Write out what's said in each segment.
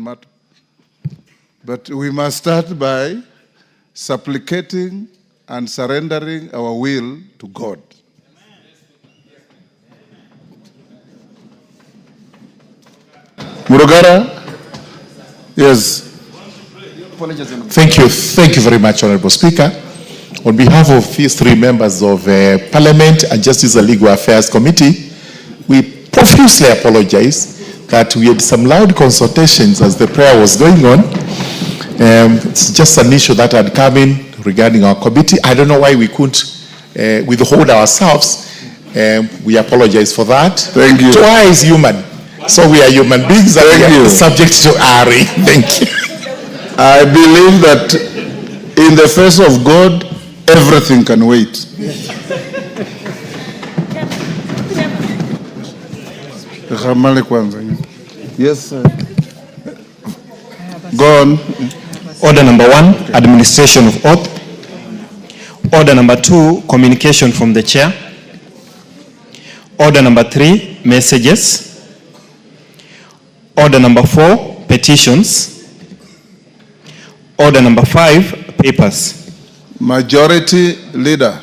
matter. But we must start by supplicating and surrendering our will to God. Murugara? Yes. Thank you very much, Honorable Speaker. On behalf of these three members of Parliament and Justice and Legal Affairs Committee, we profusely apologize that we had some loud consultations as the prayer was going on. It's just an issue that had come in regarding our committee. I don't know why we couldn't withhold ourselves. We apologize for that. Thank you. Twice human. So we are human beings and we are subject to RA. Thank you. I believe that in the face of God, everything can wait. Yes, sir. Go on. Order number 1, administration of oath. Order number 2, communication from the chair. Order number 3, messages. Order number 4, petitions. Order number 5, papers. Majority Leader.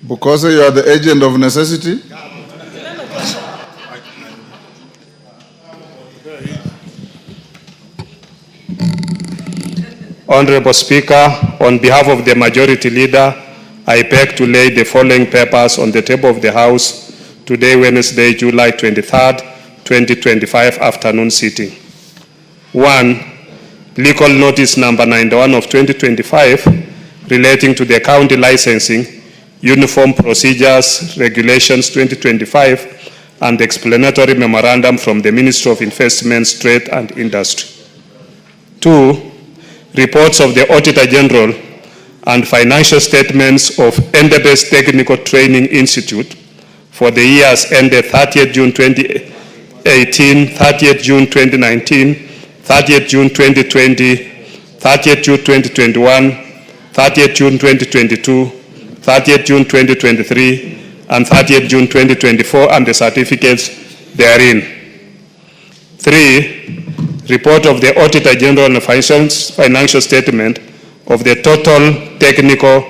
Because you are the agent of necessity. Honorable Speaker, on behalf of the Majority Leader, I beg to lay the following papers on the table of the House today, Wednesday, July 23rd, 2025, afternoon sitting. 1. Legal notice number 91 of 2025 relating to the county licensing, uniform procedures, regulations 2025, and explanatory memorandum from the Ministry of Investments, Trade and Industry. 2. Reports of the Auditor General and financial statements of Endebess Technical Training Institute for the years ended 30th June 2018, 30th June 2019, 30th June 2020, 30th June 2021, 30th June 2022, 30th June 2023, and 30th June 2024, and the certificates therein. 3. Report of the Auditor General and financial statement of the Total Technical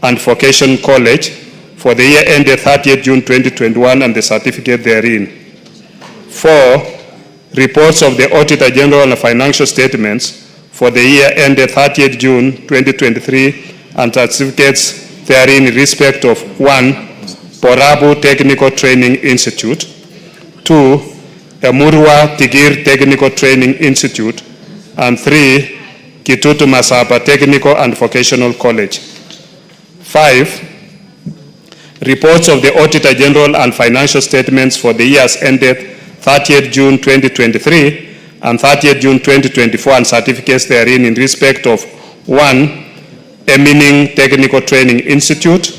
and Vocational College for the year ended 30th June 2021 and the certificate therein. 4. Reports of the Auditor General and financial statements for the year ended 30th June 2023 and certificates therein in respect of 1. Borabu Technical Training Institute, 2. Emurwa Tigir Technical Training Institute, and 3. Kitutu Masaba Technical and Vocational College. 5. Reports of the Auditor General and financial statements for the years ended 30th June 2023 and 30th June 2024 and certificates therein in respect of 1. Emining Technical Training Institute,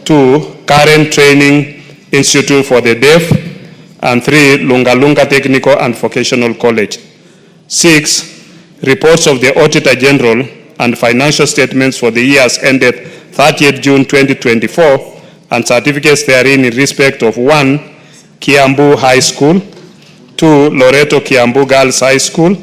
2. Current Training Institute for the Deaf, and 3. Lunga Lunga Technical and Vocational College. 6. Reports of the Auditor General and financial statements for the years ended 30th June 2024 and certificates therein in respect of 1. Kiambu High School, 2. Loreto Kiambu Girls High School,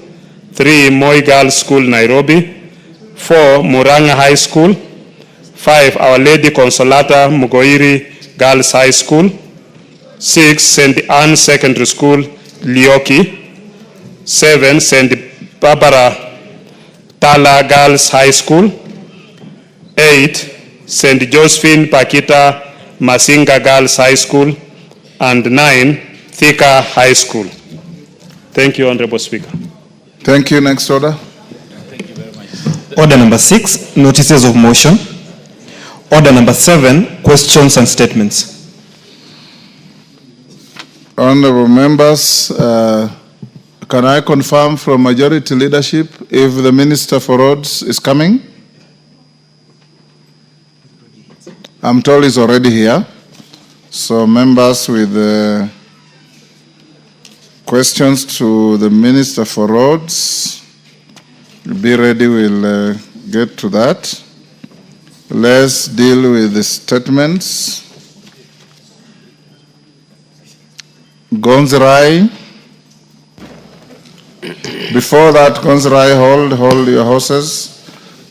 3. Moi Girls School, Nairobi, 4. Muranga High School, 5. Our Lady Consolata Mugoiri Girls High School, 6. St. Anne Secondary School, Lioki, 7. St. Barbara Tala Girls High School, 8. St. Josephine Pakita Masinga Girls High School, and 9. Thika High School. Thank you, Honorable Speaker. Thank you. Next order. Order number 6, notices of motion. Order number 7, questions and statements. Honorable members, can I confirm from majority leadership if the Minister for Roads is coming? I'm told he's already here. So members with questions to the Minister for Roads, be ready, we'll get to that. Let's deal with the statements. Gonzirai. Before that, Gonzirai, hold your horses.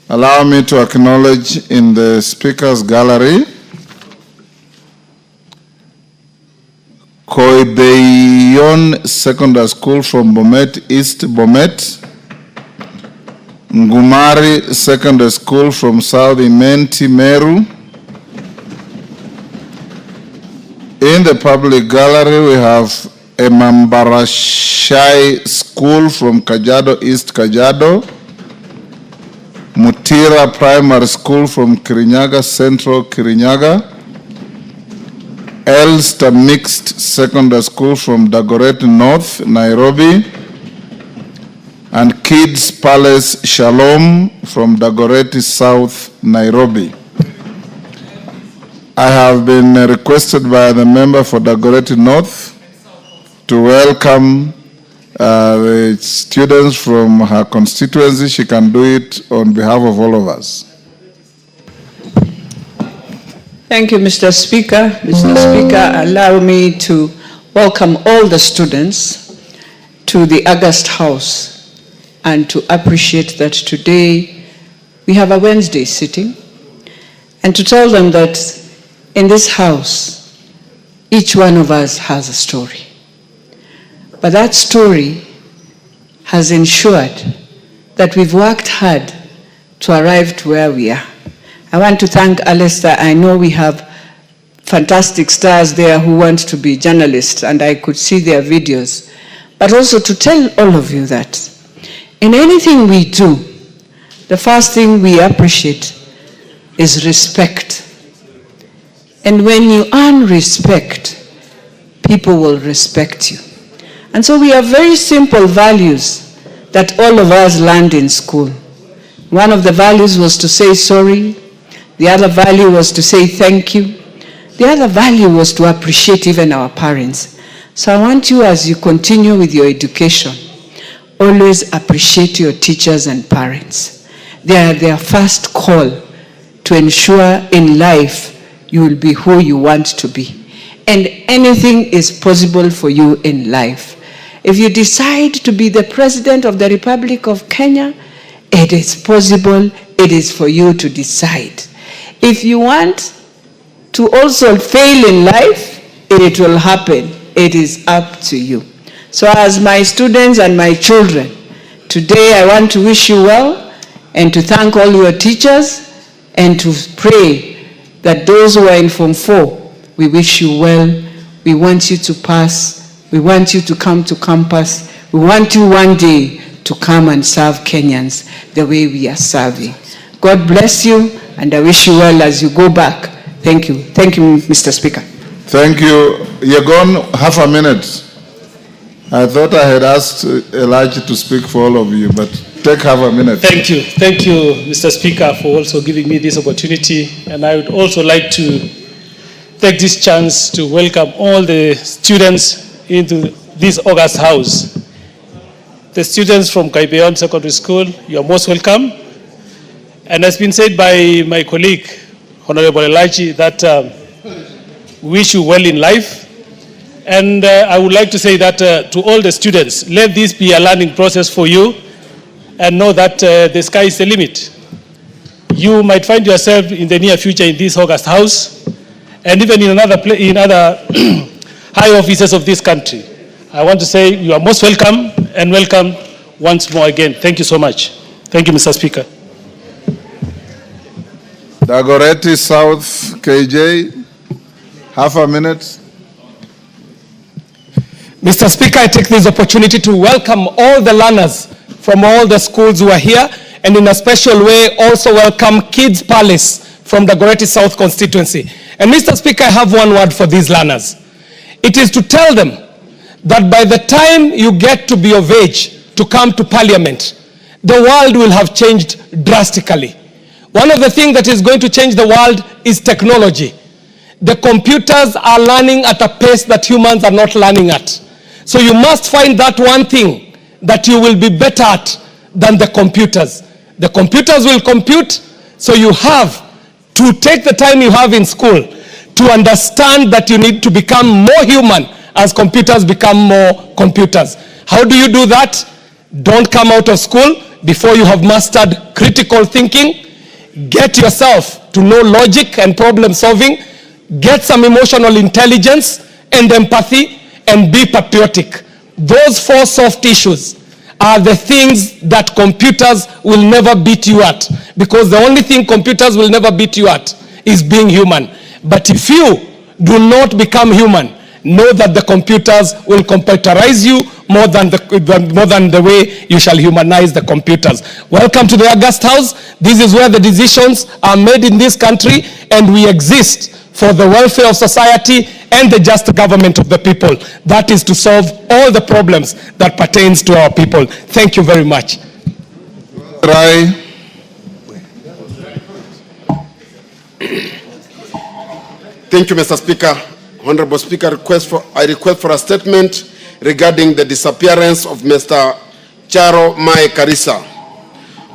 Allow me to acknowledge in the speakers gallery Koibeyon Secondary School from Bomet, East Bomet. Ngumari Secondary School from South Imenti, Meru. In the public gallery, we have Emambarashai School from Kajiado, East Kajiado. Mutira Primary School from Kirinyaga, Central Kirinyaga. Elster Mixed Secondary School from Dagoretti North, Nairobi. And Kids Palace Shalom from Dagoretti South, Nairobi. I have been requested by the member for Dagoretti North to welcome the students from her constituency. She can do it on behalf of all of us. Thank you, Mr. Speaker. Mr. Speaker, allow me to welcome all the students to the August House and to appreciate that today we have a Wednesday sitting, and to tell them that in this house, each one of us has a story. But that story has ensured that we've worked hard to arrive to where we are. I want to thank Alistair. I know we have fantastic stars there who want to be journalists, and I could see their videos. But also to tell all of you that in anything we do, the first thing we appreciate is respect. And when you earn respect, people will respect you. And so we have very simple values that all of us learned in school. One of the values was to say sorry. The other value was to say thank you. The other value was to appreciate even our parents. So I want you, as you continue with your education, always appreciate your teachers and parents. They are their first call to ensure in life you will be who you want to be. And anything is possible for you in life. If you decide to be the President of the Republic of Kenya, it is possible. It is for you to decide. If you want to also fail in life, it will happen. It is up to you. So as my students and my children, today I want to wish you well and to thank all your teachers and to pray that those who are in Form 4, we wish you well. We want you to pass. We want you to come to campus. We want you one day to come and serve Kenyans the way we are serving. God bless you, and I wish you well as you go back. Thank you. Thank you, Mr. Speaker. Thank you. You're gone half a minute. I thought I had asked Elijah to speak for all of you, but take half a minute. Thank you. Thank you, Mr. Speaker, for also giving me this opportunity. And I would also like to take this chance to welcome all the students into this August House. The students from Koibeyon Secondary School, you are most welcome. And as been said by my colleague, Honorable Elijah, that we wish you well in life. And I would like to say that to all the students, let this be a learning process for you, and know that the sky is the limit. You might find yourself in the near future in this August House, and even in other high offices of this country. I want to say you are most welcome, and welcome once more again. Thank you so much. Thank you, Mr. Speaker. Dagoretti South, KJ, half a minute. Mr. Speaker, I take this opportunity to welcome all the learners from all the schools who are here, and in a special way also welcome Kids Palace from the Dagoretti South constituency. And Mr. Speaker, I have one word for these learners. It is to tell them that by the time you get to be of age to come to Parliament, the world will have changed drastically. One of the things that is going to change the world is technology. The computers are learning at a pace that humans are not learning at. So you must find that one thing that you will be better at than the computers. The computers will compute, so you have to take the time you have in school to understand that you need to become more human as computers become more computers. How do you do that? Don't come out of school before you have mastered critical thinking. Get yourself to know logic and problem solving. Get some emotional intelligence and empathy, and be patriotic. Those 4 soft issues are the things that computers will never beat you at, because the only thing computers will never beat you at is being human. But if you do not become human, know that the computers will computerize you more than the way you shall humanize the computers. Welcome to the August House. This is where the decisions are made in this country, and we exist for the welfare of society and the just government of the people. That is to solve all the problems that pertains to our people. Thank you very much. Rai. Thank you, Mr. Speaker. Honorable Speaker, I request for a statement regarding the disappearance of Mr. Charo Mae Karisa.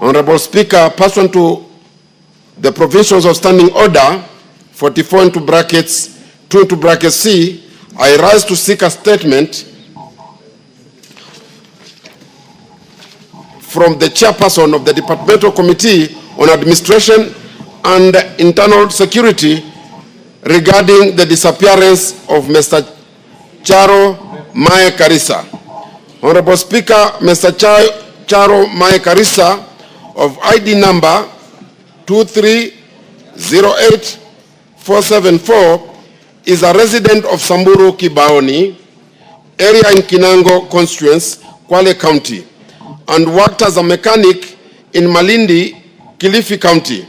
Honorable Speaker, pursuant to the provisions of Standing Order 44 into brackets 2 into bracket C, I rise to seek a statement from the chairperson of the Departmental Committee on Administration and Internal Security regarding the disappearance of Mr. Charo Mae Karisa. Honorable Speaker, Mr. Charo Mae Karisa of ID number 2308474 is a resident of Samburu Kibaoni, area in Kinango constituency, Kwale County, and worked as a mechanic in Malindi, Kilifi County.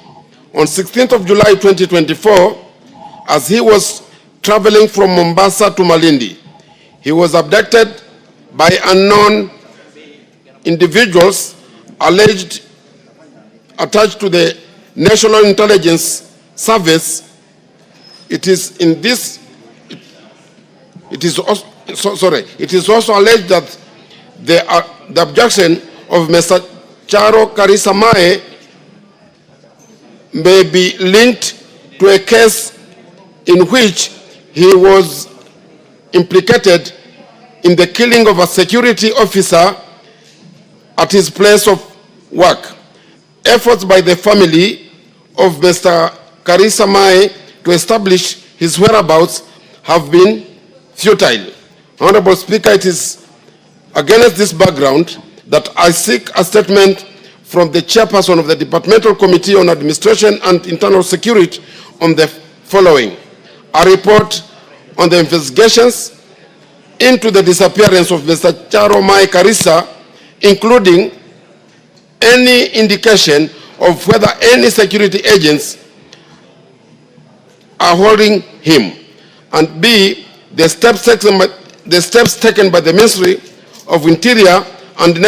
On 16th of July 2024, as he was traveling from Mombasa to Malindi, he was abducted by unknown individuals alleged attached to the National Intelligence Service. It is also alleged that the abduction of Mr. Charo Karisa Mae may be linked to a case in which he was implicated in the killing of a security officer at his place of work. Efforts by the family of Mr. Karisa Mae to establish his whereabouts have been futile. Honorable Speaker, it is against this background that I seek a statement from the chairperson of the Departmental Committee on Administration and Internal Security on the following: a report on the investigations into the disappearance of Mr. Charo Mae Karisa, including any indication of whether any security agents are holding him, and B, the steps taken by the Ministry of Interior and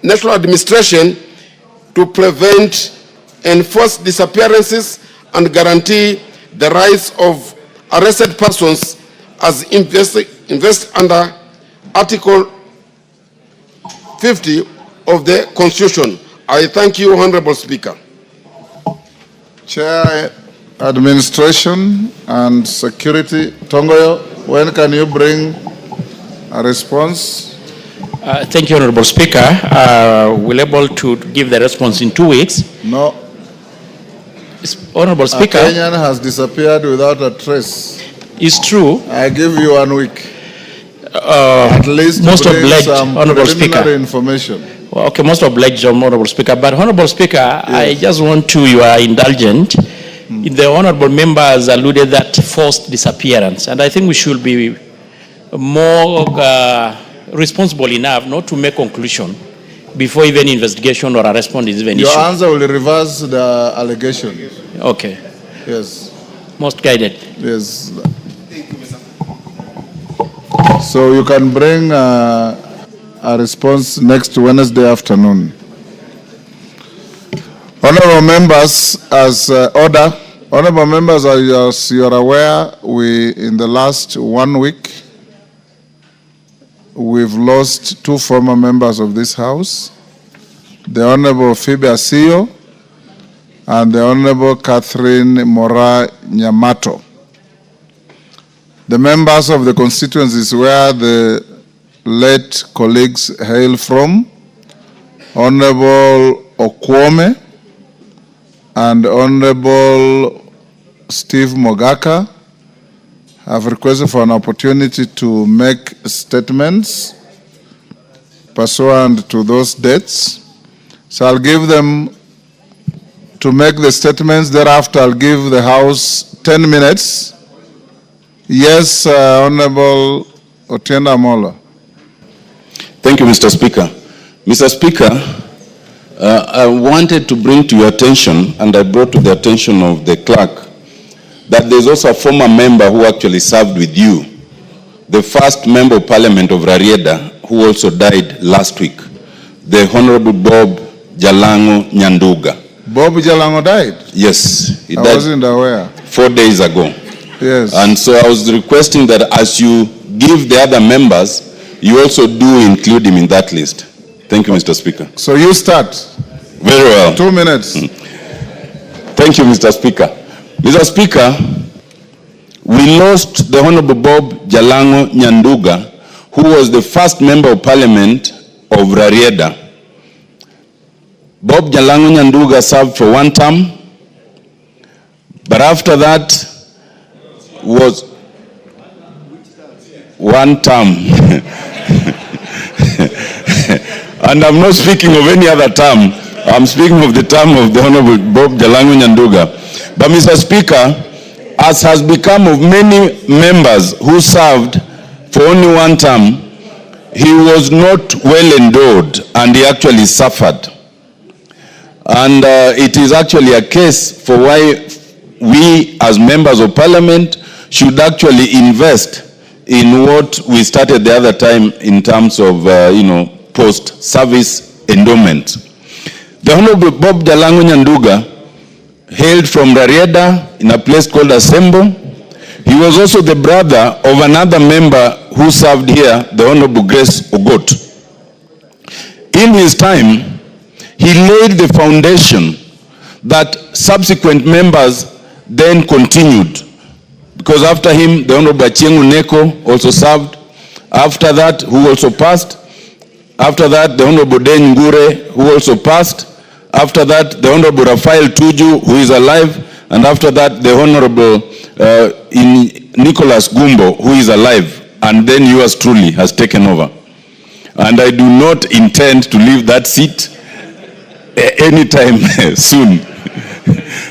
National Administration to prevent enforced disappearances and guarantee the rights of arrested persons as invest under Article 50 of the Constitution. I thank you, Honorable Speaker. Chair, Administration and Security, Tongoyo, when can you bring a response? Thank you, Honorable Speaker. We're able to give the response in 2 weeks. No. Honorable Speaker. A Kenyan has disappeared without a trace. It's true. I give you 1 week. At least most obliged, some Honorable Speaker. Information. Well, okay, most obliged, Honorable Speaker. But Honorable Speaker, yes. I just want to, you are indulgent. The Honorable member has alluded that forced disappearance. And I think we should be more responsible enough not to make conclusion before even investigation or a response is even issued. Your answer will reverse the allegation. Okay. Yes. Most guided. Yes. So you can bring a response next Wednesday afternoon. Honorable members, as honorable members, as you are aware, in the last 1 week, we've lost 2 former members of this House, the Honorable Phoebe Asio and the Honorable Catherine Mora Nyamato. The members of the constituencies where the late colleagues hail from, Honorable Okwome and Honorable Steve Mogaka, have requested for an opportunity to make statements pursuant to those dates. So I'll give them to make the statements. Thereafter, I'll give the House 10 minutes. Yes, Honorable Otienda Amolo. Thank you, Mr. Speaker. Mr. Speaker, I wanted to bring to your attention, and I brought to the attention of the clerk, that there's also a former member who actually served with you, the first member of parliament of Rarieda, who also died last week, the Honorable Bob Jalango Nyanduga. Bob Jalango died? Yes, he died. I wasn't aware. 4 days ago. Yes. And so I was requesting that as you give the other members, you also do include him in that list. Thank you, Mr. Speaker. So you start. Very well. 2 minutes. Thank you, Mr. Speaker. Mr. Speaker, we lost the Honorable Bob Jalango Nyanduga, who was the first member of parliament of Rarieda. Bob Jalango Nyanduga served for 1 term, but after that was 1 term. And I'm not speaking of any other term. I'm speaking of the term of the Honorable Bob Jalango Nyanduga. But Mr. Speaker, as has become of many members who served for only 1 term, he was not well endowed and he actually suffered. And it is actually a case for why we as members of parliament should actually invest in what we started the other time in terms of, post-service endowment. The Honorable Bob Jalango Nyanduga hailed from Rarieda in a place called Asembo. He was also the brother of another member who served here, the Honorable Grace Ogot. In his time, he laid the foundation that subsequent members then continued. Because after him, the Honorable Achieng' Uneko also served. After that, who also passed. After that, the Honorable Den Ngure, who also passed. After that, the Honorable Raphael Tuju, who is alive. And after that, the Honorable Nicholas Gumbo, who is alive. And then yours truly has taken over. And I do not intend to leave that seat anytime soon.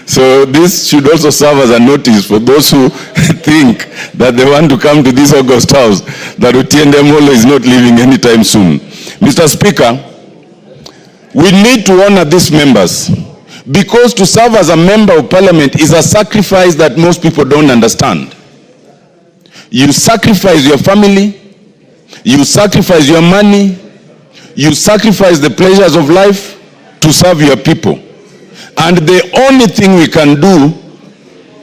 So this should also serve as a notice for those who think that they want to come to this August House, that Otiende Amolo is not leaving anytime soon. Mr. Speaker, we need to honor these members, because to serve as a member of parliament is a sacrifice that most people don't understand. You sacrifice your family, you sacrifice your money, you sacrifice the pleasures of life to serve your people. And the only thing we can do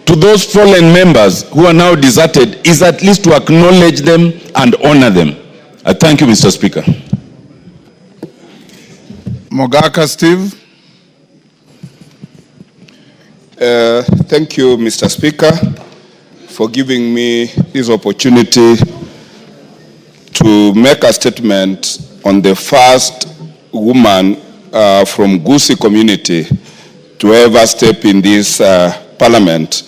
to those fallen members who are now deserted is at least to acknowledge them and honor them. I thank you, Mr. Speaker. Mogaka Steve. Thank you, Mr. Speaker, for giving me this opportunity to make a statement on the first woman from Gusii community to ever step in this parliament.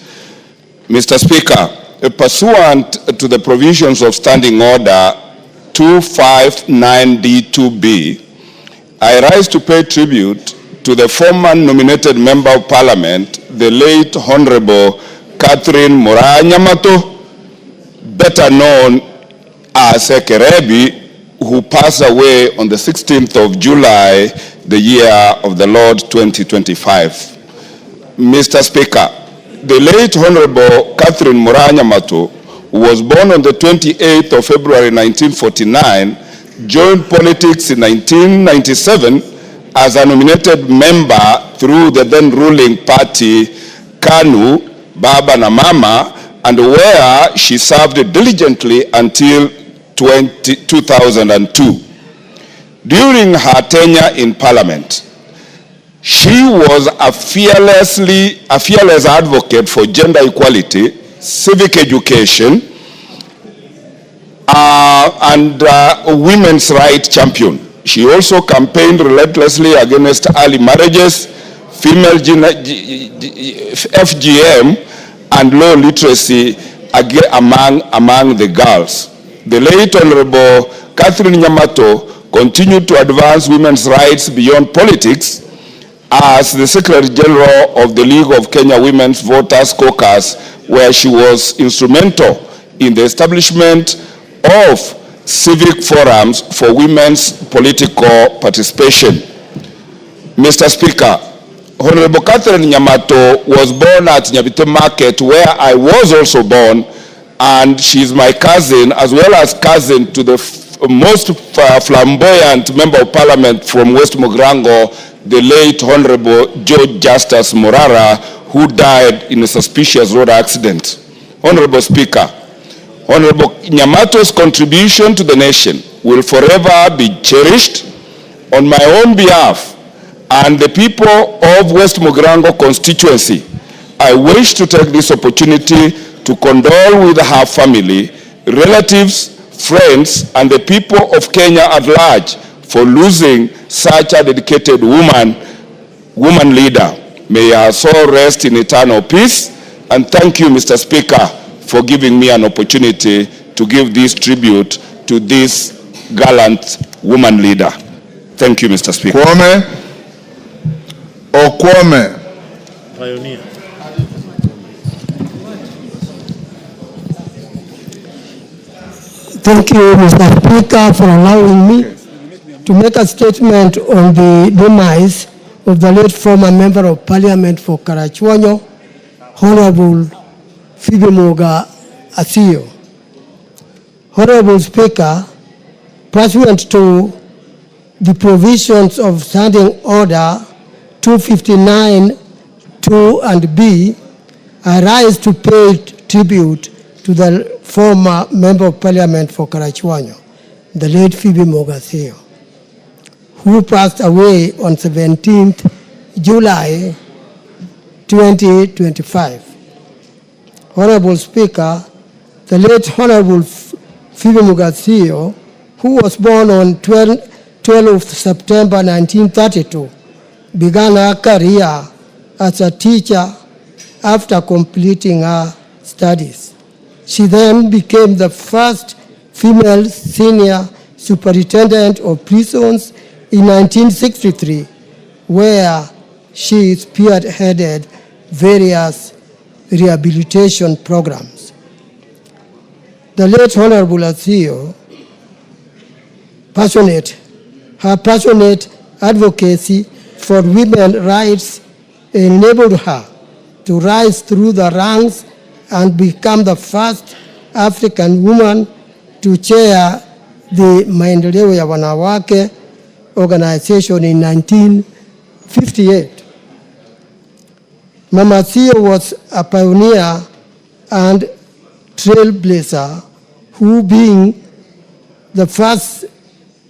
Mr. Speaker, pursuant to the provisions of Standing Order 259D2B, I rise to pay tribute to the former nominated Member of Parliament, the late Honorable Catherine Mora Nyamato, better known as Ekerebi, who passed away on the 16th of July, the year of the Lord 2025. Mr. Speaker, the late Honorable Catherine Mora Nyamato, who was born on the 28th of February 1949, joined politics in 1997 as a nominated member through the then ruling party KANU, Baba na Mama, and where she served diligently until 2002. During her tenure in Parliament, She was a fearless advocate for gender equality, civic education, and women's rights champion. She also campaigned relentlessly against early marriages, female FGM, and low literacy among the girls. The late Honorable Catherine Nyamato continued to advance women's rights beyond politics as the Secretary General of the League of Kenya Women's Voters Caucus, where she was instrumental in the establishment of civic forums for women's political participation. Mr. Speaker, Honorable Catherine Nyamato was born at Nyabite Market, where I was also born, and she's my cousin, as well as cousin to the most flamboyant member of parliament from West Mogrango, the late Honorable George Justus Morara, who died in a suspicious road accident. Honorable Speaker, Honorable Nyamato's contribution to the nation will forever be cherished. On my own behalf and the people of West Mogrango constituency, I wish to take this opportunity to condole with her family, relatives, friends, and the people of Kenya at large for losing such a dedicated woman leader. May her soul rest in eternal peace. And thank you, Mr. Speaker, for giving me an opportunity to give this tribute to this gallant woman leader. Thank you, Mr. Speaker. Kwame Okwame. Pioneer. Thank you, Mr. Speaker, for allowing me to make a statement on the demise of the late former Member of Parliament for Karachuonyo, Honorable Phoebe Moga Asio. Honorable Speaker, pursuant to the provisions of Standing Order 259-2 and B, I rise to pay tribute to the former Member of Parliament for Karachuonyo, the late Phoebe Moga Asio, who passed away on 17th July 2025. Honorable Speaker, the late Honorable Phoebe Moga Asio, who was born on 12th September 1932, began her career as a teacher after completing her studies. She then became the first female senior superintendent of prisons in 1963, where she spearheaded various rehabilitation programs. The late Honorable Asio, her passionate advocacy for women's rights enabled her to rise through the ranks and become the first African woman to chair the Maendeleo ya Wanawake organization in 1958. Mama Asio was a pioneer and trailblazer who, being the first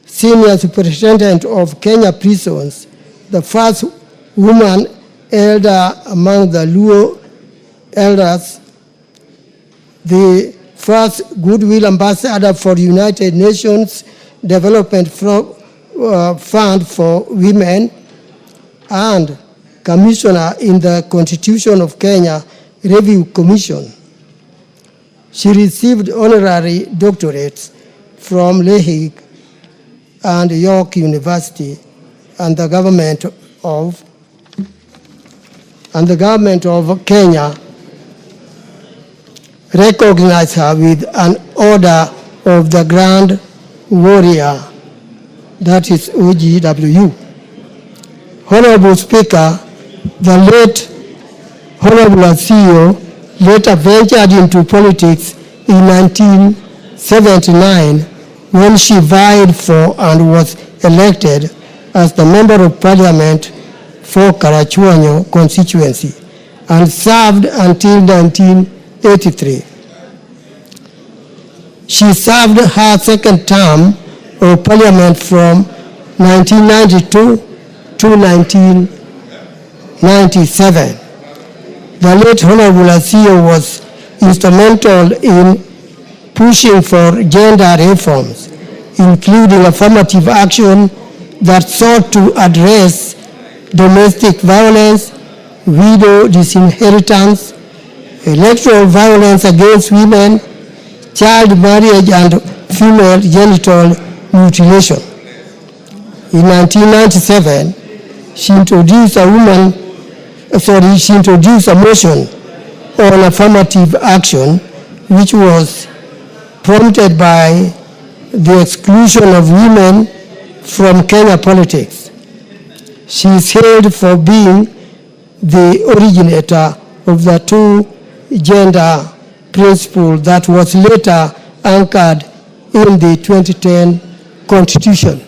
senior superintendent of Kenya prisons, the first woman elder among the Luo elders, the first Goodwill Ambassador for United Nations Development Fund for Women, and Commissioner in the Constitution of Kenya Review Commission. She received honorary doctorates from Lehi and York University, and the government of Kenya recognized her with an Order of the Grand Warrior, that is OGW. Honorable Speaker, the late Honorable Asio later ventured into politics in 1979 when she vied for and was elected as the Member of Parliament for Karachuonyo constituency and served until 1983. She served her second term of Parliament from 1992 to 19 1997. The late Honorable Asio was instrumental in pushing for gender reforms, including affirmative action that sought to address domestic violence, widow disinheritance, electoral violence against women, child marriage, and female genital mutilation. In 1997, she introduced a motion on affirmative action, which was prompted by the exclusion of women from Kenya politics. She is hailed for being the originator of the two-gender principle that was later anchored in the 2010 Constitution.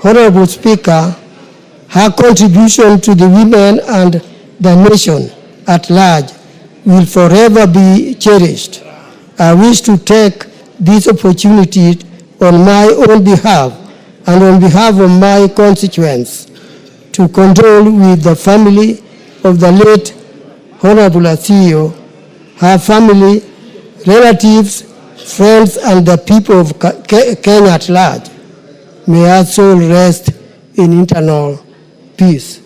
Honorable Speaker, her contribution to the women and the nation at large will forever be cherished. I wish to take this opportunity on my own behalf and on behalf of my constituents to condole with the family of the late Honorable Asio, her family, relatives, friends, and the people of Kenya at large. May her soul rest in eternal peace.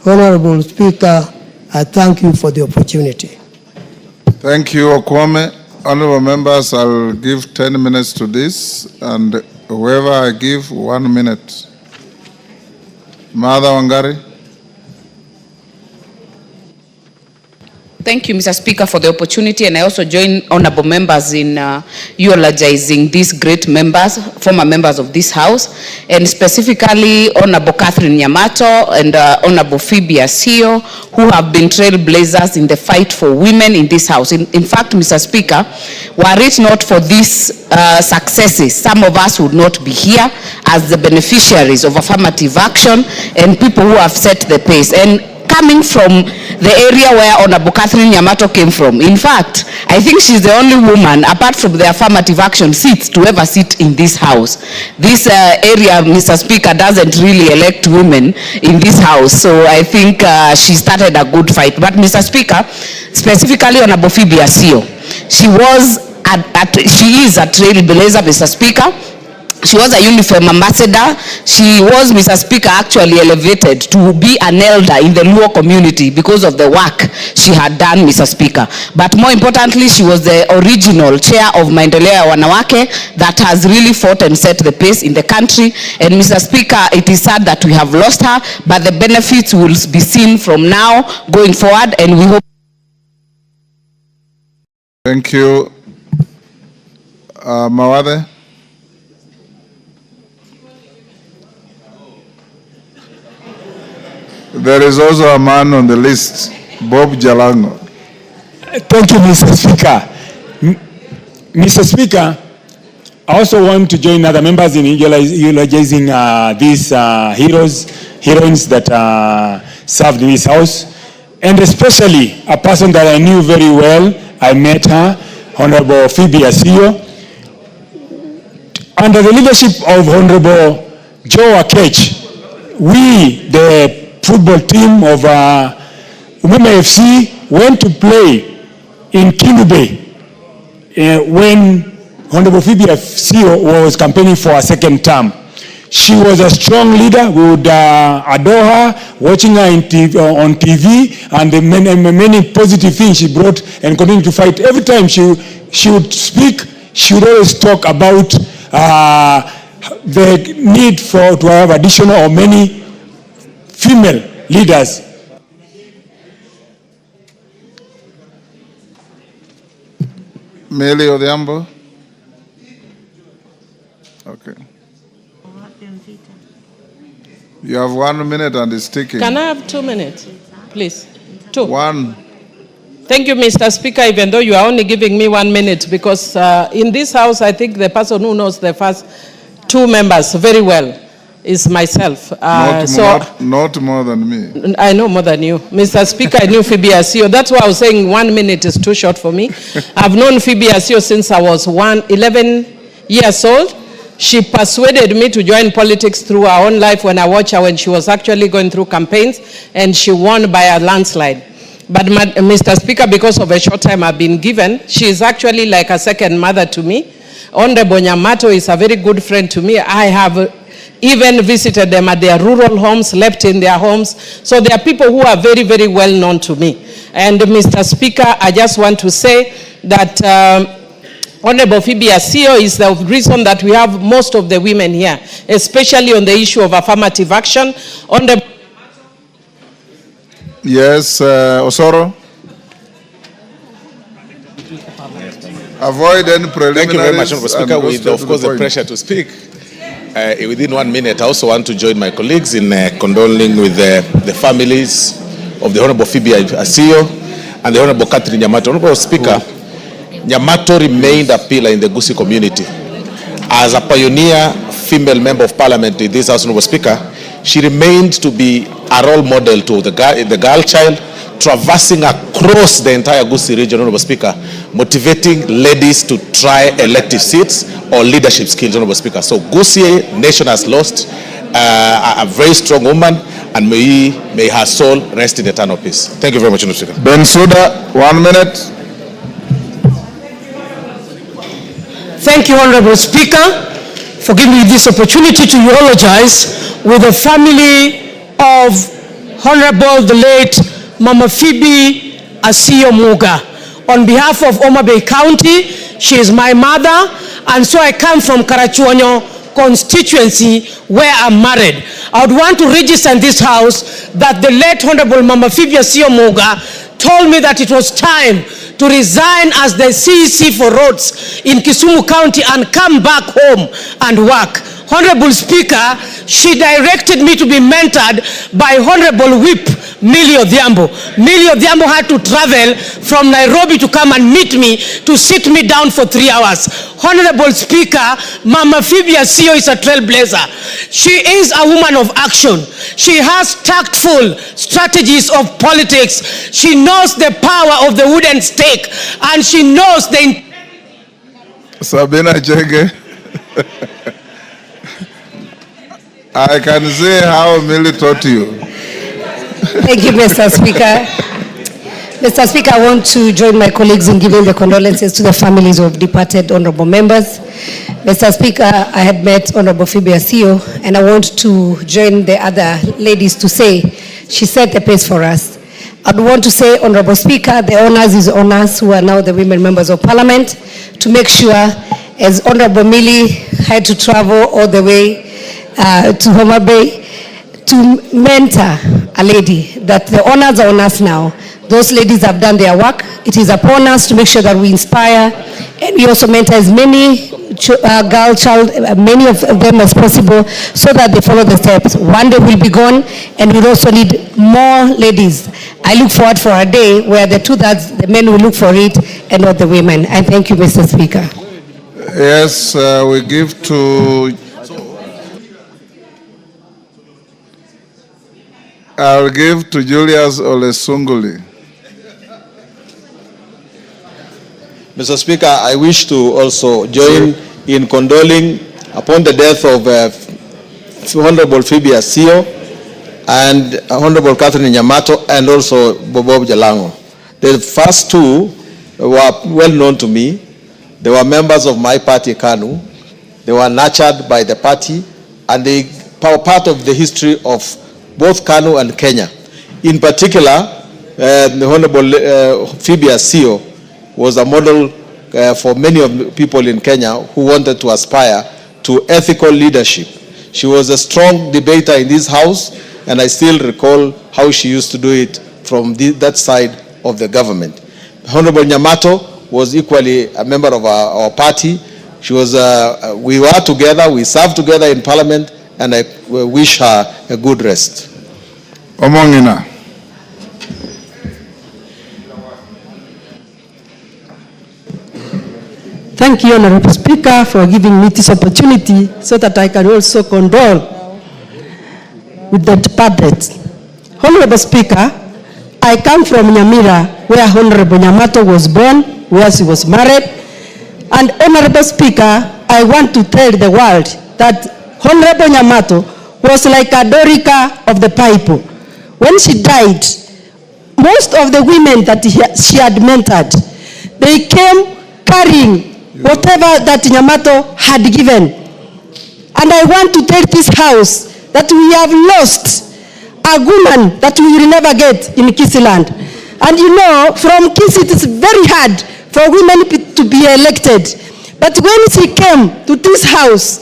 Honorable Speaker, I thank you for the opportunity. Thank you, Okwame. Honorable members, I'll give 10 minutes to this, and whoever I give, 1 minute. Mother Wangari. Thank you, Mr. Speaker, for the opportunity, and I also join honorable members in eulogizing these great members, former members of this House, and specifically Honorable Catherine Nyamato and Honorable Phoebe Asio, who have been trailblazers in the fight for women in this House. In fact, Mr. Speaker, were it not for these successes, some of us would not be here as the beneficiaries of affirmative action and people who have set the pace. And coming from the area where Honorable Catherine Nyamato came from, in fact, I think she's the only woman, apart from the affirmative action seats, to ever sit in this House. This area, Mr. Speaker, doesn't really elect women in this House, so I think she started a good fight. But Mr. Speaker, specifically Honorable Phoebe Asio, she is a trailblazer, Mr. Speaker. She was a uniform ambassador. She was, Mr. Speaker, actually elevated to be an elder in the Luo community because of the work she had done, Mr. Speaker. But more importantly, she was the original chair of Maendeleo ya Wanawake that has really fought and set the pace in the country. And Mr. Speaker, it is sad that we have lost her, but the benefits will be seen from now going forward, and we hope. Thank you. Mawade. There is also a man on the list, Bob Jalango. Thank you, Mr. Speaker. Mr. Speaker, I also want to join other members in eulogizing these heroines that served in this House, and especially a person that I knew very well. I met her, Honorable Phoebe Asio. Under the leadership of Honorable Joe Akech, we, the football team of Women FC, went to play in Kinube when Honorable Phoebe Asio was campaigning for a second term. She was a strong leader. We would adore her, watching her on TV, and the many positive things she brought and continued to fight. Every time she would speak, she would always talk about the need to have additional or many female leaders. Meli Odhiambo. Okay. You have 1 minute and it's ticking. Can I have 2 minutes, please? 2. 1. Thank you, Mr. Speaker, even though you are only giving me 1 minute, because in this House, I think the person who knows the first 2 members very well is myself. Not more than me. I know more than you. Mr. Speaker, I knew Phoebe Asio. That's why I was saying 1 minute is too short for me. I've known Phoebe Asio since I was 11 years old. She persuaded me to join politics through her own life when I watched her when she was actually going through campaigns, and she won by a landslide. But Mr. Speaker, because of a short time I've been given, she is actually like a second mother to me. Honorable Nyamato is a very good friend to me. I have even visited them at their rural homes, slept in their homes. So there are people who are very, very well known to me. And Mr. Speaker, I just want to say that Honorable Phoebe Asio is the reason that we have most of the women here, especially on the issue of affirmative action. Yes, Osoro. Avoid any preliminaries. Thank you very much, Honorable Speaker. With, of course, the pressure to speak, within 1 minute, I also want to join my colleagues in condoling with the families of the Honorable Phoebe Asio and the Honorable Catherine Nyamato. Honorable Speaker, Nyamato remained a pillar in the Gusii community. As a pioneer female member of parliament in this House, Honorable Speaker, she remained to be a role model to the girl child, traversing across the entire Gusii region, Honorable Speaker, motivating ladies to try elective seats or leadership skills, Honorable Speaker. So Gusii nation has lost a very strong woman, and may her soul rest in eternal peace. Thank you very much, Honorable Speaker. Bensouda, 1 minute. Thank you, Honorable Speaker, for giving me this opportunity to eulogize with the family of Honorable the late Mama Phoebe Asio Muga. On behalf of Homa Bay County, she is my mother, and so I come from Karachuonyo constituency where I'm married. I would want to register in this house that the late Honorable Mama Phoebe Asio Muga told me that it was time to resign as the CEC for roads in Kisumu County and come back home and work. Honorable Speaker, she directed me to be mentored by Honorable Whip Millie Odhiambo. Millie Odhiambo had to travel from Nairobi to come and meet me, to sit me down for 3 hours. Honorable Speaker, Mama Phoebe Asio is a trailblazer. She is a woman of action. She has tactful strategies of politics. She knows the power of the wooden stake, and she knows the... Sabina Chege. I can say how Millie taught you. Thank you, Mr. Speaker. Mr. Speaker, I want to join my colleagues in giving the condolences to the families of departed honorable members. Mr. Speaker, I had met Honorable Phoebe Asio, and I want to join the other ladies to say she set the pace for us. I want to say, Honorable Speaker, the honors is on us who are now the women members of parliament to make sure, as Honorable Millie had to travel all the way to Homa Bay to mentor a lady, that the honors are on us now. Those ladies have done their work. It is upon us to make sure that we inspire, and we also mentor as many many of them as possible, so that they follow the steps. One day we'll be gone, and we'll also need more ladies. I look forward for a day where the two-thirds, the men will look for it and not the women. And thank you, Mr. Speaker. Yes, we give to... I'll give to Julius Olesunguli. Mr. Speaker, I wish to also join in condoling upon the death of Honorable Phoebe Asio and Honorable Catherine Nyamato and also Bob Jalango. The first two were well known to me. They were members of my party, KANU. They were nurtured by the party, and they were part of the history of both KANU and Kenya. In particular, the Honorable Phoebe Asio was a model for many of the people in Kenya who wanted to aspire to ethical leadership. She was a strong debater in this house, and I still recall how she used to do it from that side of the government. Honorable Nyamato was equally a member of our party. She was, we were together, we served together in parliament, and I wish her a good rest. Omongina. Thank you, Honorable Speaker, for giving me this opportunity so that I can also condole with the departed. Honorable Speaker, I come from Nyamira, where Honorable Nyamato was born, where she was married. And Honorable Speaker, I want to tell the world that Honorable Nyamato was like a Dorica of the Bible. When she died, most of the women that she had mentored, they came carrying whatever that Nyamato had given. And I want to tell this house that we have lost a woman that we will never get in Kisii land. And you know, from Kisii it is very hard for women to be elected. But when she came to this house,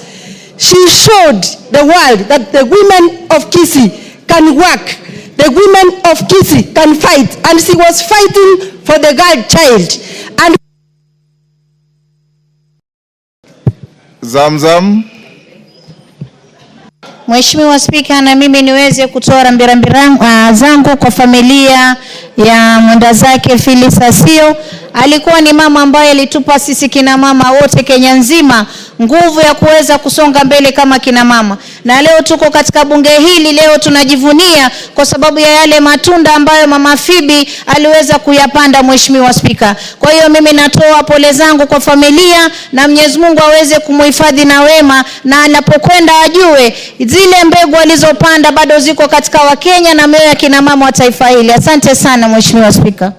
she showed the world that the women of Kisii can work. The women of Kisii can fight. And she was fighting for the girl child. And Zamzam. Mheshimiwa Spika, na mimi niweze kutoa rambirambi zangu kwa familia ya mwenda zake Phyllis Asio. Alikuwa ni mama ambaye alitupa sisi kina mama wote Kenya nzima nguvu ya kuweza kusonga mbele kama kina mama. Na leo tuko katika bunge hili, leo tunajivunia kwa sababu ya yale matunda ambayo Mama Phoebe aliweza kuyapanda, Mheshimiwa Spika. Kwa hiyo mimi natoa pole zangu kwa familia, na Mwenyezi Mungu aweze kumhifadhi na wema, na anapokwenda ajue zile mbegu alizopanda bado ziko katika Wakenya na mioyo ya kina mama wa taifa hili. Asante sana Mheshimiwa Spika.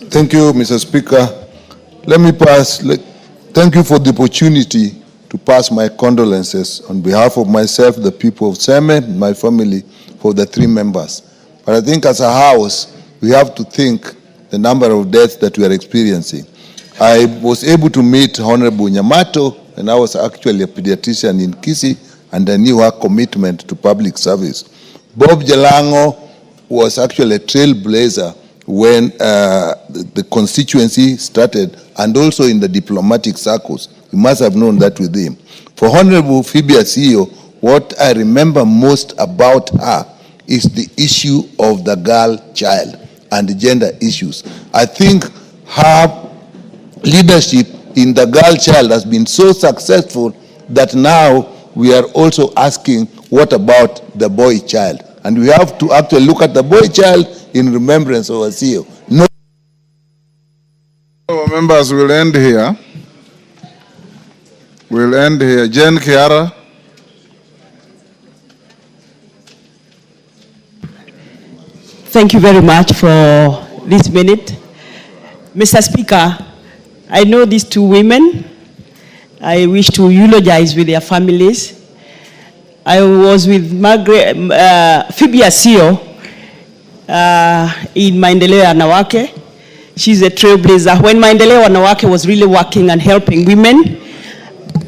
Thank you, Mr. Speaker. Thank you for the opportunity to pass my condolences on behalf of myself, the people of Seme, my family, for the 3 members. But I think as a house, we have to think the number of deaths that we are experiencing. I was able to meet Honorable Nyamato, and I was actually a pediatrician in Kisii, and I knew her commitment to public service. Bob Jalango was actually a trailblazer when the constituency started, and also in the diplomatic circles. You must have known that with him. For Honorable Phoebe Asio, what I remember most about her is the issue of the girl child and the gender issues. I think her leadership in the girl child has been so successful that now we are also asking, what about the boy child? And we have to actually look at the boy child in remembrance of Asio. No. Members will end here. We'll end here. Jen Kiara. Thank you very much for this minute. Mr. Speaker, I know these 2 women. I wish to eulogize with their families. I was with Phoebe Asio in Maendeleo Wanawake. She's a trailblazer. When Maendeleo Wanawake was really working and helping women,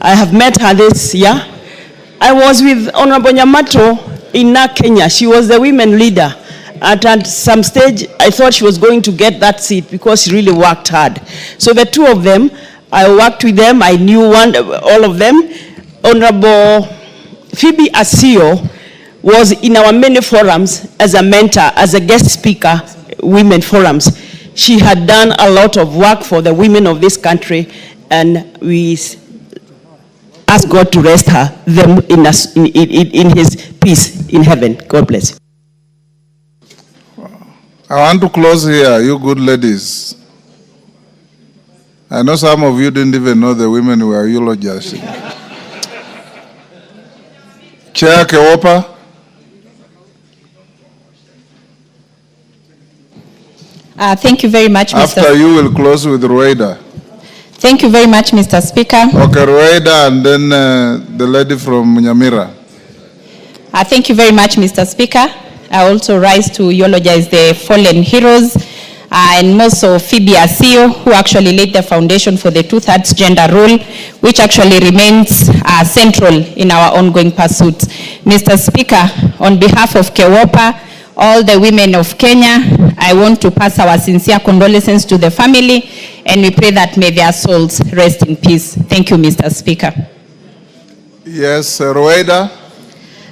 I have met her this year. I was with Honorable Nyamato in Kenya. She was the women leader. At some stage, I thought she was going to get that seat because she really worked hard. So the 2 of them, I worked with them. I knew all of them. Honorable Phoebe Asio was in our many forums as a mentor, as a guest speaker, women forums. She had done a lot of work for the women of this country, and we ask God to rest them in his peace in heaven. God bless you. I want to close here, you good ladies. I know some of you didn't even know the women who were eulogizing. Chair Kewopa. Thank you very much, Mr. After you will close with Rueda. Thank you very much, Mr. Speaker. Okay, Rueda, and then the lady from Nyamira. Thank you very much, Mr. Speaker. I also rise to eulogize the fallen heroes and most of Phoebe Asio, who actually laid the foundation for the 2/3 gender rule, which actually remains central in our ongoing pursuits. Mr. Speaker, on behalf of Kewopa, all the women of Kenya, I want to pass our sincere condolences to the family, and we pray that may their souls rest in peace. Thank you, Mr. Speaker. Yes, Rueda.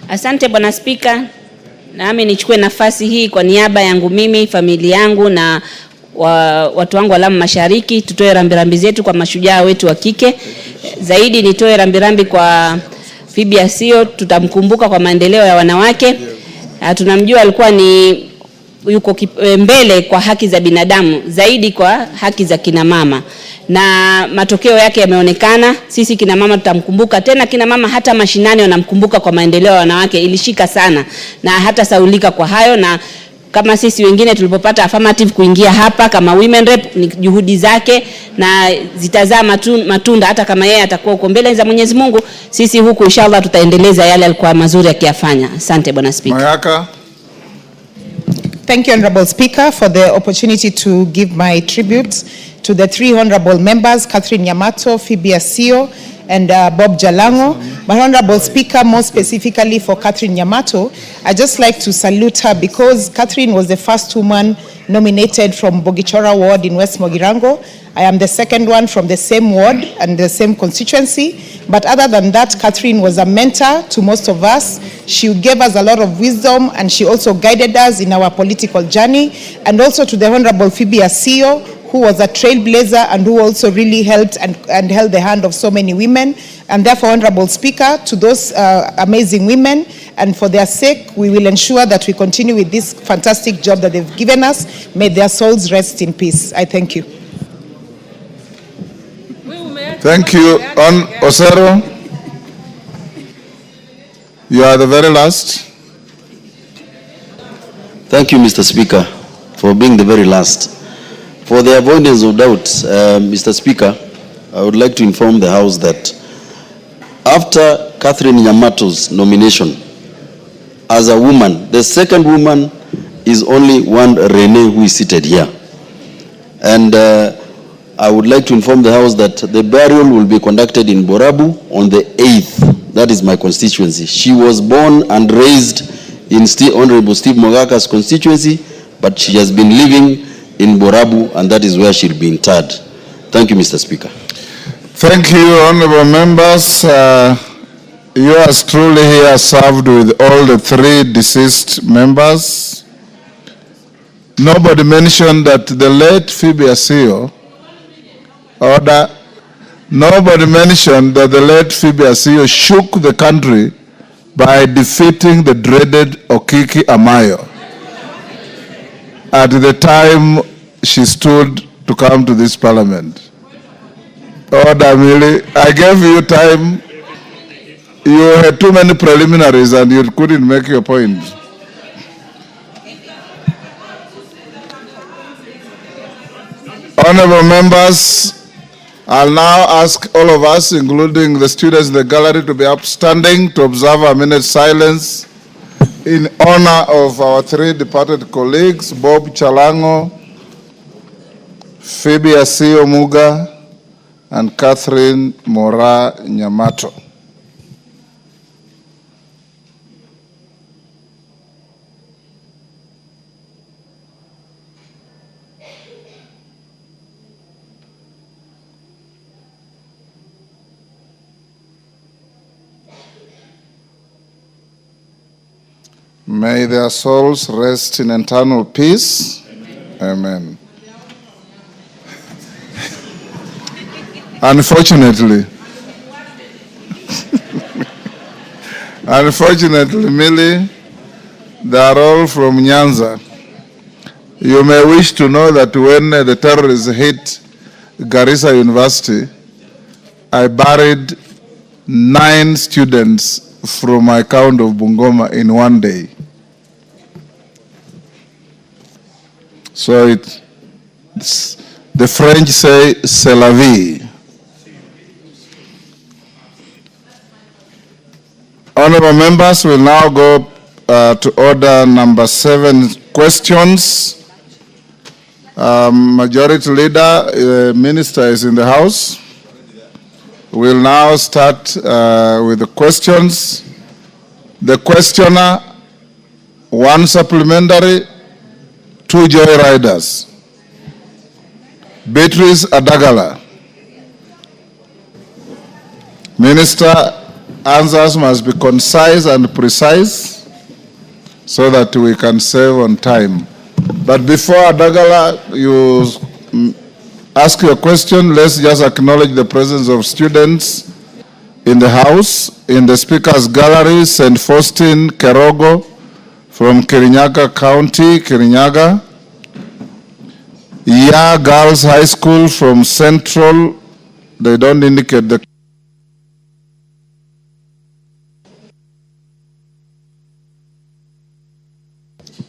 Asante Bwana Speaker. Nami nichukue nafasi hii kwa niaba yangu mimi, familia yangu na watu wangu wa Lamu Mashariki, tutoe rambirambi zetu kwa mashujaa wetu wa kike. Zaidi nitoe rambirambi kwa Phoebe Asio, tutamkumbuka kwa maendeleo ya wanawake. Tunamjua alikuwa ni yuko mbele kwa haki za binadamu zaidi kwa haki za kina mama, na matokeo yake yameonekana. Sisi kina mama tutamkumbuka tena, kina mama hata mashinani wanamkumbuka kwa maendeleo ya wanawake, ilishika sana na hata saulika kwa hayo. Na kama sisi wengine tulipopata affirmative kuingia hapa kama women rep, ni juhudi zake na zitazaa matunda. Hata kama yeye atakuwa uko mbele za Mwenyezi Mungu, sisi huku inshallah tutaendeleza yale alikuwa mazuri akiyafanya. Asante Bwana Speaker. Mayaka. Thank you, Honorable Speaker, for the opportunity to give my tribute to the three honorable members, Catherine Nyamato, Phoebe Asio, and Bob Jalango. My Honorable Speaker, more specifically for Catherine Nyamato, I'd just like to salute her because Catherine was the first woman nominated from Bogichora ward in West Mogirango. I am the second one from the same ward and the same constituency. But other than that, Catherine was a mentor to most of us. She gave us a lot of wisdom and she also guided us in our political journey. And also to the Honorable Phoebe Asio, who was a trailblazer and who also really helped and held the hand of so many women. And therefore, Honorable Speaker, to those amazing women, and for their sake, we will ensure that we continue with this fantastic job that they've given us. May their souls rest in peace. I thank you. Thank you. On Osero, you are the very last. Thank you, Mr. Speaker, for being the very last. For the avoidance of doubt, Mr. Speaker, I would like to inform the House that after Catherine Nyamato's nomination as a woman, the second woman is only one Rene who is seated here. And I would like to inform the House that the burial will be conducted in Borabu on the 8th. That is my constituency. She was born and raised in Honorable Steve Mogaka's constituency, but she has been living in Borabu, and that is where she'll be interred. Thank you, Mr. Speaker. Thank you, honorable members. Yours truly here served with all the three deceased members. Nobody mentioned that the late Phoebe Asio, nobody mentioned that the late Phoebe Asio shook the country by defeating the dreaded Okiki Amayo at the time she stood to come to this parliament. Order, Millie. I gave you time. You had too many preliminaries and you couldn't make your point. Honorable members, I'll now ask all of us, including the students in the gallery, to be upstanding to observe a minute's silence in honor of our three departed colleagues, Bob Chalango, Phoebe Asio Muga, and Catherine Mora Nyamato. May their souls rest in eternal peace. Amen. Unfortunately, Millie, they are all from Nyanza. You may wish to know that when the terrorists hit Garissa University, I buried 9 students from my count of Bungoma in one day. So the French say, c'est la vie. Honorable members, will now go to order number 7, questions. Majority Leader, Minister is in the House. We'll now start with the questions. The questioner, 1 supplementary, 2 joy riders. Beatrice Adagala. Minister, answers must be concise and precise so that we can save on time. But before Adagala, you ask your question, let's just acknowledge the presence of students in the House. In the Speaker's Gallery, St. Faustin Kerogo from Kirinyaga County, Kirinyaga. Ya Girls High School from Central, they don't indicate the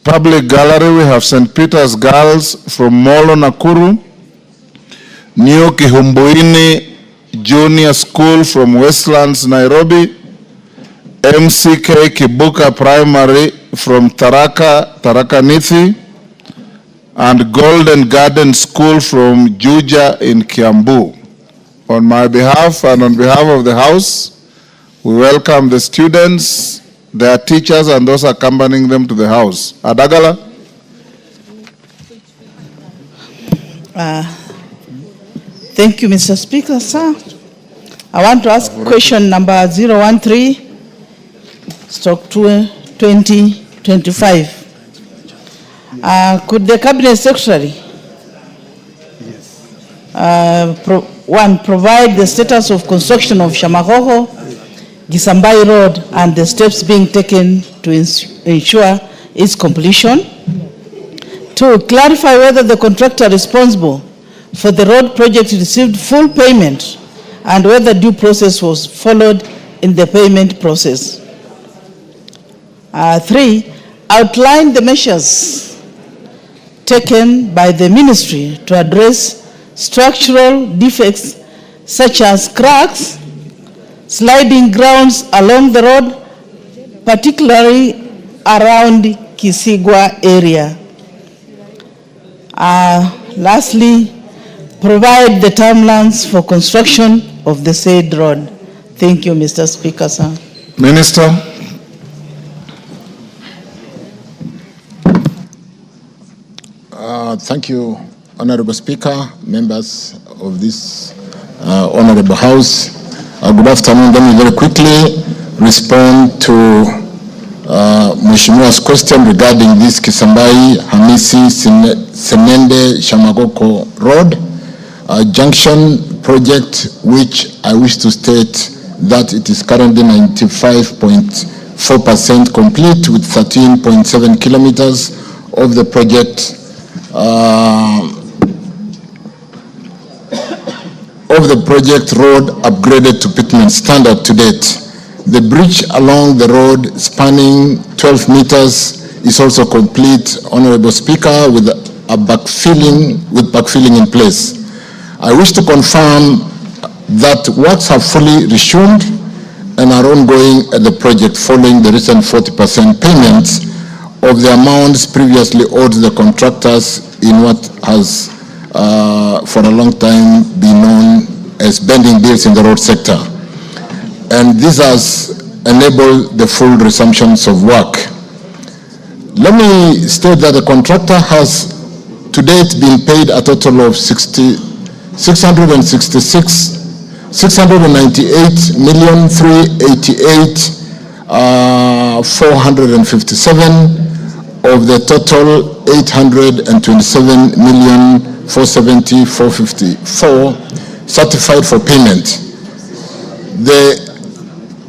Public Gallery. We have St. Peter's Girls from Molo, Nakuru. New Kihumbuini Junior School from Westlands, Nairobi. MCK Kibuka Primary from Tharaka Nithi. And Golden Garden School from Juja in Kiambu. On my behalf and on behalf of the House, we welcome the students, their teachers, and those accompanying them to the House. Adagala. Thank you, Mr. Speaker, sir. I want to ask question number 013/2025. Could the Cabinet Secretary provide the status of construction of Shamahoho, Gisambai Road, and the steps being taken to ensure its completion? 2, clarify whether the contractor responsible for the road project received full payment and whether due process was followed in the payment process. 3, outline the measures taken by the ministry to address structural defects such as cracks, sliding grounds along the road, particularly around Kisigwa area. Lastly, provide the timelines for construction of the said road. Thank you, Mr. Speaker, sir. Minister. Thank you, Honorable Speaker, members of this Honorable House. Good afternoon. Let me very quickly respond to Mheshimiwa's question regarding this Kisambai Hamisi Senende Shamagoko Road junction project, which I wish to state that it is currently 95.4% complete with 13.7 kilometers of the project road upgraded to pavement standard to date. The bridge along the road spanning 12 meters is also complete, Honorable Speaker, with backfilling in place. I wish to confirm that works have fully resumed and are ongoing at the project following the recent 40% payments of the amounts previously owed to the contractors in what has for a long time been known as bending bills in the road sector. And this has enabled the full resumptions of work. Let me state that the contractor has to date been paid a total of 698,388,457 of the total 827,470,454 certified for payment.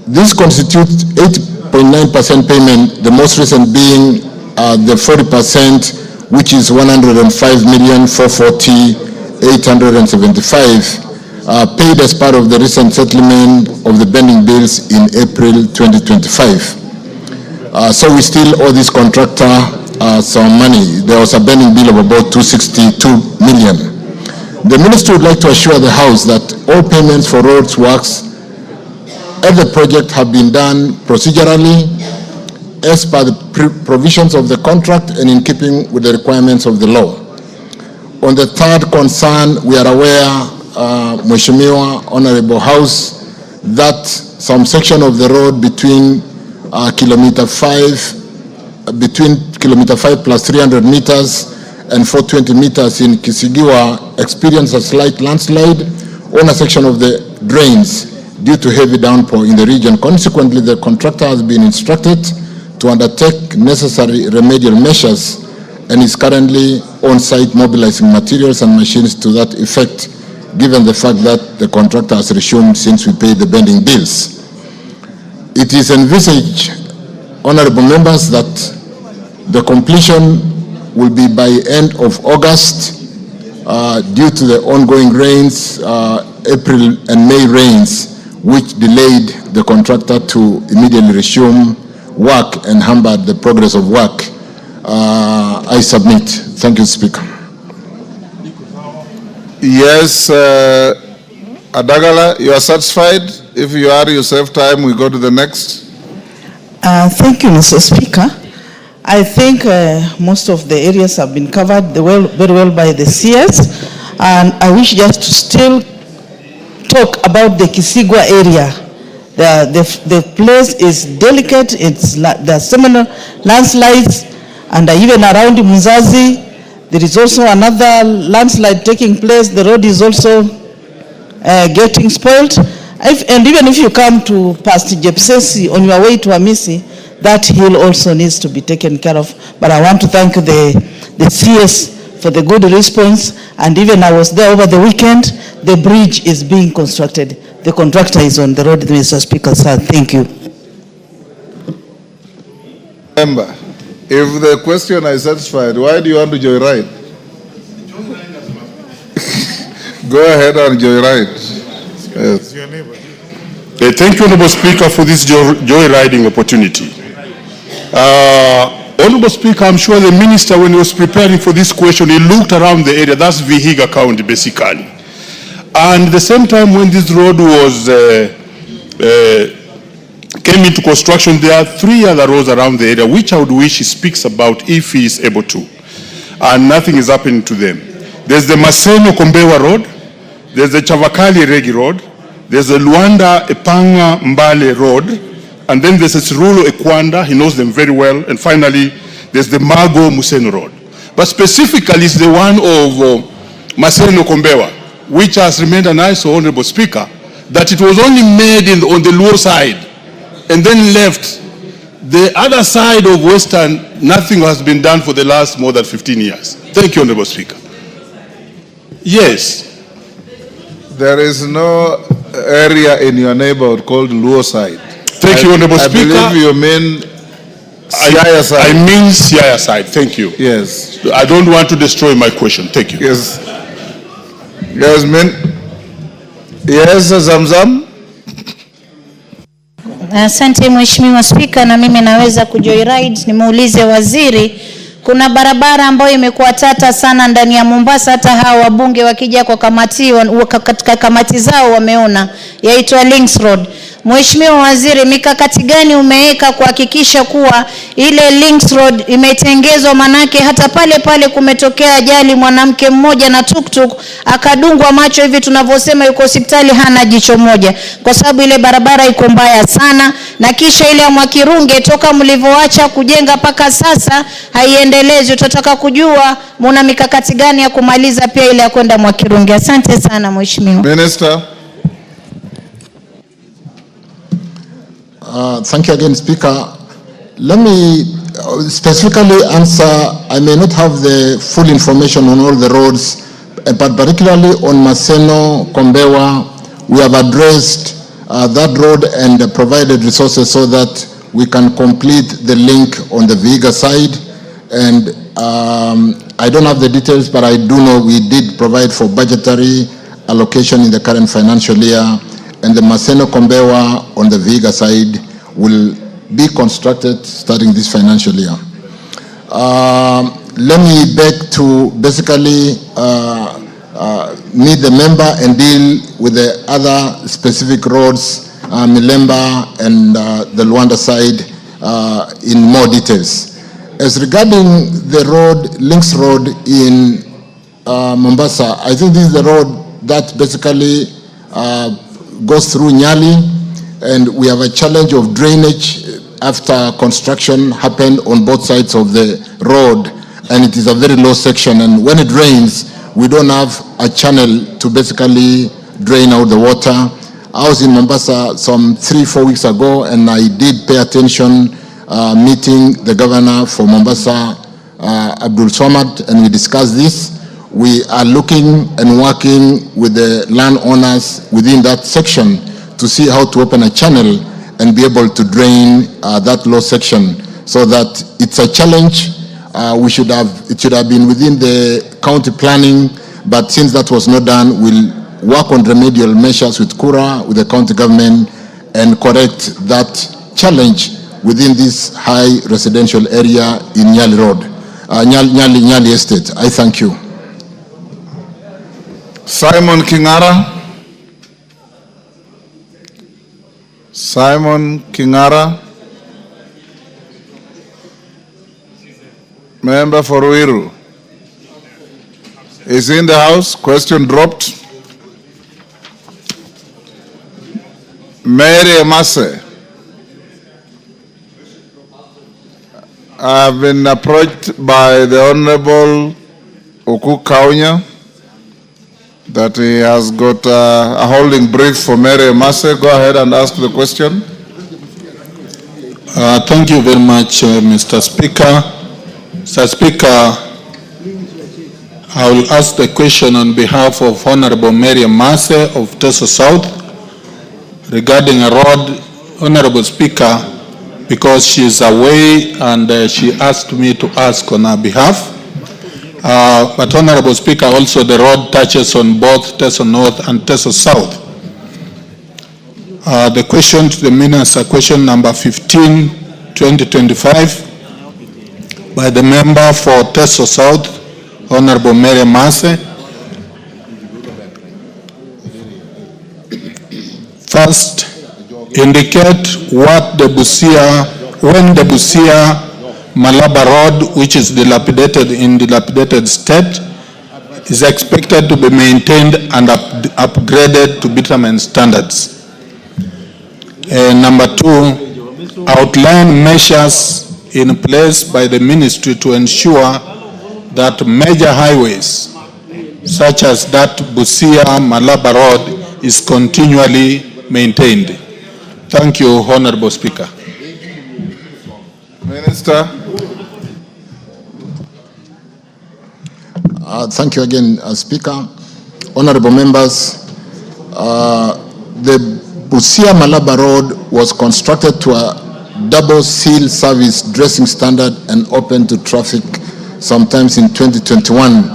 This constitutes 8.9% payment, the most recent being the 40%, which is 105,440,875, paid as part of the recent settlement of the pending bills in April 2025. So we still owe this contractor some money. There was a pending bill of about 262 million. The ministry would like to assure the House that all payments for roads works at the project have been done procedurally as per the provisions of the contract and in keeping with the requirements of the law. On the third concern, we are aware, Mheshimiwa, Honorable House, that some section of the road between kilometer 5 plus 300 meters and 420 meters in Kisigiwa experienced a slight landslide on a section of the drains due to heavy downpour in the region. Consequently, the contractor has been instructed to undertake necessary remedial measures and is currently on site mobilizing materials and machines to that effect, given the fact that the contractor has resumed since we paid the pending bills. It is envisaged, honorable members, that The completion will be by end of August due to the ongoing rains, April and May rains, which delayed the contractor to immediately resume work and hampered the progress of work. I submit. Thank you, Speaker. Yes, Adagala, you are satisfied? If you are, you save time, we go to the next. Thank you, Mr. Speaker. I think most of the areas have been covered very well by the CS, and I wish just to still talk about the Kisigwa area. The place is delicate. There are similar landslides, and even around Muzazi, there is also another landslide taking place. The road is also getting spoiled. And even if you come to past Jepsesi on your way to Amisi, that hill also needs to be taken care of. But I want to thank the CS for the good response. And even I was there over the weekend. The bridge is being constructed. The contractor is on the road, Mr. Speaker, sir. Thank you. Member, if the question is satisfied, why do you want to joyride? Go ahead and joyride. Yes. Thank you, Honorable Speaker, for this joyriding opportunity. Honorable Speaker, I'm sure the Minister, when he was preparing for this question, he looked around the area. That's Vihiga County, basically. And at the same time, when this road was came into construction, there are 3 other roads around the area, which I would wish he speaks about if he is able to. And nothing is happening to them. There's the Maseno Kombewa Road, there's the Chavakali Regi Road, there's the Luanda Epanga Mbale Road, and then there's the Sirulo Ekwanda, he knows them very well, and finally, there's the Mago Museno Road. But specifically, it's the one of Maseno Kombewa, which has remained an ISO, Honorable Speaker, that it was only made on the lower side, and then left. The other side of Western, nothing has been done for the last more than 15 years. Thank you, Honorable Speaker. Yes. There is no area in your neighborhood called Luo side. Thank you, Honorable Speaker. I believe you mean Siaya side. I mean Siaya side. Thank you. Yes. I don't want to destroy my question. Thank you. Yes. Yes, Yes, Zamzam. Asante Mheshimiwa Spika, na mimi naweza kujoyride. Nimeulize waziri, kuna barabara ambayo imekuwa tata sana ndani ya Mombasa, hata hao wabunge wakija kwa kamati, katika kamati zao wameona, yaitwa Links Road. Mheshimiwa Waziri, mikakati gani umeweka kuhakikisha kuwa ile Links Road imetengezwa? Manake hata pale kumetokea ajali, mwanamke mmoja na tuktuk akadungwa macho, hivi tunavyosema yuko hospitali hana jicho moja, kwa sababu ile barabara iko mbaya sana. Na kisha ile ya Mwakirunge toka mlivyoacha kujenga paka sasa haiendelezwi. Tutataka kujua muna mikakati gani ya kumaliza pia ile ya kwenda Mwakirunge. Asante sana Mheshimiwa. Minister. Thank you again, Speaker. Let me specifically answer. I may not have the full information on all the roads, but particularly on Maseno, Kombewa, we have addressed that road and provided resources so that we can complete the link on the Vihiga side. And I don't have the details, but I do know we did provide for budgetary allocation in the current financial year, and the Maseno Kombewa on the Vihiga side will be constructed starting this financial year. Let me beg to basically meet the member and deal with the other specific roads, Milemba and the Luanda side in more details. As regarding the road, Links Road in Mombasa, I think this is the road that basically goes through Nyali, and we have a challenge of drainage after construction happened on both sides of the road, and it is a very low section, and when it rains, we don't have a channel to basically drain out the water. I was in Mombasa some 3-4 weeks ago, and I did pay attention meeting the governor for Mombasa, Abdul Somad, and we discussed this. We are looking and working with the landowners within that section to see how to open a channel and be able to drain that low section, so that it's a challenge it should have been within the county planning, but since that was not done, we'll work on remedial measures with Kura, with the county government, and correct that challenge within this high residential area in Nyali Road, Nyali Estate. I thank you. Simon Kingara. Simon Kingara. Member for Ruiru. Is in the house. Question dropped. Mary Emase. I've been approached by the Honorable Oku Kaunya that he has got a holding brief for Mary Emase. Go ahead and ask the question. Thank you very much, Mr. Speaker. Mr. Speaker, I will ask the question on behalf of Honorable Mary Emase of Teso South regarding a road. Honorable Speaker, because she is away and she asked me to ask on her behalf. But Honorable Speaker, also the road touches on both Teso North and Teso South. The question to the Minister, question number 15, 2025, by the member for Teso South, Honorable Mary Emase. First, indicate what the when the Busia Malaba Road, which is in dilapidated state, is expected to be maintained and upgraded to bitumen standards. Number two, outline measures in place by the ministry to ensure that major highways, such as that Busia Malaba Road, is continually maintained. Thank you, Honorable Speaker. Minister. Thank you again, Speaker. Honorable members, the Busia Malaba Road was constructed to a double seal service dressing standard and open to traffic sometimes in 2021.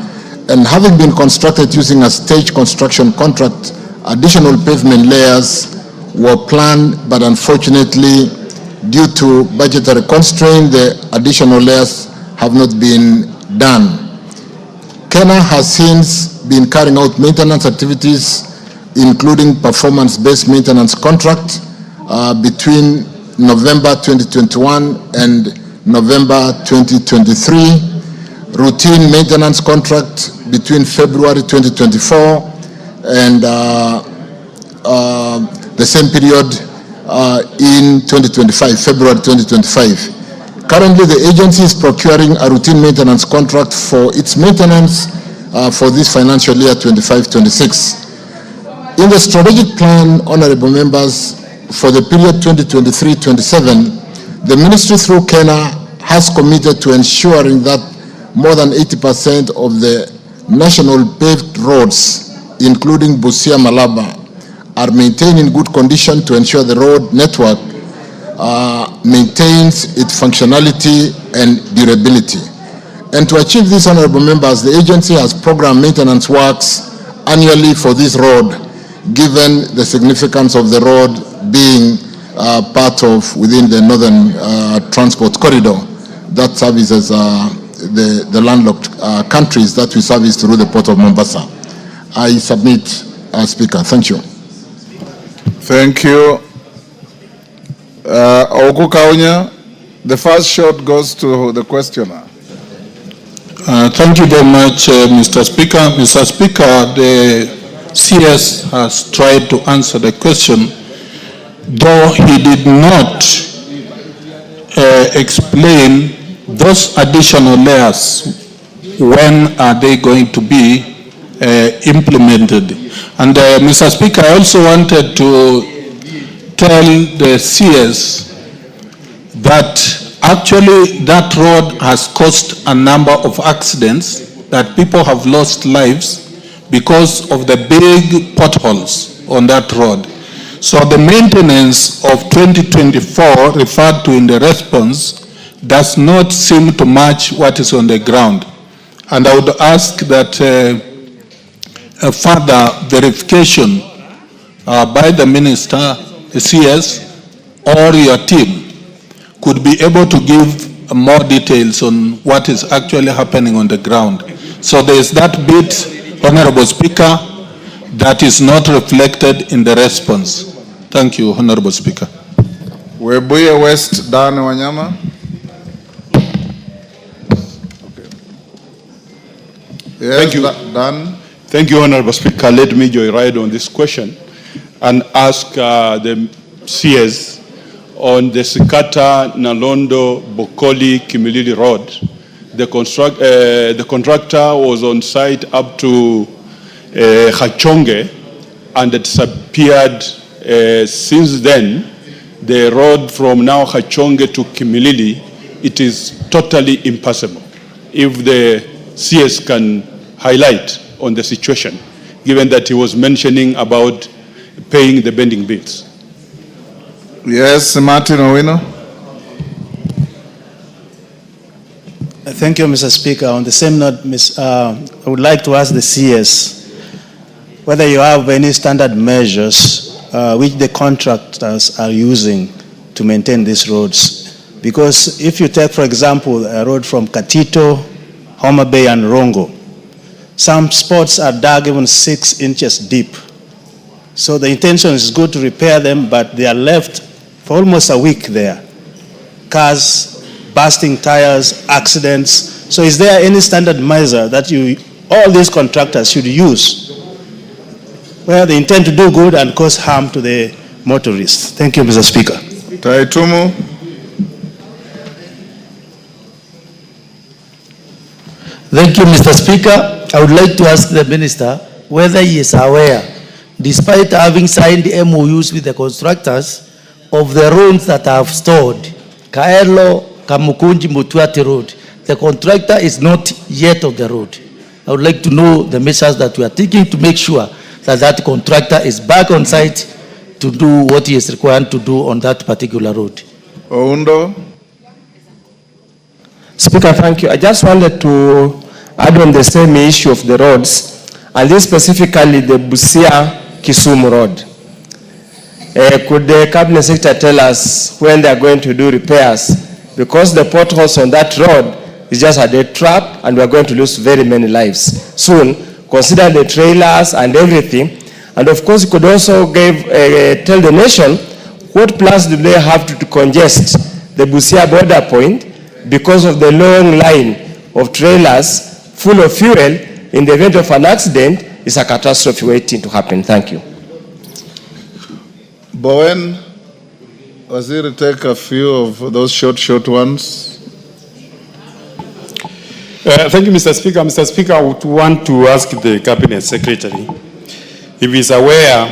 And having been constructed using a stage construction contract, additional pavement layers were planned, but unfortunately, due to budgetary constraint, the additional layers have not been done. Kenya has since been carrying out maintenance activities, including performance-based maintenance contract between November 2021 and November 2023, routine maintenance contract between February 2024 and the same period in 2025, February 2025. Currently, the agency is procuring a routine maintenance contract for its maintenance for this financial year 25-26. In the strategic plan, honorable members, for the period 2023-27, the ministry through Kenya has committed to ensuring that more than 80% of the national paved roads, including Busia Malaba, are maintained in good condition to ensure the road network maintains its functionality and durability. And to achieve this, honorable members, the agency has programmed maintenance works annually for this road, given the significance of the road being part of within the northern transport corridor that services the landlocked countries that we service through the port of Mombasa. I submit, Speaker. Thank you. Thank you. Oku Kaunya, the first shot goes to the questioner. Thank you very much, Mr. Speaker. Mr. Speaker, the CS has tried to answer the question, though he did not explain those additional layers, when are they going to be implemented. And Mr. Speaker, I also wanted to tell the CS that actually that road has caused a number of accidents, that people have lost lives because of the big potholes on that road. So the maintenance of 2024 referred to in the response does not seem to match what is on the ground. And I would ask that a further verification by the minister, the CS, or your team could be able to give more details on what is actually happening on the ground. So there is that bit, Honorable Speaker, that is not reflected in the response. Thank you, Honorable Speaker. Webuye West, Dan Wanyama. Yes, thank you. Dan. Thank you, Honorable Speaker. Let me joyride on this question and ask the CS on the Sikata, Nalondo, Bokoli, Kimilili Road. The contractor was on site up to Hachonge and disappeared. Since then, the road from now Hachonge to Kimilili, it is totally impassable. If the CS can highlight on the situation, given that he was mentioning about paying the bending bills. Yes, Martin Owino. Thank you, Mr. Speaker. On the same note, I would like to ask the CS whether you have any standard measures which the contractors are using to maintain these roads. Because if you take, for example, a road from Katito, Homa Bay, and Rongo, some spots are dug even 6 inches deep. So the intention is good to repair them, but they are left for almost a week there. Cars, busting tires, accidents. So is there any standard measure that all these contractors should use where they intend to do good and cause harm to the motorists? Thank you, Mr. Speaker. Taitumu. Thank you, Mr. Speaker. I would like to ask the Minister whether he is aware, despite having signed MOUs with the constructors, of the roads that I have stored, Kaelo, Kamukunji, Mutuati Road. The contractor is not yet on the road. I would like to know the measures that we are taking to make sure that that contractor is back on site to do what he is required to do on that particular road. Oundo. Speaker, thank you. I just wanted to add on the same issue of the roads, and this specifically the Busia-Kisumu road. Could the Cabinet Secretary tell us when they are going to do repairs? Because the potholes on that road is just a dead trap, and we are going to lose very many lives soon. Consider the trailers and everything. And of course, you could also tell the nation what plans do they have to congest the Busia border point because of the long line of trailers full of fuel. In the event of an accident, it's a catastrophe waiting to happen. Thank you. Bowen, Waziri, take a few of those short ones. Thank you, Mr. Speaker. Mr. Speaker, I would want to ask the Cabinet Secretary if he's aware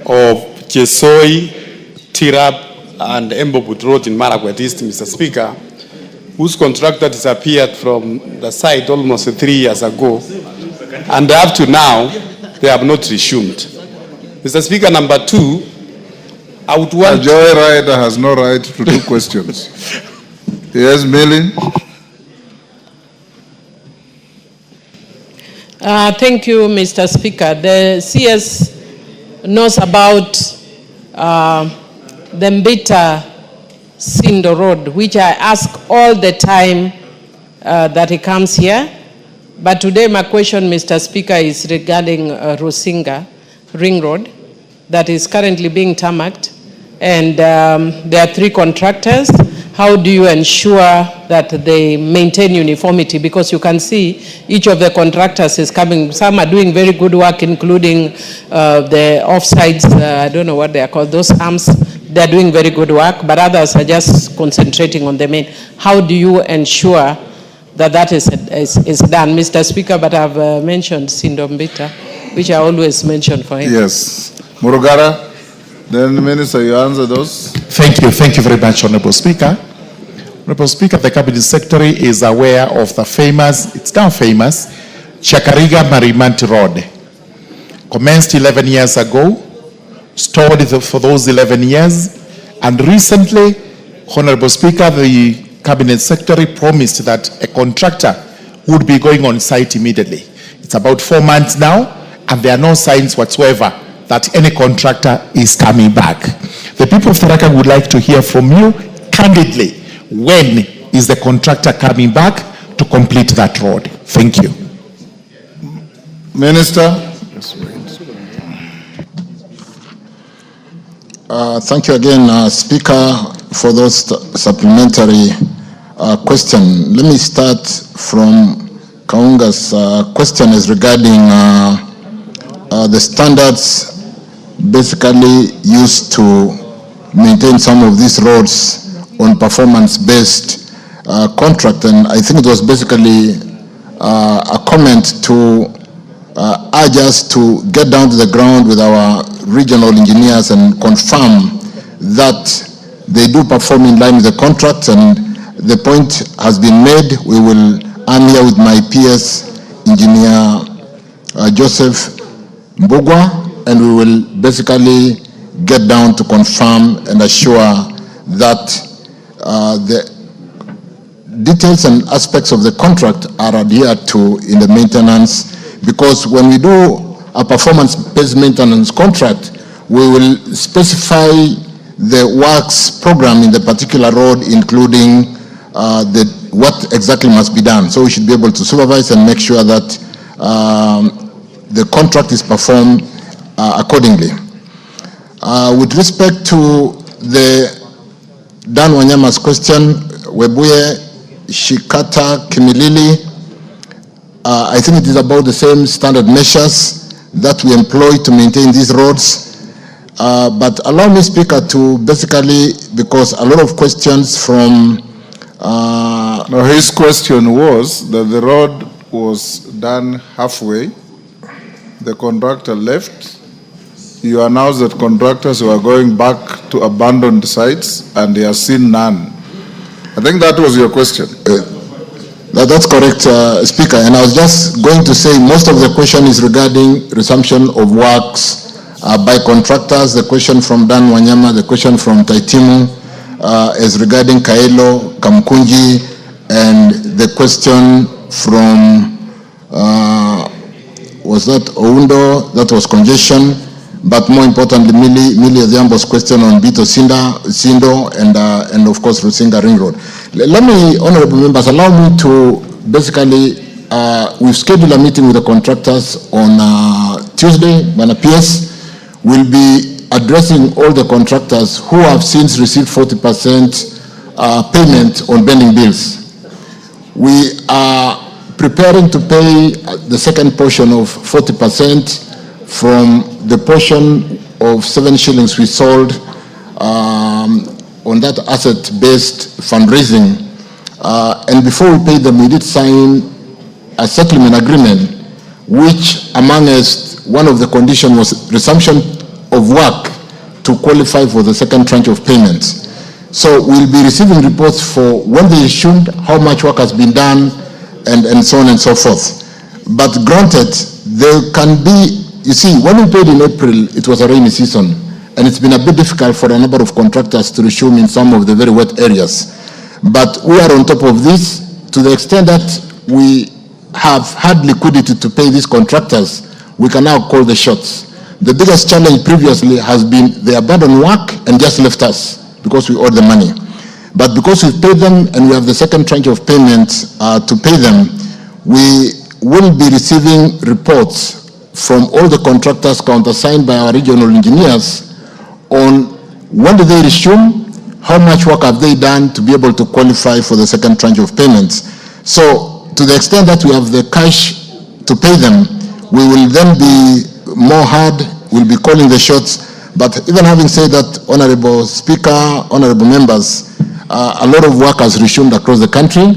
of Chesoi, Tirap, and Embobut Road in Marakwet East, Mr. Speaker, whose contractor disappeared from the site almost 3 years ago, and up to now, they have not resumed. Mr. Speaker, number 2, I would want... A joyrider has no right to do questions. Yes, Millie? Thank you, Mr. Speaker. The CS knows about the Mbita Sindo Road, which I ask all the time that he comes here. But today my question, Mr. Speaker, is regarding Rusinga Ring Road that is currently being tarmacked. And there are 3 contractors. How do you ensure that they maintain uniformity? Because you can see each of the contractors is coming. Some are doing very good work, including the offsides, I don't know what they are called, those arms. They're doing very good work, but others are just concentrating on the main. How do you ensure that that is done, Mr. Speaker? But I've mentioned Sindombita, which I always mention for him. Yes. Murugara, then Minister, you answer those. Thank you very much, Honorable Speaker. Honorable Speaker, the Cabinet Secretary is aware of the famous, it's now famous, Chakariga Marimanti Road. Commenced 11 years ago, stored for those 11 years, and recently, Honorable Speaker, the Cabinet Secretary promised that a contractor would be going on site immediately. It's about 4 months now, and there are no signs whatsoever that any contractor is coming back. The people of Tharaka would like to hear from you candidly. When is the contractor coming back to complete that road? Thank you. Minister. Thank you again, Speaker, for those supplementary questions. Let me start from Kaunga's question is regarding the standards basically used to maintain some of these roads on performance-based contract. And I think it was basically a comment to urge us to get down to the ground with our regional engineers and confirm that they do perform in line with the contract. And the point has been made. We will, I'm here with my PS, Engineer Joseph Mbugwa, and we will basically get down to confirm and assure that the details and aspects of the contract are adhered to in the maintenance, because when we do a performance-based maintenance contract, we will specify the works program in the particular road, including what exactly must be done. So we should be able to supervise and make sure that the contract is performed accordingly. With respect to the Dan Wanyama's question, Webuye, Shikata, Kimilili, I think it is about the same standard measures that we employ to maintain these roads. But allow me, Speaker, to basically, because a lot of questions from... No, his question was that the road was done halfway, the contractor left, you announced that contractors were going back to abandoned sites and he has seen none. I think that was your question. That's correct, Speaker. And I was just going to say most of the question is regarding resumption of works by contractors. The question from Dan Wanyama, the question from Taitimu is regarding Kaelo, Kamkunji, and the question from, was that Oundo? That was congestion. But more importantly, Millie Odhiambo's question on Bito Sindo, and of course, Rusinga Ring Road. Let me, honorable members, allow me to basically, we've scheduled a meeting with the contractors on Tuesday. Bana PS will be addressing all the contractors who have since received 40% payment on pending bills. We are preparing to pay the second portion of 40% from the portion of 7 shillings we sold on that asset-based fundraising. And before we paid them, we did sign a settlement agreement, which among us, one of the conditions was resumption of work to qualify for the second tranche of payments. So we'll be receiving reports for when they issued, how much work has been done, and so on and so forth. But granted, there can be, you see, when we paid in April, it was a rainy season, and it's been a bit difficult for a number of contractors to resume in some of the very wet areas. But we are on top of this to the extent that we have had liquidity to pay these contractors. We can now call the shots. The biggest challenge previously has been they abandoned work and just left us because we owed the money. But because we've paid them and we have the second tranche of payments to pay them, we will be receiving reports from all the contractors countersigned by our regional engineers on when do they resume, how much work have they done to be able to qualify for the second tranche of payments. So to the extent that we have the cash to pay them, we will then be more hard, we'll be calling the shots. But even having said that, Honorable Speaker, honorable members, a lot of work has resumed across the country.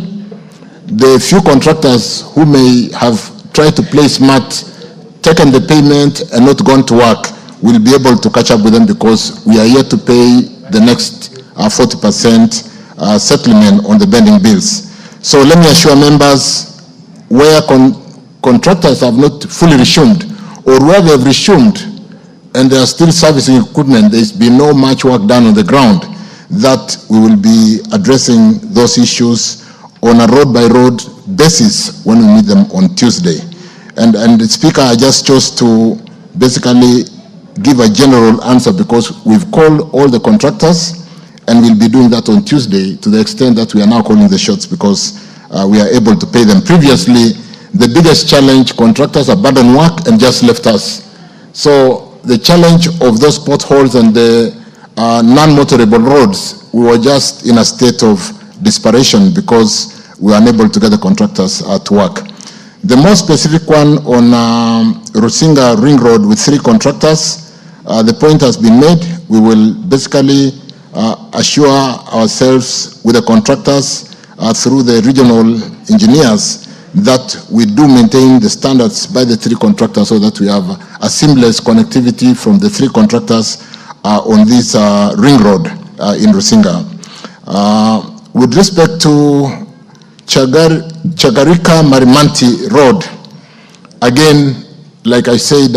The few contractors who may have tried to play smart, taken the payment and not gone to work, will be able to catch up with them because we are here to pay the next 40% settlement on the pending bills. So let me assure members, where contractors have not fully resumed, or where they have resumed and they are still servicing equipment, there's been no much work done on the ground. that we will be addressing those issues on a road-by-road basis when we meet them on Tuesday. And the Speaker, I just chose to basically give a general answer because we've called all the contractors and we'll be doing that on Tuesday to the extent that we are now calling the shots because we are able to pay them. Previously, the biggest challenge, contractors abandoned work and just left us. So the challenge of those potholes and the non-motorable roads, we were just in a state of desperation because we were unable to get the contractors to work. The more specific one on Rusinga Ring Road with 3 contractors, the point has been made. We will basically assure ourselves with the contractors through the regional engineers that we do maintain the standards by the 3 contractors so that we have a seamless connectivity from the 3 contractors on this ring road in Rusinga. With respect to Chagarika Marimanti Road, again, like I said,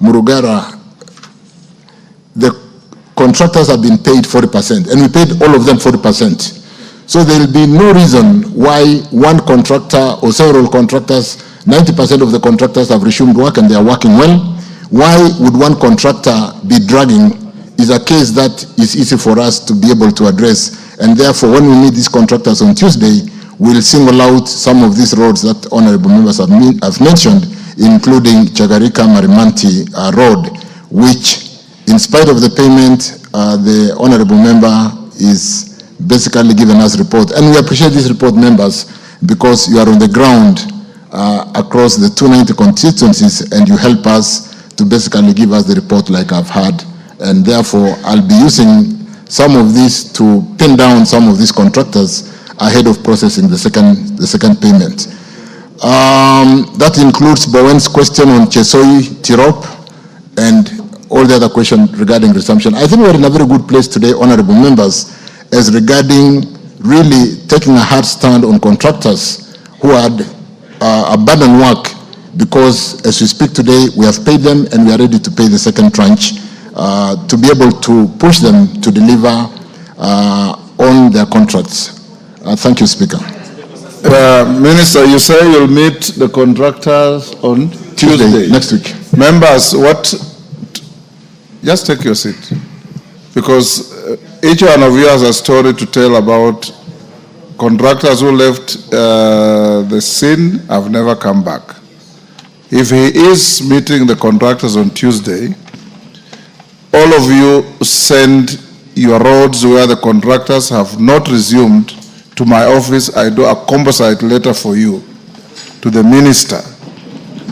Murugara, the contractors have been paid 40%, and we paid all of them 40%. So there will be no reason why one contractor or several contractors, 90% of the contractors have resumed work and they are working well. Why would one contractor be dragging is a case that is easy for us to be able to address. And therefore, when we meet these contractors on Tuesday, we'll single out some of these roads that honorable members have mentioned, including Chagarika Marimanti Road, which, in spite of the payment, the honorable member is basically giving us report. And we appreciate this report, members, because you are on the ground across the 290 constituencies and you help us to basically give us the report like I've had. And therefore, I'll be using some of these to pin down some of these contractors ahead of processing the second payment. That includes Bowen's question on Chesoi, Tirop, and all the other questions regarding resumption. I think we're in a very good place today, honorable members, as regarding really taking a hard stand on contractors who had abandoned work, because as we speak today, we have paid them and we are ready to pay the second tranche to be able to push them to deliver on their contracts. Thank you, Speaker. Minister, you say you'll meet the contractors on Tuesday. Next week. Members, just take your seat. Because each one of you has a story to tell about contractors who left the scene have never come back. If he is meeting the contractors on Tuesday, all of you send your roads where the contractors have not resumed to my office. I do a composite letter for you to the minister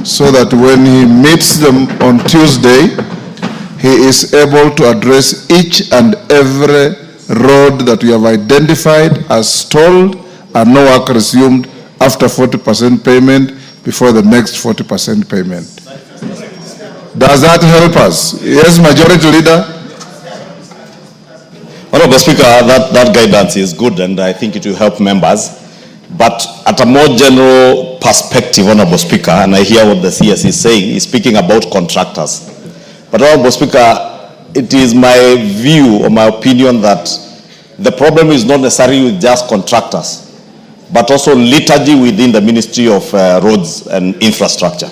so that when he meets them on Tuesday, he is able to address each and every road that we have identified as stalled and no work resumed after 40% payment before the next 40% payment. Does that help us? Yes, Majority Leader. Honorable Speaker, that guidance is good and I think it will help members. But at a more general perspective, Honorable Speaker, and I hear what the CS is saying, he's speaking about contractors. But Honorable Speaker, it is my view or my opinion that the problem is not necessarily with just contractors, but also liturgy within the Ministry of Roads and Infrastructure,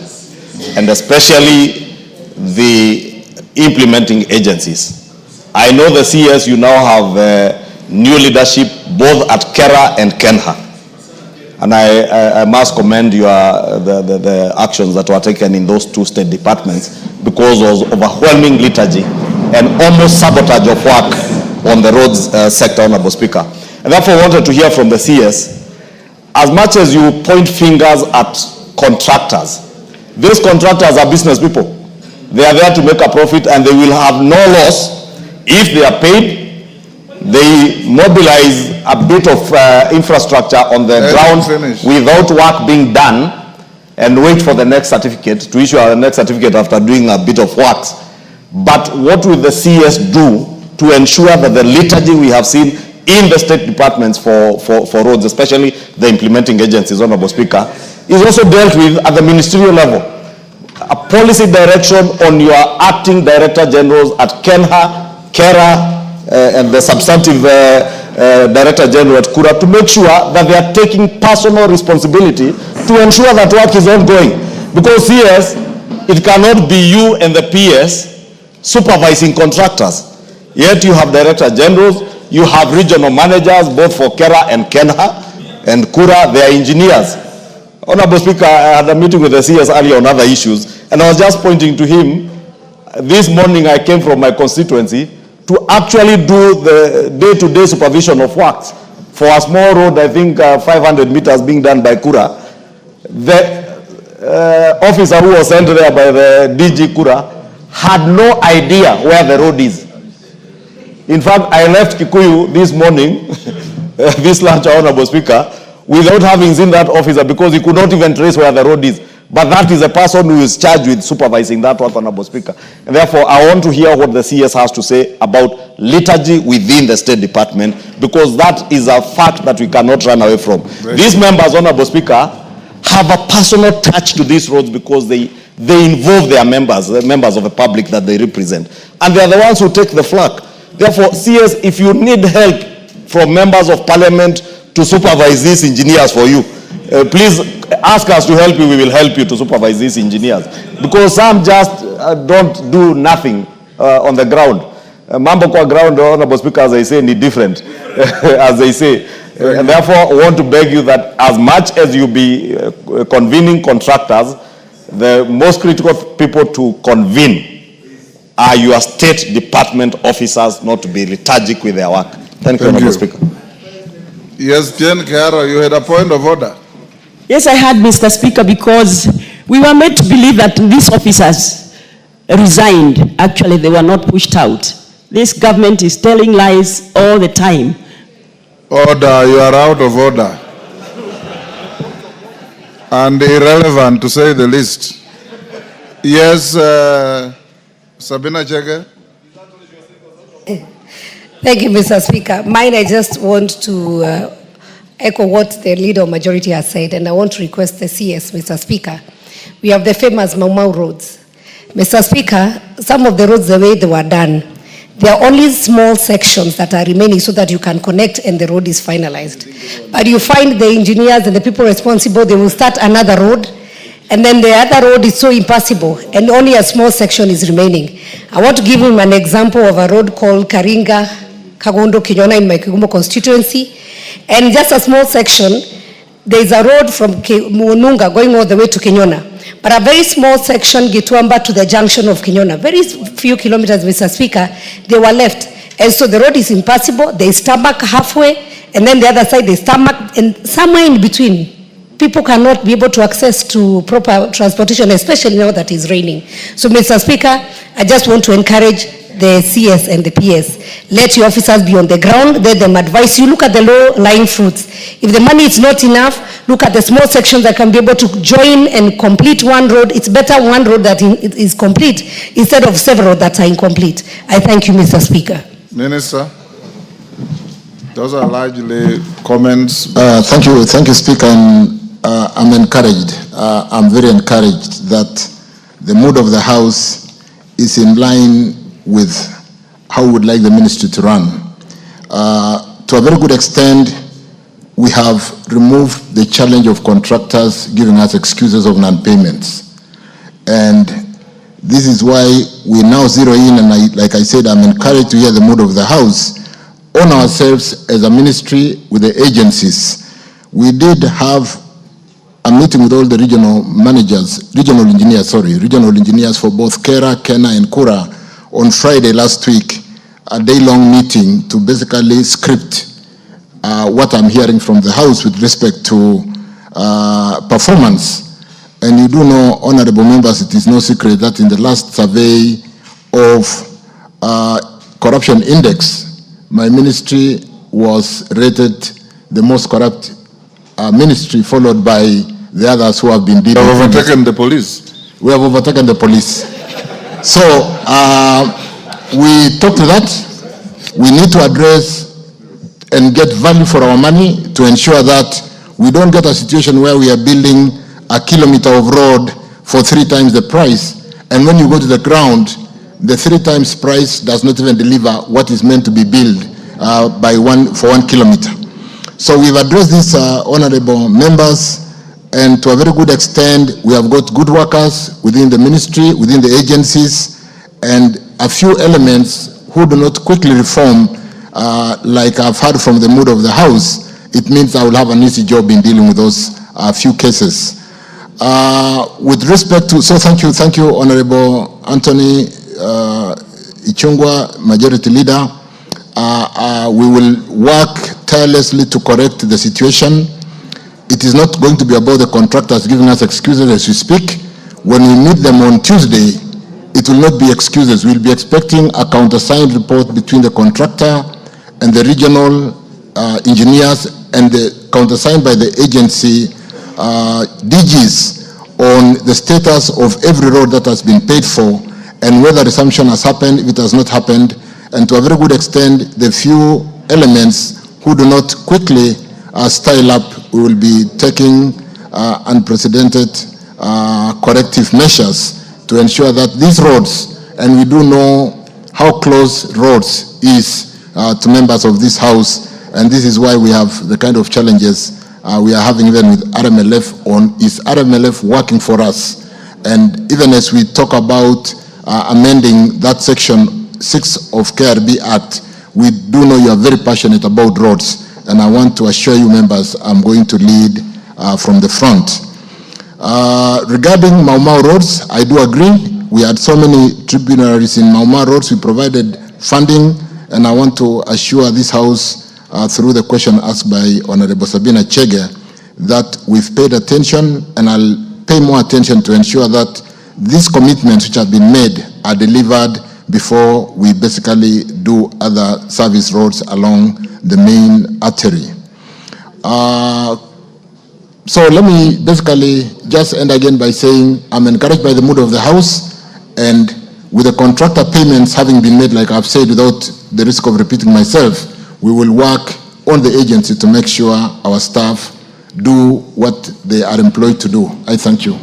and especially the implementing agencies. I know the CS, you now have new leadership both at Kera and Kenha. And I must commend the actions that were taken in those 2 state departments, because there was overwhelming liturgy and almost sabotage of work on the roads sector, Honorable Speaker. And therefore I wanted to hear from the CS, as much as you point fingers at contractors, these contractors are business people. They are there to make a profit and they will have no loss if they are paid. They mobilize a bit of infrastructure on the ground without work being done and wait for the next certificate, to issue our next certificate after doing a bit of works. But what will the CS do to ensure that the liturgy we have seen in the state departments for roads, especially the implementing agencies, Honorable Speaker, is also dealt with at the ministerial level? A policy direction on your acting director generals at Kenha, Kera, and the substantive Director General at Kura to make sure that they are taking personal responsibility to ensure that work is ongoing. Because CS, it cannot be you and the PS supervising contractors. Yet you have Director Generals, you have regional managers, both for Kera and Kenha, and Kura, they are engineers. Honorable Speaker, I had a meeting with the CS earlier on other issues, and I was just pointing to him. This morning I came from my constituency to actually do the day-to-day supervision of works. For a small road, I think 500 meters being done by Kura. The officer who was sent there by the DG Kura had no idea where the road is. In fact, I left Kikuyu this morning, this lunch, Honorable Speaker, without having seen that officer because he could not even trace where the road is. But that is a person who is charged with supervising that work, Honorable Speaker. And therefore, I want to hear what the CS has to say about liturgy within the State Department, because that is a fact that we cannot run away from. These members, Honorable Speaker, have a personal touch to these roads because they involve their members, the members of the public that they represent. And they are the ones who take the flak. Therefore, CS, if you need help from members of parliament to supervise these engineers for you, please ask us to help you. We will help you to supervise these engineers. Because some just don't do nothing on the ground. Mambo kwa ground, Honorable Speaker, as I say, need different, as they say. And therefore, I want to beg you that as much as you be convening contractors, the most critical people to convene are your State Department officers, not to be lethargic with their work. Thank you, Honorable Speaker. Yes, Jen Kiara, you had a point of order. Yes, I had, Mr. Speaker, because we were made to believe that these officers resigned. Actually, they were not pushed out. This government is telling lies all the time. Order, you are out of order. And irrelevant, to say the least. Yes, Sabina Chege. Thank you, Mr. Speaker. Mine, I just want to echo what the leader of majority has said, and I want to request the CS, Mr. Speaker. We have the famous Mau Mau roads. Mr. Speaker, some of the roads, the way they were done, there are only small sections that are remaining so that you can connect and the road is finalized. But you find the engineers and the people responsible, they will start another road, and then the other road is so impassable, and only a small section is remaining. I want to give him an example of a road called Karinga, Kagondo, Kinyona in my Kigumo constituency. And just a small section, there is a road from Mununga going all the way to Kinyona. But a very small section, Gituamba to the junction of Kinyona, very few kilometers, Mr. Speaker, they were left. And so the road is impassable, there is tarmac halfway, and then the other side there is tarmac, and somewhere in between, people cannot be able to access to proper transportation, especially now that it's raining. So, Mr. Speaker, I just want to encourage the CS and the PS. Let your officers be on the ground, let them advise you. Look at the low-lying fruits. If the money is not enough, look at the small sections that can be able to join and complete one road. It's better one road that is complete instead of several that are incomplete. I thank you, Mr. Speaker. Minister, those are largely comments. Thank you, Speaker. And, I'm encouraged. I'm very encouraged that the mood of the House is in line with how we would like the ministry to run. To a very good extent, we have removed the challenge of contractors giving us excuses of non-payments. And this is why we now zero in, and like I said, I'm encouraged to hear the mood of the House on ourselves as a ministry with the agencies. We did have a meeting with all the regional engineers for both Kera, Kena, and Kura on Friday last week, a day-long meeting to basically script what I'm hearing from the House with respect to performance. And you do know, honorable members, it is no secret that in the last survey of corruption index, my ministry was rated the most corrupt ministry, followed by the others who have been dealing. We have overtaken the police. We have overtaken the police. So we talked to that. We need to address and get value for our money to ensure that we don't get a situation where we are building a kilometer of road for 3 times the price, and when you go to the ground, the 3 times price does not even deliver what is meant to be billed for 1 kilometer. So we've addressed this, honorable members, and to a very good extent, we have got good workers within the ministry, within the agencies, and a few elements who do not quickly reform, like I've heard from the mood of the House. It means I will have an easy job in dealing with those few cases. With respect to, so thank you, Honorable Anthony Ichung'wa, Majority Leader. We will work tirelessly to correct the situation. It is not going to be about the contractors giving us excuses as we speak. When we meet them on Tuesday, it will not be excuses. We'll be expecting a countersigned report between the contractor and the regional engineers, and the countersigned by the agency DGs on the status of every road that has been paid for and whether resumption has happened, if it has not happened, and to a very good extent, the few elements who do not quickly style up, we will be taking unprecedented corrective measures to ensure that these roads, and we do know how close roads is to members of this House, and this is why we have the kind of challenges we are having even with RMLF on, is RMLF working for us? And even as we talk about amending that section 6 of KRB Act, we do know you are very passionate about roads, and I want to assure you members, I'm going to lead from the front. Regarding Mau Mau roads, I do agree. We had so many tribunaries in Mau Mau roads. We provided funding, and I want to assure this House through the question asked by Honorable Sabina Chege that we've paid attention, and I'll pay more attention to ensure that these commitments which have been made are delivered before we basically do other service roads along the main artery. So let me basically just end again by saying I'm encouraged by the mood of the House, and with the contractor payments having been made, like I've said, without the risk of repeating myself, we will work on the agency to make sure our staff do what they are employed to do. I thank you.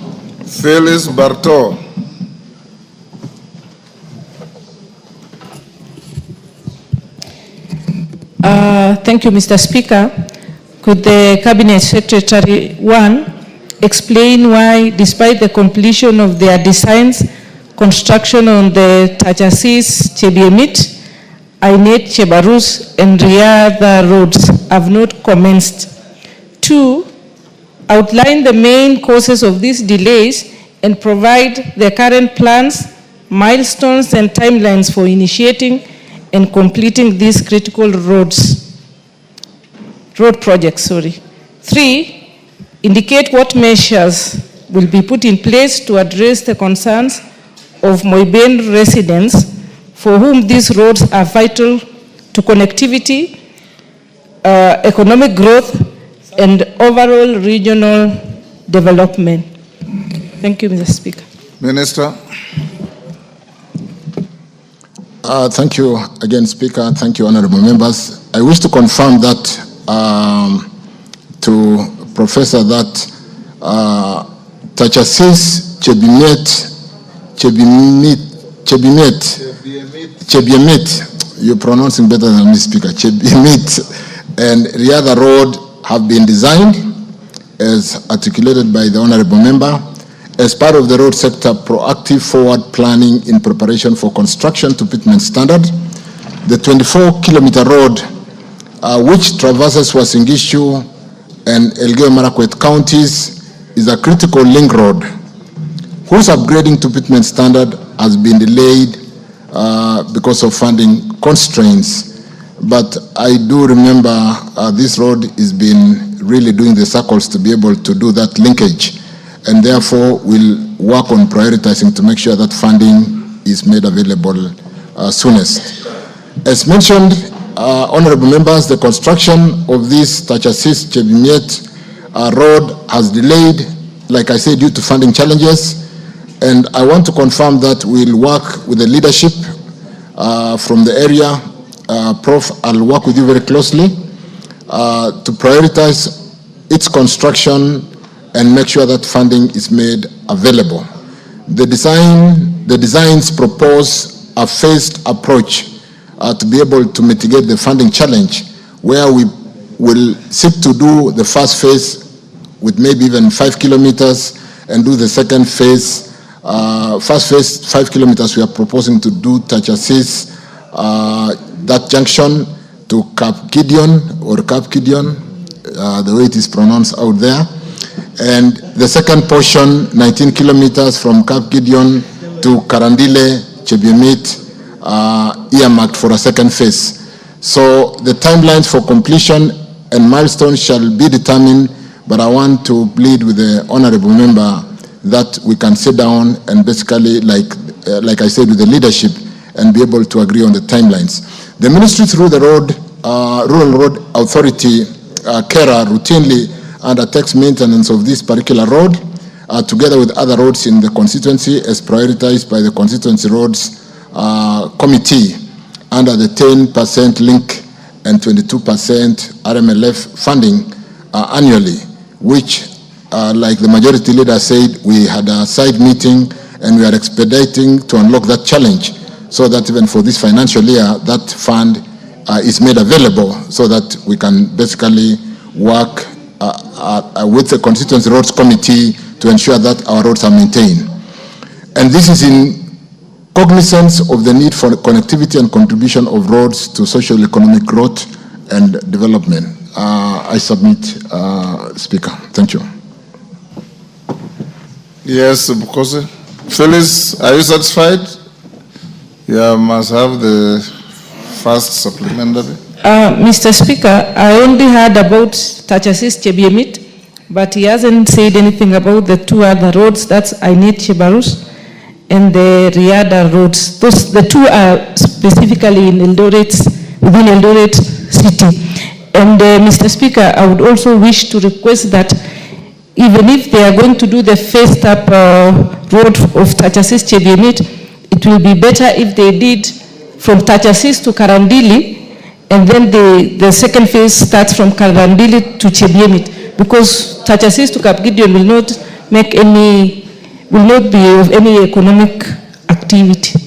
Phyllis Barto. Thank you, Mr. Speaker. Could the Cabinet Secretary, 1, explain why, despite the completion of their designs, construction on the Tachasis, Chebiemit, Ainet, Chebarus, and Riadha roads have not commenced? 2, outline the main causes of these delays and provide the current plans, milestones, and timelines for initiating and completing these critical road projects. 3, indicate what measures will be put in place to address the concerns of Moiben residents for whom these roads are vital to connectivity, economic growth, and overall regional development. Thank you, Mr. Speaker. Minister. Thank you again, Speaker. Thank you, honorable members. I wish to confirm that to Professor that Tachasis, Chebiemit, you're pronouncing better than me, Speaker, Chebiemit and Riadha Road have been designed, as articulated by the honorable member, as part of the road sector proactive forward planning in preparation for construction to pitman standard. The 24-kilometer road, which traverses Wasingishu and Elgeyo Marakwet counties, is a critical link road, whose upgrading to pitman standard has been delayed because of funding constraints. But I do remember this road has been really doing the circles to be able to do that linkage, and therefore we'll work on prioritizing to make sure that funding is made available soonest. As mentioned, honorable members, the construction of this Tachasis Chebiemit road has delayed, like I said, due to funding challenges, and I want to confirm that we'll work with the leadership from the area. Prof, I'll work with you very closely to prioritize its construction and make sure that funding is made available. The designs propose a phased approach to be able to mitigate the funding challenge, where we will seek to do the first phase with maybe even 5 kilometers and do the second phase. First phase, 5 kilometers, we are proposing to do Tachasis, that junction to Cap Gideon, the way it is pronounced out there. And the second portion, 19 kilometers from Cap Gideon to Karandile, Chebiomit, earmarked for a second phase. So the timelines for completion and milestones shall be determined, but I want to plead with the honorable member that we can sit down and basically, like I said, with the leadership and be able to agree on the timelines. The ministry through the Rural Road Authority, KERA, routinely undertakes maintenance of this particular road, together with other roads in the constituency as prioritized by the Constituency Roads Committee under the 10% link and 22% RMLF funding annually, which, like the majority leader said, we had a side meeting and we are expediting to unlock that challenge so that even for this financial year, that fund is made available so that we can basically work with the Constituency Roads Committee to ensure that our roads are maintained. And this is in cognizance of the need for connectivity and contribution of roads to socio-economic growth and development. I submit, Speaker. Thank you. Yes, because Phyllis, are you satisfied? Yeah, must have the first supplementary. Mr. Speaker, I only heard about Tachasis Chebiemit, but he hasn't said anything about the two other roads, that's Ainet Chebarus and the Riada roads. The two are specifically in within Eldoret city. And Mr. Speaker, I would also wish to request that even if they are going to do the first up road of Tachasis Chebiemit, it will be better if they did from Tachasis to Karandili, and then the second phase starts from Karandili to Chebiemit, because Tachasis to Cap Gideon will not be of any economic activity.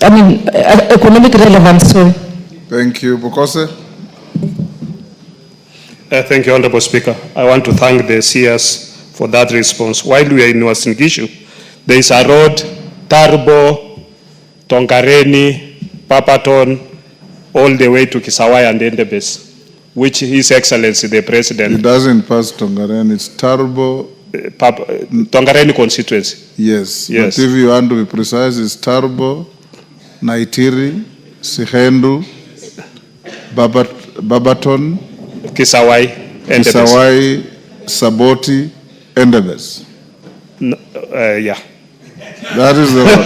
Economic relevance, sorry. Thank you. Bukose? Thank you, Honorable Speaker. I want to thank the CS for that response. While we are in Uasin Gishu, there is a road, Tarbo, Tongareni, Papaton, all the way to Kisawai and Endebes, which His Excellency the President... It doesn't pass Tongareni, it's Tarbo... Tongareni constituency. Yes, but if you want to be precise, it's Tarbo, Naitiri, Sihendu, Babaton, Kisawai, Kisawai, Saboti, Endebes. Yeah. That is the one.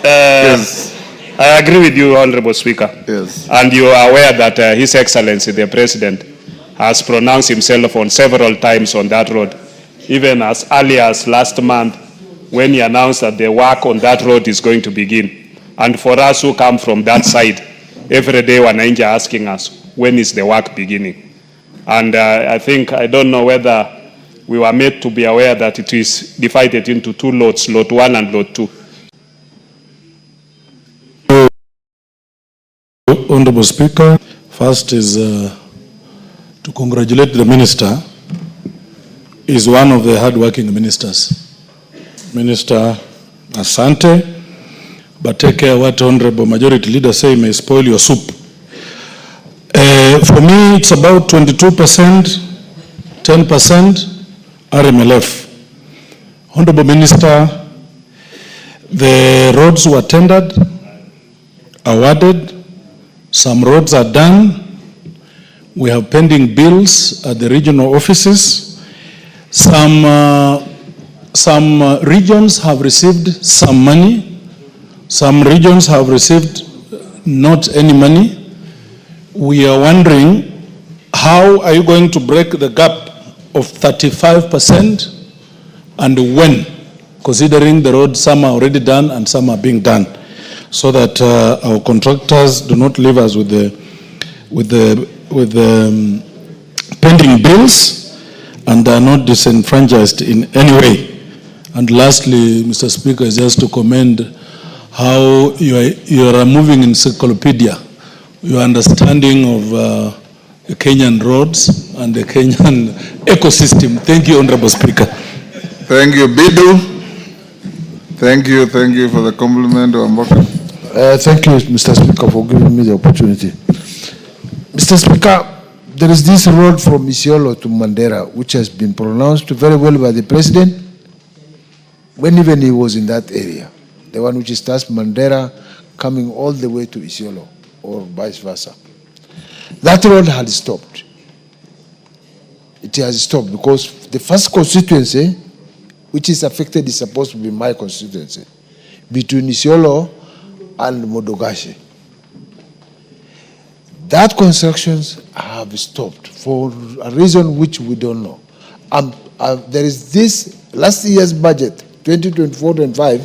Yes. I agree with you, Honorable Speaker. Yes. And you are aware that His Excellency the President has pronounced himself on several times on that road, even as early as last month when he announced that the work on that road is going to begin. And for us who come from that side, every day wananchi are asking us, when is the work beginning? And I don't know whether we were made to be aware that it is divided into two lots, lot 1 and lot 2. Honorable Speaker, first is to congratulate the minister. He's one of the hard-working ministers. Minister, asante, but take care what Honorable Majority Leader say may spoil your soup. For me, it's about 22%, 10% RMLF. Honorable Minister, the roads were tendered, awarded, some roads are done. We have pending bills at the regional offices. Some regions have received some money. Some regions have received not any money. We are wondering, how are you going to break the gap of 35% and when, considering the roads, some are already done and some are being done, so that our contractors do not leave us with the pending bills and are not disenfranchised in any way. And lastly, Mr. Speaker, is just to commend how you are moving encyclopedia, your understanding of the Kenyan roads and the Kenyan ecosystem. Thank you, Honorable Speaker. Thank you, Bidu. Thank you for the compliment, Wamboka. Thank you, Mr. Speaker, for giving me the opportunity. Mr. Speaker, there is this road from Isiolo to Mandera, which has been pronounced very well by the President when even he was in that area. The one which starts Mandera coming all the way to Isiolo, or vice versa. That road had stopped. It has stopped because the first constituency which is affected is supposed to be my constituency, between Isiolo and Modogashi. That constructions have stopped for a reason which we don't know. There is this last year's budget, 2024-25,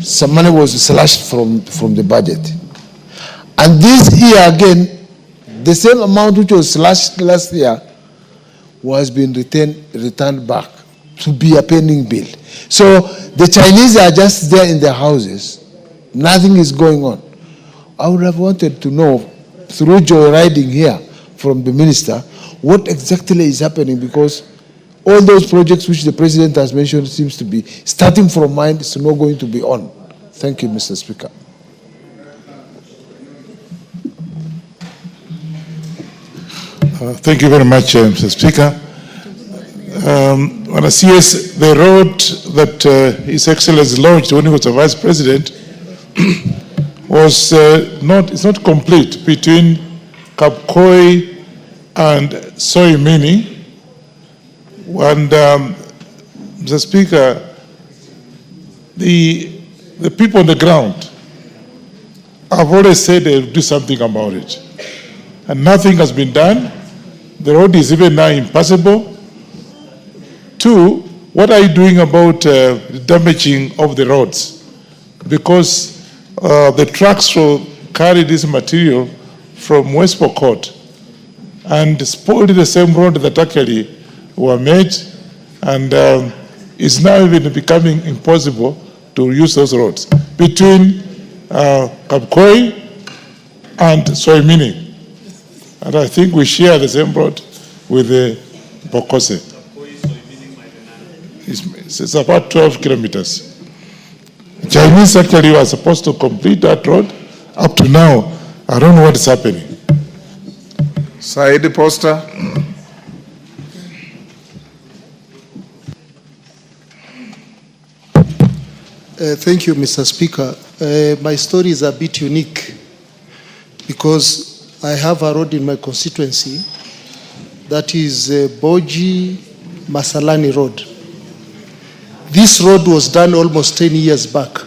some money was slashed from the budget. And this year again, the same amount which was slashed last year was being returned back to be a pending bill. So the Chinese are just there in their houses. Nothing is going on. I would have wanted to know through joyriding here from the minister what exactly is happening, because all those projects which the President has mentioned seems to be starting from mine, it's not going to be on. Thank you, Mr. Speaker. Thank you very much, Mr. Speaker. When I see the road that His Excellency launched when he was the Vice President was it's not complete between Kapkoi and Soimini. And Mr. Speaker, the people on the ground have already said they'll do something about it. And nothing has been done. The road is even now impassable. Two, what are you doing about the damaging of the roads? Because the trucks will carry this material from West Pokot and spoiled the same road that actually were made, and it's now even becoming impossible to use those roads between Kapkoi and Soimini. And I think we share the same road with Bokose. It's about 12 kilometers. The Chinese actually were supposed to complete that road. Up to now, I don't know what is happening. Saidi Poster. Thank you, Mr. Speaker. My story is a bit unique because I have a road in my constituency that is Boji Masalani Road. This road was done almost 10 years back.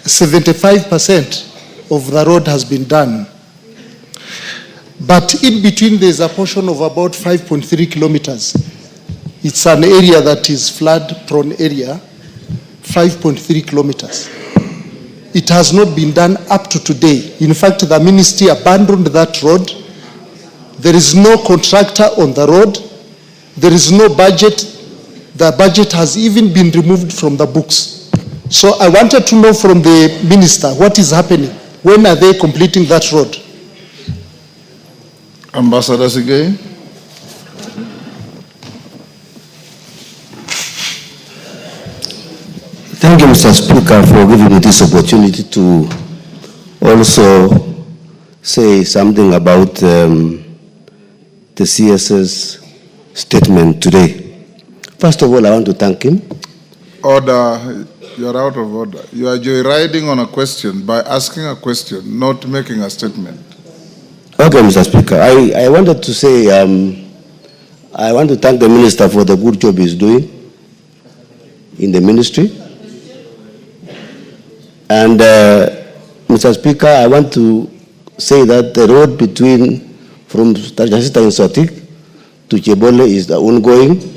75% of the road has been done. But in between there's a portion of about 5.3 kilometers. It's an area that is flood-prone area, 5.3 kilometers. It has not been done up to today. In fact, the ministry abandoned that road. There is no contractor on the road. There is no budget. The budget has even been removed from the books. So I wanted to know from the minister what is happening. When are they completing that road? Ambassador Sigay. Thank you, Mr. Speaker, for giving me this opportunity to also say something about the CS's statement today. First of all, I want to thank him. Order. You are out of order. You are joyriding on a question by asking a question, not making a statement. Okay, Mr. Speaker. I wanted to say, I want to thank the minister for the good job he's doing in the ministry. And Mr. Speaker, I want to say that the road from Tajasita in Sotik to Chebole is ongoing.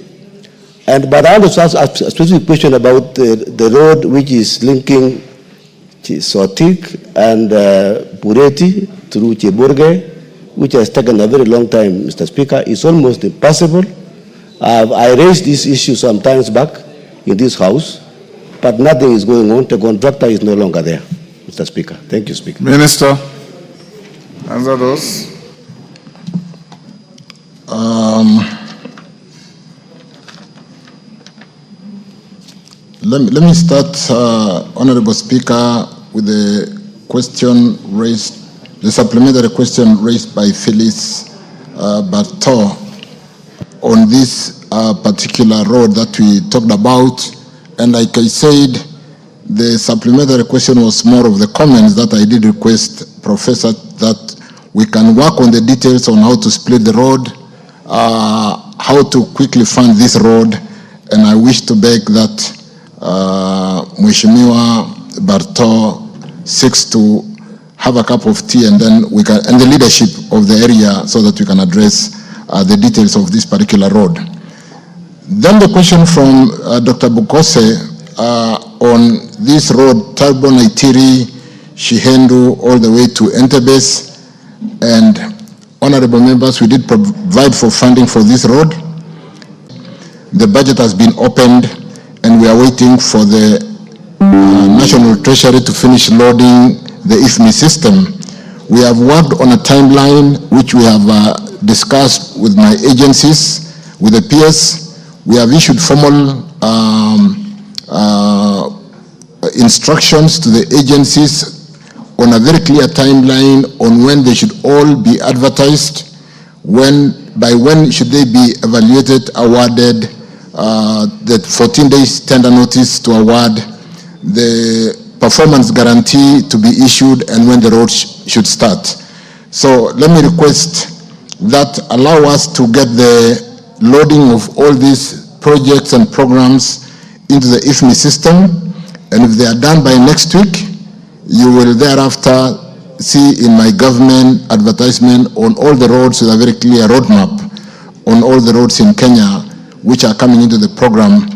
But I want to ask a specific question about the road which is linking Sotik and Pureti through Cheburge, which has taken a very long time, Mr. Speaker. It's almost impossible. I raised this issue some times back in this house, but nothing is going on. The contractor is no longer there, Mr. Speaker. Thank you, Speaker. Minister, answer those. Let me start, Honorable Speaker, with the question raised, the supplementary question raised by Phyllis Bartow on this particular road that we talked about. And like I said, the supplementary question was more of the comments that I did request, Professor, that we can work on the details on how to split the road, how to quickly fund this road, and I wish to beg that Mheshimiwa Bartow seeks to have a cup of tea, and then we can, and the leadership of the area, so that we can address the details of this particular road. Then the question from Dr. Bukose on this road, Turbo Naitiri, Shihendu, all the way to Entebes. And honorable members, we did provide for funding for this road. The budget has been opened, and we are waiting for the National Treasury to finish loading the IFMI system. We have worked on a timeline which we have discussed with my agencies, with the peers. We have issued formal instructions to the agencies on a very clear timeline on when they should all be advertised, by when should they be evaluated, awarded, the 14 days tender notice to award, the performance guarantee to be issued, and when the road should start. So let me request that allow us to get the loading of all these projects and programs into the IFMI system, and if they are done by next week, you will thereafter see in my government advertisement on all the roads with a very clear roadmap on all the roads in Kenya which are coming into the program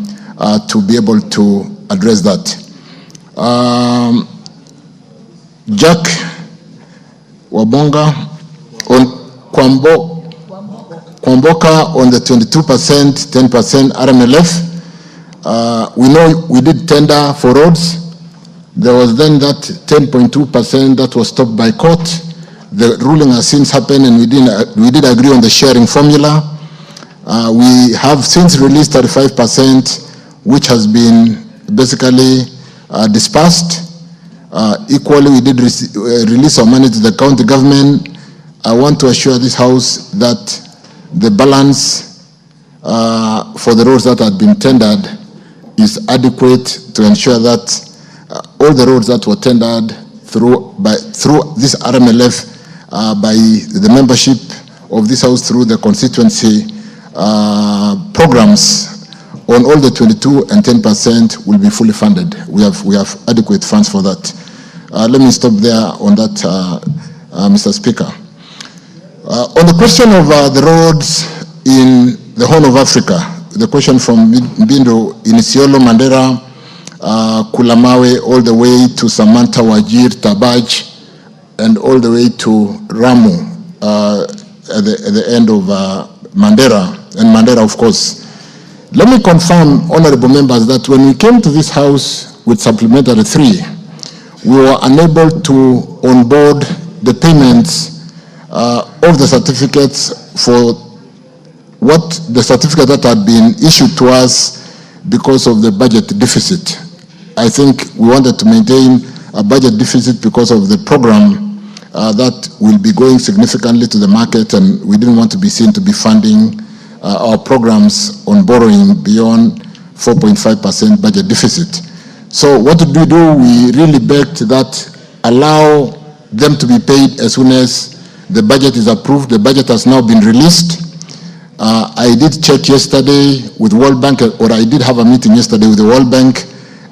to be able to address that. Jack Wabonga on Kwamboka on the 22%, 10% RMLF. We know we did tender for roads. There was then that 10.2% that was stopped by court. The ruling has since happened, and we did agree on the sharing formula. We have since released 35%, which has been basically dispersed. Equally, we did release our money to the county government. I want to assure this House that the balance for the roads that had been tendered is adequate to ensure that all the roads that were tendered through this RMLF by the membership of this House through the constituency programs on all the 22 and 10% will be fully funded. We have adequate funds for that. Let me stop there on that, Mr. Speaker. On the question of the roads in the Horn of Africa, the question from Mbindu in Isiolo, Mandera, Kulamawe, all the way to Samantha, Wajir, Tabaj, and all the way to Ramu at the end of Mandera, and Mandera, of course. Let me confirm, honorable members, that when we came to this House with Supplementary 3, we were unable to onboard the payments of the certificates for what the certificate that had been issued to us because of the budget deficit. I think we wanted to maintain a budget deficit because of the program that will be going significantly to the market, and we didn't want to be seen to be funding our programs on borrowing beyond 4.5% budget deficit. So what did we do? We really begged that allow them to be paid as soon as the budget is approved. The budget has now been released. I did check yesterday with World Bank, or I did have a meeting yesterday with the World Bank,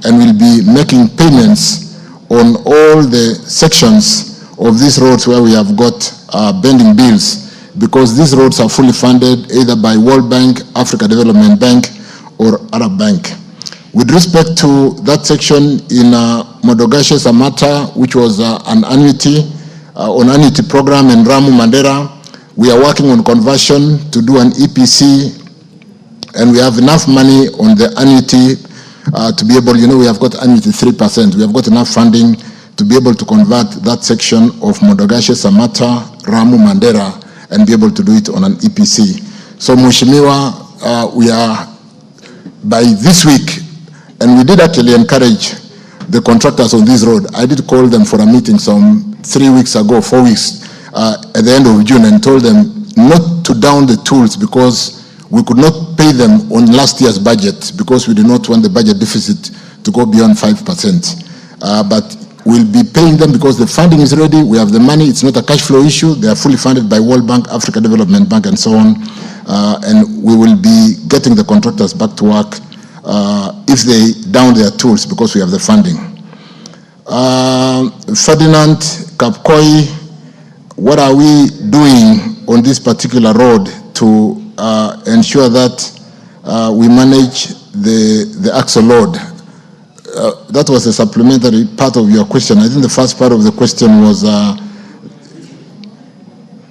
and we'll be making payments on all the sections of these roads where we have got pending bills, because these roads are fully funded either by World Bank, Africa Development Bank, or Arab Bank. With respect to that section in Modogashe Samata, which was an annuity program in Ramu Mandera, we are working on conversion to do an EPC and we have enough money on the annuity to be able, we have got annuity 3%. We have got enough funding to be able to convert that section of Modogashe, Samata, Ramu, Mandera, and be able to do it on an EPC. So Mheshimiwa, we are, by this week, and we did actually encourage the contractors on this road. I did call them for a meeting some 4 weeks at the end of June, and told them not to down the tools because we could not pay them on last year's budget because we do not want the budget deficit to go beyond 5%. But we'll be paying them because the funding is ready. We have the money. It's not a cash flow issue. They are fully funded by World Bank, Africa Development Bank, and so on. And we will be getting the contractors back to work if they down their tools because we have the funding. Ferdinand, Kapkoi, what are we doing on this particular road to ensure that we manage the axle load? That was a supplementary part of your question. I think the first part of the question was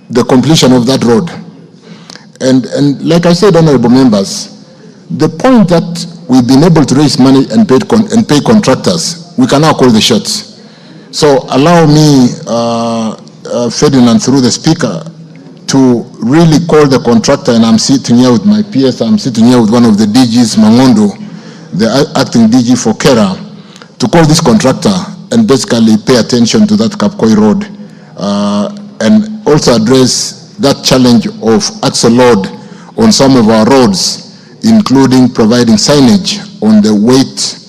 the completion of that road. And like I said, honorable members, the point that we've been able to raise money and pay contractors, we can now call the shots. So allow me, Ferdinand, through the speaker, to really call the contractor, and I'm sitting here with my PS, I'm sitting here with one of the DGs, Mangondo, the acting DG for Kera, to call this contractor and basically pay attention to that Kapkoi road and also address that challenge of axle load on some of our roads, including providing signage on the weights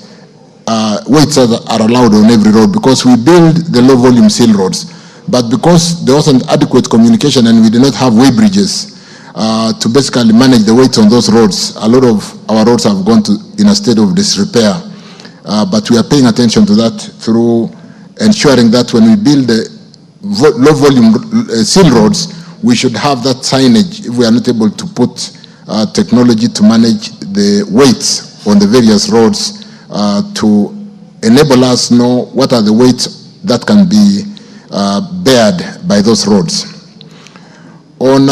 that are allowed on every road, because we build the low volume seal roads. But because there wasn't adequate communication and we did not have weigh bridges to basically manage the weights on those roads, a lot of our roads have gone in a state of disrepair. But we are paying attention to that through ensuring that when we build the low volume seal roads, we should have that signage if we are not able to put technology to manage the weights on the various roads to enable us know what are the weights that can be bared by those roads. On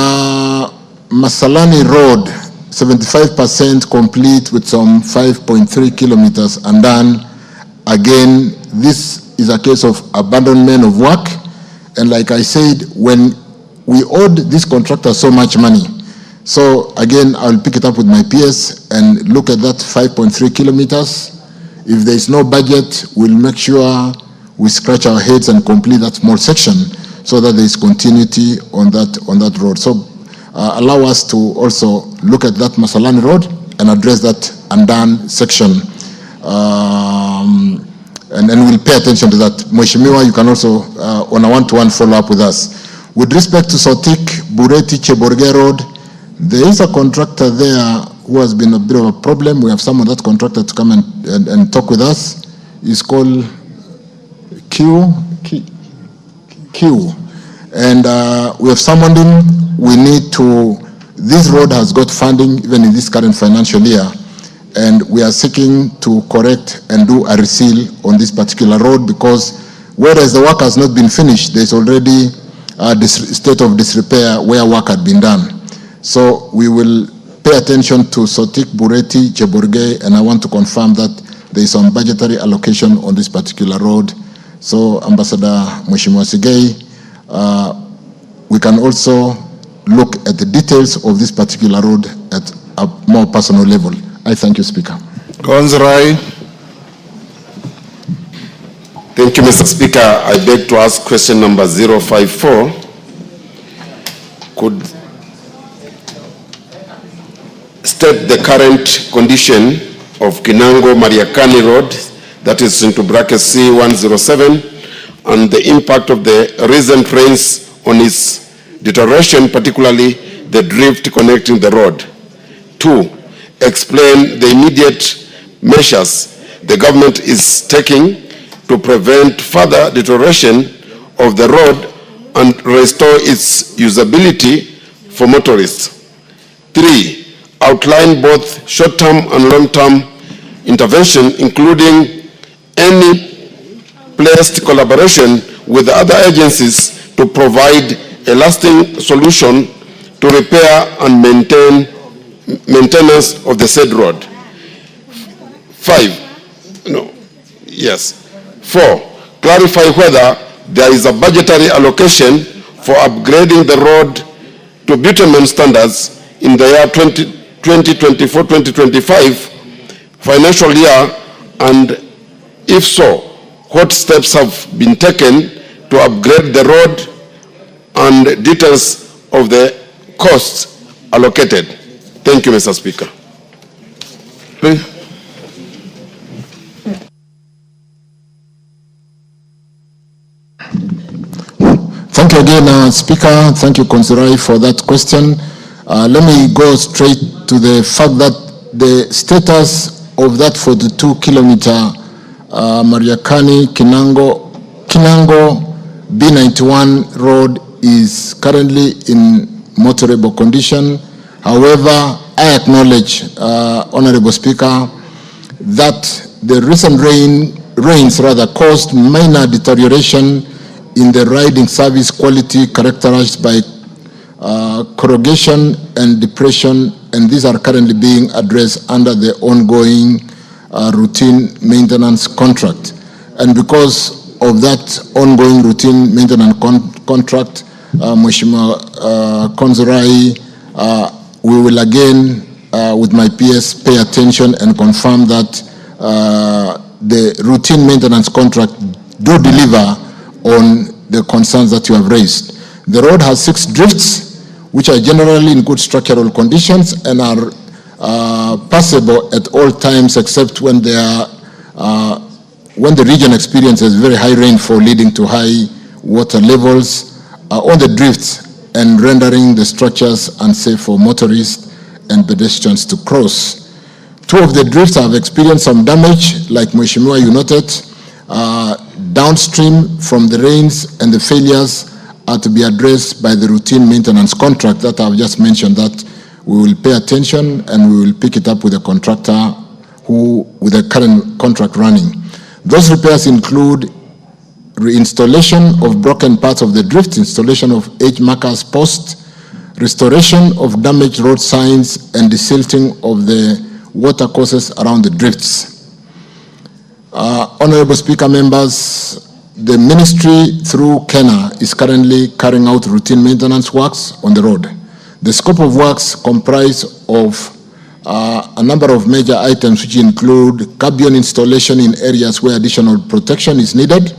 Masalani Road, 75% complete with some 5.3 kilometers and done. Again, this is a case of abandonment of work. And like I said, when we owed this contractor so much money, so again, I'll pick it up with my PS and look at that 5.3 kilometers. If there is no budget, we'll make sure we scratch our heads and complete that small section so that there is continuity on that road. So allow us to also look at that Masalani Road and address that undone section. And we'll pay attention to that. Mheshimiwa, you can also, on a one-to-one, follow up with us. With respect to Sotik, Bureti, Cheborge Road, there is a contractor there who has been a bit of a problem. We have someone, that contractor, to come and talk with us. It's called Q. And we have summoned him. We need to, this road has got funding even in this current financial year. And we are seeking to correct and do a reseal on this particular road, because whereas the work has not been finished, there's already a state of disrepair where work had been done. So we will pay attention to Sotik, Bureti, Cheborge, and I want to confirm that there is some budgetary allocation on this particular road. So Ambassador Mheshimiwa Sigei, we can also look at the details of this particular road at a more personal level. I thank you, Speaker. Gonzrai. Thank you, Mr. Speaker. I beg to ask question number 054. Could state the current condition of Kinango Mariakani Road, that is into bracket C107, and the impact of the recent rains on its deterioration, particularly the drift connecting the road. 2, explain the immediate measures the government is taking to prevent further deterioration of the road and restore its usability for motorists. 3, outline both short-term and long-term intervention, including any placed collaboration with other agencies to provide a lasting solution to repair and maintain maintenance of the said road. 4, clarify whether there is a budgetary allocation for upgrading the road to bitumen standards in the year 2024-2025 financial year, and if so, what steps have been taken to upgrade the road and details of the costs allocated. Thank you, Mr. Speaker. Please. Thank you again, Speaker. Thank you, Konsirai, for that question. Let me go straight to the fact that the status of that 42-kilometer Mariakani Kinango B91 road is currently in motorable condition. However, I acknowledge, Honorable Speaker, that the recent rains caused minor deterioration in the riding service quality characterized by corrugation and depression, and these are currently being addressed under the ongoing routine maintenance contract. And because of that ongoing routine maintenance contract, Mheshimiwa Konzirai, we will again, with my PS, pay attention and confirm that the routine maintenance contract do deliver on the concerns that you have raised. The road has 6 drifts, which are generally in good structural conditions and are passable at all times, except when they are when the region experiences very high rainfall leading to high water levels on the drifts and rendering the structures unsafe for motorists and pedestrians to cross. 2 of the drifts have experienced some damage, like Mheshimiwa, you noted, downstream from the rains, and the failures are to be addressed by the routine maintenance contract that I've just mentioned, that we will pay attention and we will pick it up with the contractor with the current contract running. Those repairs include reinstallation of broken parts of the drift, installation of edge markers posts, restoration of damaged road signs, and desilting of the water courses around the drifts. Honorable Speaker, members, the ministry through Kenya is currently carrying out routine maintenance works on the road. The scope of works comprise of a number of major items, which include gabion installation in areas where additional protection is needed,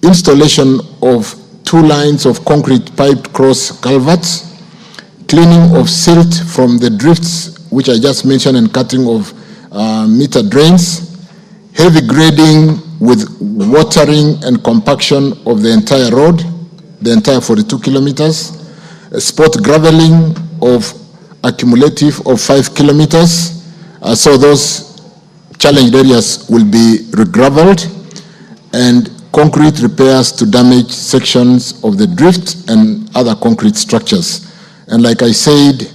installation of 2 lines of concrete piped cross culverts, cleaning of silt from the drifts, which I just mentioned, and cutting of meter drains, heavy grading with watering and compaction of the entire road, the entire 42 kilometers, spot graveling of accumulative of 5 kilometers. So those challenged areas will be regraveled, and concrete repairs to damaged sections of the drift and other concrete structures. And like I said,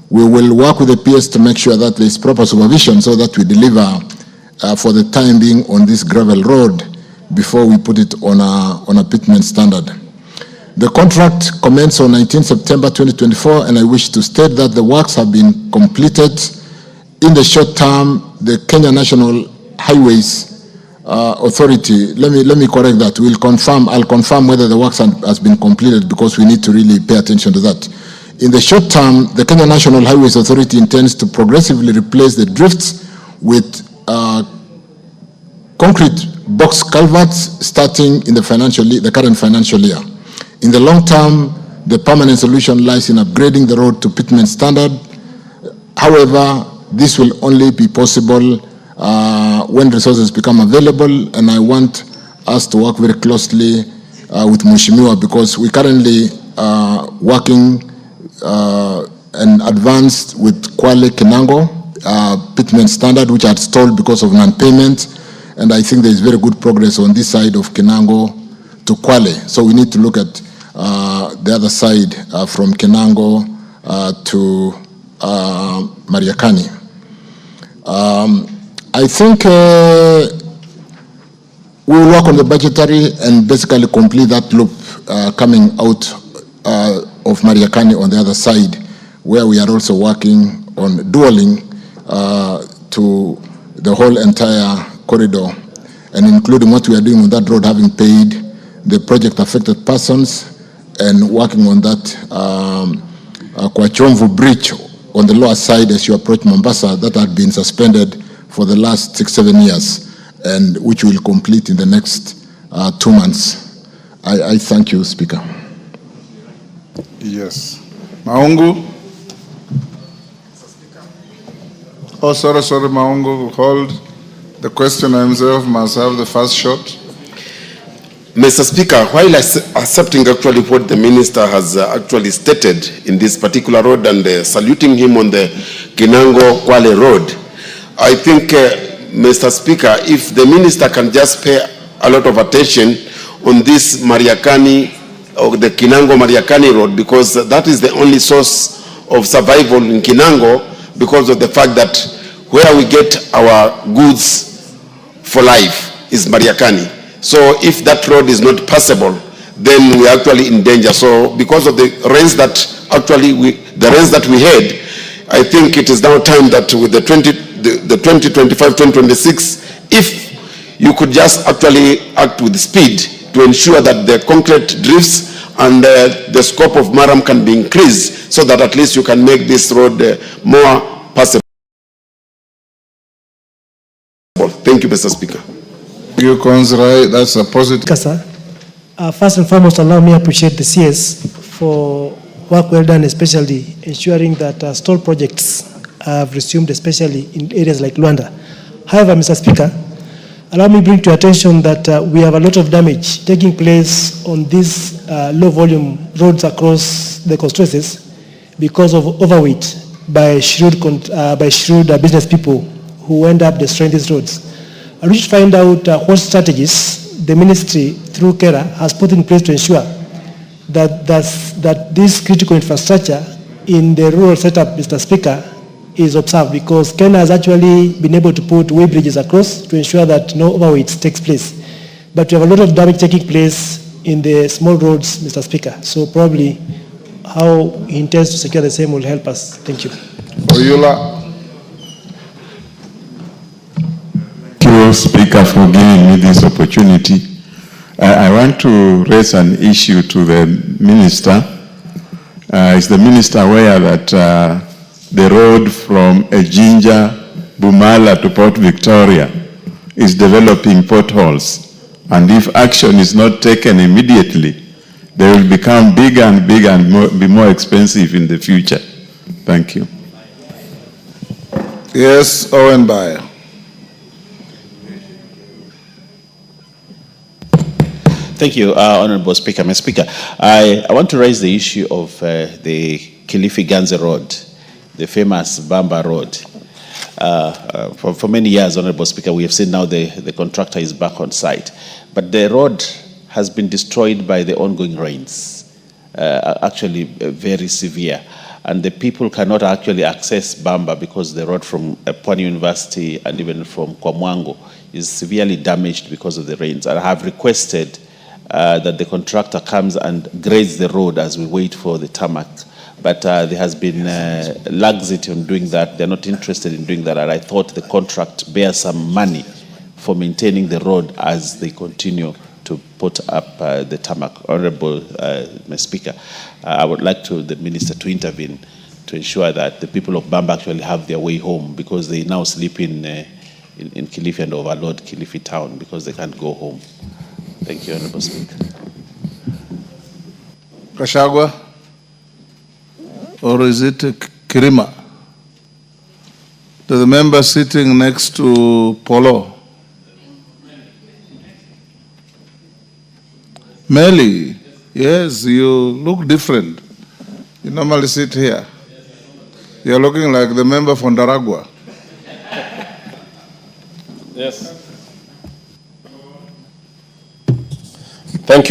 we will work with the PS to make sure that there is proper supervision so that we deliver for the time being on this gravel road before we put it on a pitman standard. The contract commenced on 19 September 2024, and I wish to state that the works have been completed. In the short term, the Kenya National Highways Authority, let me correct that. I'll confirm whether the works has been completed, because we need to really pay attention to that. In the short term, the Kenya National Highways Authority intends to progressively replace the drifts with concrete box culverts starting in the current financial year. In the long term, the permanent solution lies in upgrading the road to pitman standard. However, this will only be possible when resources become available, and I want us to work very closely with Mheshimiwa, because we currently working and advanced with Kwale Kinango pitman standard, which had stalled because of non-payment, and I think there is very good progress on this side of Kinango to Kwale. So we need to look at the other side from Kinango to Mariakani. I think we will work on the budgetary and basically complete that loop coming out of Mariakani on the other side where we are also working on dualing to the whole entire corridor, and including what we are doing on that road, having paid the project affected persons and working on that Kwachomvu bridge on the lower side as you approach Mombasa that had been suspended for the last 6-7 years, and which will complete in the next 2 months. I thank you, Speaker. Yes. Maungu? Oh, sorry, Maungu, hold. The questioner himself must have the first shot. Mr. Speaker, while accepting actually what the minister has actually stated in this particular road and saluting him on the Kinango-Kwale road, I think, Mr. Speaker, if the minister can just pay a lot of attention on this Mariakani, or the Kinango-Mariakani road, because that is the only source of survival in Kinango, because of the fact that where we get our goods for life is Mariakani. So if that road is not passable, then we're actually in danger. So because of the rains that we had, I think it is now time that with the 2025-2026, if you could just actually act with speed to ensure that the concrete drifts and the scope of Maram can be increased so that at least you can make this road more passable. Thank you, Mr. Speaker. Thank you, Konzrai. That's a positive. Sir, first and foremost, allow me to appreciate the CS for work well done, especially ensuring that stall projects have resumed, especially in areas like Luanda. However, Mr. Speaker, allow me to bring to your attention that we have a lot of damage taking place on these low-volume roads across the constituencies because of overweight by shrewd business people who end up destroying these roads. I wish to find out what strategies the ministry, through KERA, has put in place to ensure that this critical infrastructure in the rural setup, Mr. Speaker, is observed, because Kenya has actually been able to put way bridges across to ensure that no overweight takes place. But we have a lot of damage taking place in the small roads, Mr. Speaker. So probably how he intends to secure the same will help us. Thank you. Oyula. Thank you, Speaker, for giving me this opportunity. I want to raise an issue to the Minister. Is the Minister aware that the road from Ejinja, Bumala to Port Victoria is developing potholes? And if action is not taken immediately, they will become bigger and bigger and be more expensive in the future. Thank you. Yes, Owen Bayer. Thank you, Honorable Speaker. Mr. Speaker, I want to raise the issue of the Kilifi-Ganze Road, the famous Bamba Road. For many years, Honorable Speaker, we have seen now the contractor is back on site. But the road has been destroyed by the ongoing rains, actually very severe. And the people cannot actually access Bamba because the road from Pwani University and even from Kwamwango is severely damaged because of the rains. And I have requested that the contractor comes and grades the road as we wait for the tarmac. But there has been laxity on doing that. They're not interested in doing that. And I thought the contract bears some money for maintaining the road as they continue to put up the tarmac. Honorable Mr. Speaker, I would like the Minister to intervene to ensure that the people of Bamba actually have their way home, because they now sleep in Kilifi and overload Kilifi town because they can't go home. Thank you, Honorable Speaker. Kashagwa? Or is it Kirima? To the member sitting next to Polo? Meli, yes, you look different. You normally sit here. You're looking like the member from Daragwa. Yes. Thank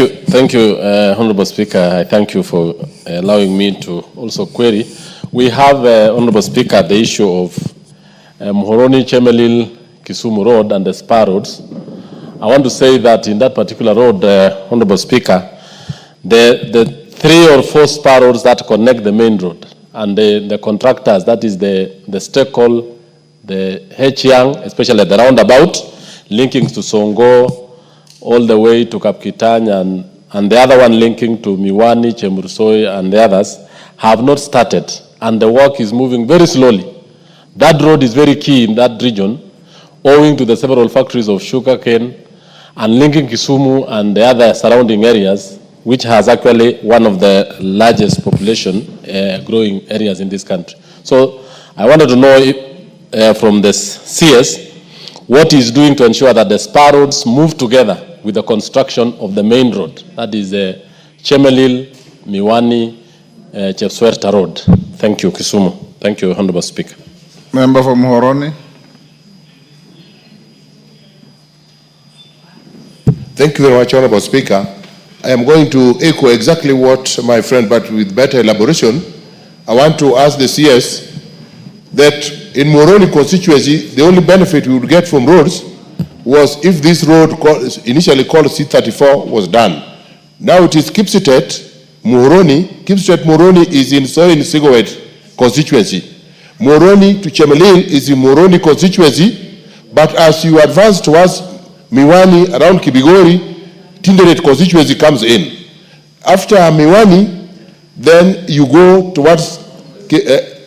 you, Honorable Speaker. I thank you for allowing me to also query. We have, Honorable Speaker, the issue of Muhoroni, Chemelil, Kisumu Road and the Spar roads. I want to say that in that particular road, Honorable Speaker, the 3 or 4 spar roads that connect the main road and the contractors, that is the Stekol, the H-Young, especially at the roundabout, linking to Songo, all the way to Kapkitany, and the other one linking to Miwani, Chemursoi, and the others, have not started, and the work is moving very slowly. That road is very key in that region, owing to the several factories of sugarcane, and linking Kisumu and the other surrounding areas, which has actually one of the largest population growing areas in this country. So I wanted to know if, from the CS, what is doing to ensure that the spur roads move together with the construction of the main road, that is Chemelil, Miwani, Chepswerta Road. Thank you, Kisumu. Thank you, Honorable Speaker. Member from Muhoroni. Thank you very much, Honorable Speaker. I am going to echo exactly what my friend, but with better elaboration. I want to ask the CS that in Muhoroni constituency, the only benefit we would get from roads was if this road initially called C34 was done. Now it is Kipsitet, Muhoroni. Kipsitet, Muhoroni is in Sigowet constituency. Muhoroni to Chemelil is in Muhoroni constituency, but as you advance towards Miwani around Kibigori, Tinderet constituency comes in. After Miwani, then you go towards,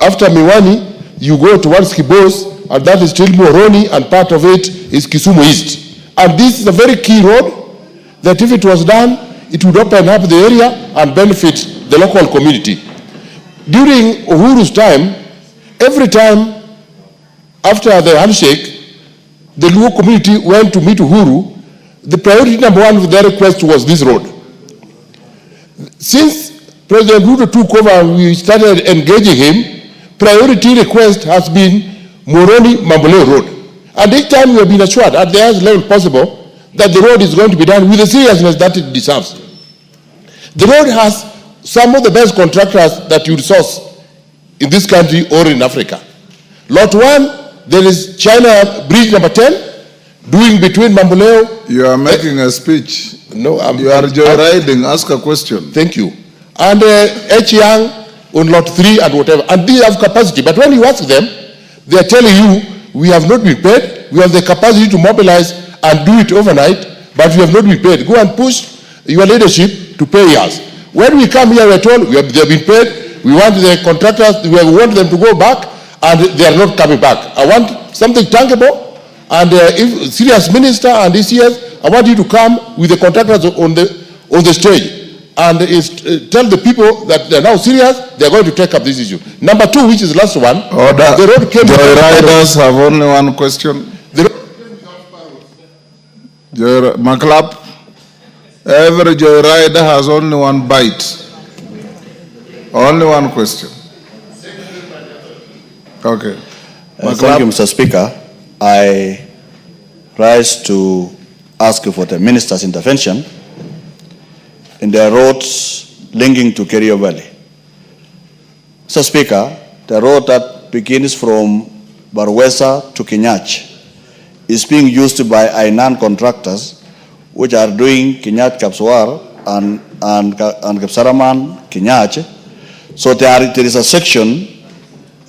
after Miwani, you go towards Kibos, and that is still Muhoroni, and part of it is Kisumu East. And this is a very key road that if it was done, it would open up the area and benefit the local community. During Uhuru's time, every time after the handshake, the Luo community went to meet Uhuru, the priority number one of their request was this road. Since President Uhuru took over and we started engaging him, priority request has been Muhoroni-Mamboleo Road. And each time we have been assured at the highest level possible that the road is going to be done with the seriousness that it deserves. The road has some of the best contractors that you resource in this country or in Africa. Lot 1, there is China Bridge number 10, doing between Mamboleo. You are making a speech. No, you are joyriding. Ask a question. Thank you. And H-Young on lot 3 and whatever. And these have capacity. But when you ask them, they are telling you, we have not been paid. We have the capacity to mobilize and do it overnight, but we have not been paid. Go and push your leadership to pay us. When we come here, we are told they have been paid. We want the contractors, we want them to go back, and they are not coming back. I want something tangible. And if serious minister and DCS, I want you to come with the contractors on the stage and tell the people that they're now serious, they're going to take up this issue. Number 2, which is the last one. Order. The road came. Joyriders have only one question. Maclap, every joyrider has only one bite. Only one question. Okay. Thank you, Mr. Speaker. I rise to ask for the minister's intervention in the roads linking to Kerio Valley. Mr. Speaker, the road that begins from Barwesa to Kinyach is being used by Ainan contractors, which are doing Kinyach Kapswar and Kapsaraman Kinyach. So there is a section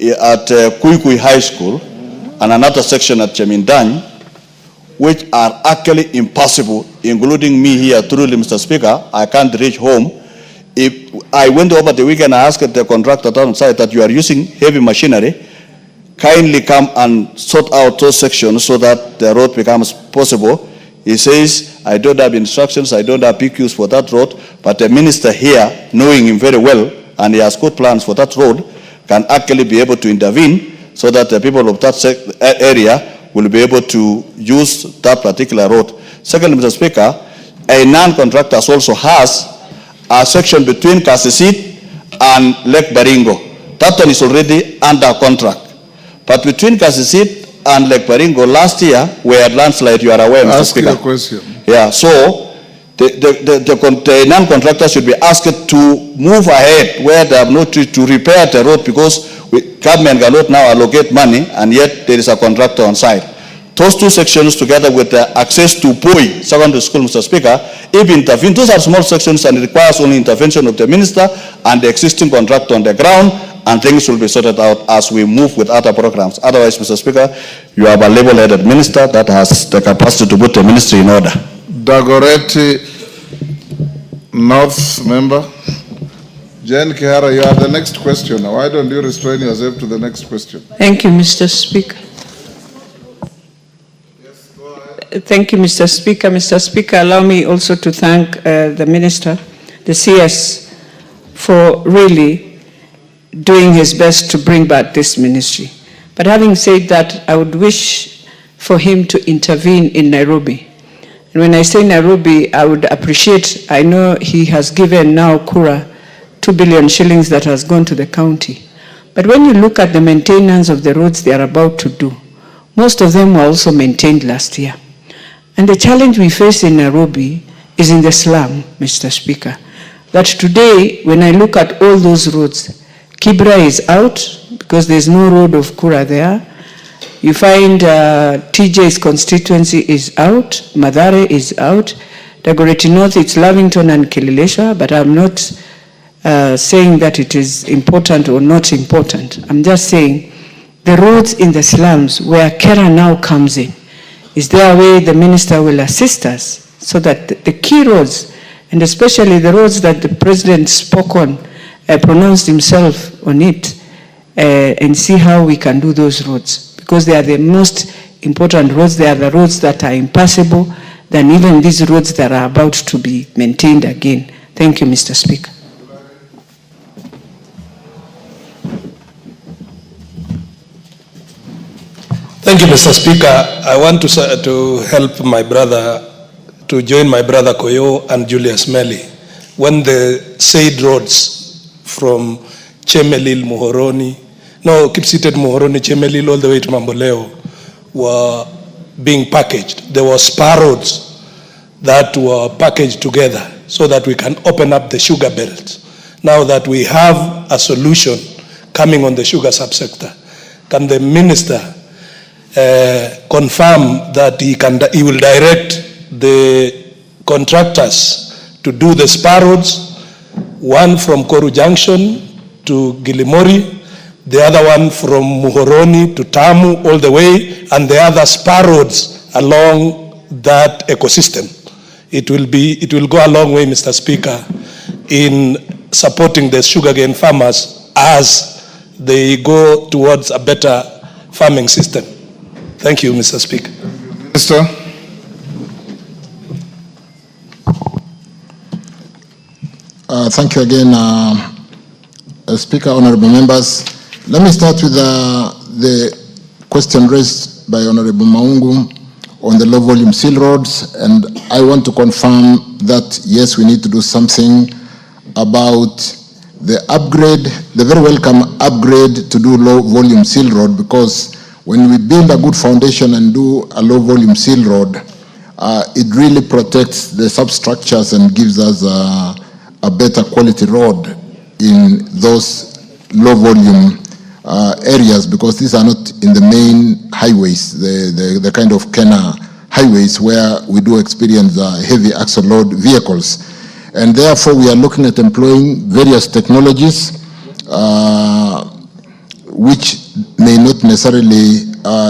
at Kuikui High School and another section at Chemindany, which are actually impossible, including me here, truly, Mr. Speaker. I can't reach home. If I went over the weekend, I asked the contractor on site that you are using heavy machinery, kindly come and sort out those sections so that the road becomes possible. He says, I don't have instructions, I don't have PQs for that road, but the minister here, knowing him very well, and he has good plans for that road, can actually be able to intervene so that the people of that area will be able to use that particular road. Second, Mr. Speaker, a non-contractor also has a section between Kasisit and Lake Baringo. That one is already under contract. But between Kasisit and Lake Baringo, last year, we had landslide, you are aware, Mr. Speaker. Ask your question. Yeah, so the non-contractor should be asked to move ahead where they have no to repair the road, because government cannot now allocate money and yet there is a contractor on site. Those two sections together with the access to Poi secondary school, Mr. Speaker, if intervened, those are small sections and it requires only intervention of the minister and the existing contractor on the ground, and things will be sorted out as we move with other programs. Otherwise, Mr. Speaker, you have a level-headed minister that has the capacity to put the ministry in order. Dagoretti North member. Jen Kihara, you are the next question. Why don't you restrain yourself to the next question? Thank you, Mr. Speaker. Thank you, Mr. Speaker. Mr. Speaker, allow me also to thank the Minister, the CS, for really doing his best to bring back this ministry. But having said that, I would wish for him to intervene in Nairobi. And when I say Nairobi, I would appreciate, I know he has given now Kura 2 billion shillings that has gone to the county. But when you look at the maintenance of the roads they are about to do, most of them were also maintained last year. And the challenge we face in Nairobi is in the slum, Mr. Speaker. That today, when I look at all those roads, Kibra is out because there's no road of Kura there. You find TJ's constituency is out, Mathare is out, Dagoretti North, it's Lavington and Kililesha, but I'm not saying that it is important or not important. I'm just saying the roads in the slums where Kera now comes in, is there a way the minister will assist us so that the key roads, and especially the roads that the president spoke on, pronounced himself on it, and see how we can do those roads? Because they are the most important roads. They are the roads that are impassable than even these roads that are about to be maintained again. Thank you, Mr. Speaker. Thank you, Mr. Speaker. I want to help my brother, to join my brother Koyo and Julius Melly. When the said roads from Chemelil, Kipsitet, Muhoroni, Chemelil, all the way to Mamboleo were being packaged. There were spar roads that were packaged together so that we can open up the sugar belt. Now that we have a solution coming on the sugar subsector, can the minister confirm that he will direct the contractors to do the spar roads, one from Koru Junction to Gilimori, the other one from Muhoroni to Tamu all the way, and the other spar roads along that ecosystem. It will go a long way, Mr. Speaker, in supporting the sugarcane farmers as they go towards a better farming system. Thank you, Mr. Speaker. Minister. Thank you again, Speaker, honorable members. Let me start with the question raised by Honorable Maungu on the low volume seal roads, and I want to confirm that yes, we need to do something about the upgrade, the very welcome upgrade to do low volume seal road, because when we build a good foundation and do a low volume seal road, it really protects the substructures and gives us a better quality road in those low volume areas, because these are not in the main highways, the kind of Kena highways where we do experience heavy axle load vehicles. And therefore we are looking at employing various technologies which may not necessarily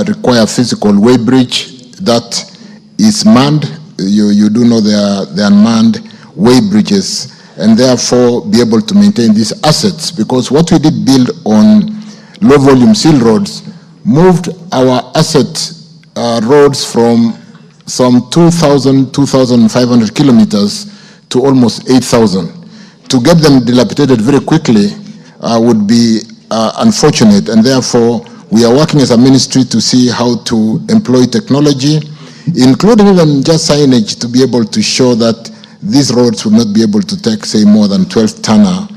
require physical weighbridge that is manned. You do know there are unmanned weighbridges, and therefore be able to maintain these assets, because what we did build on low volume seal roads moved our asset roads from some 2,500 kilometers to almost 8,000. To get them dilapidated very quickly would be unfortunate, and therefore we are working as a ministry to see how to employ technology, including even just signage, to be able to show that these roads would not be able to take, say, more than 12 tonner.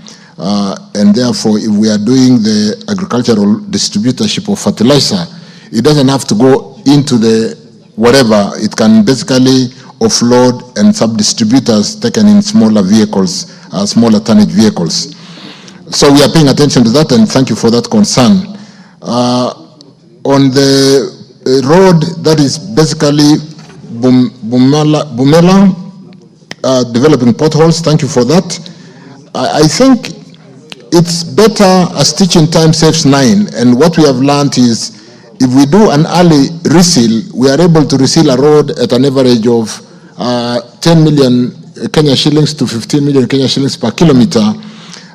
And therefore, if we are doing the agricultural distributorship of fertilizer, it doesn't have to go into the whatever. It can basically offload and sub-distributors taken in smaller vehicles, smaller tonnage vehicles. So we are paying attention to that, and thank you for that concern. On the road that is basically Bumela, developing potholes, thank you for that. I think it's better a stitch in time saves 9. And what we have learned is if we do an early reseal, we are able to reseal a road at an average of 10 million Kenya shillings to 15 million Kenya shillings per kilometer,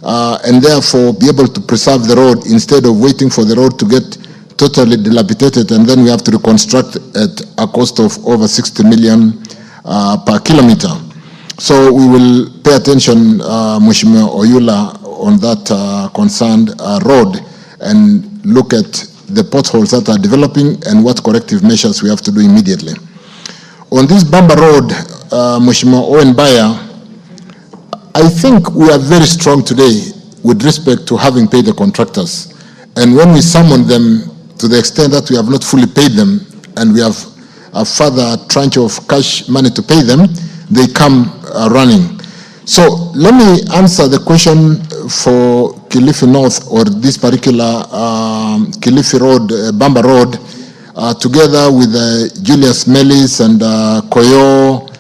and therefore be able to preserve the road instead of waiting for the road to get totally dilapidated, and then we have to reconstruct at a cost of over 60 million per kilometer. So we will pay attention, Mheshimiwa Oyula, on that concerned road and look at the potholes that are developing and what corrective measures we have to do immediately. On this Bamba Road, Mheshimiwa Owen Baya, I think we are very strong today with respect to having paid the contractors. And when we summon them to the extent that we have not fully paid them and we have a further tranche of cash money to pay them, they come running. So let me answer the question for Kilifi North or this particular Kilifi Road, Bamba Road, together with Julius Melis and Koyo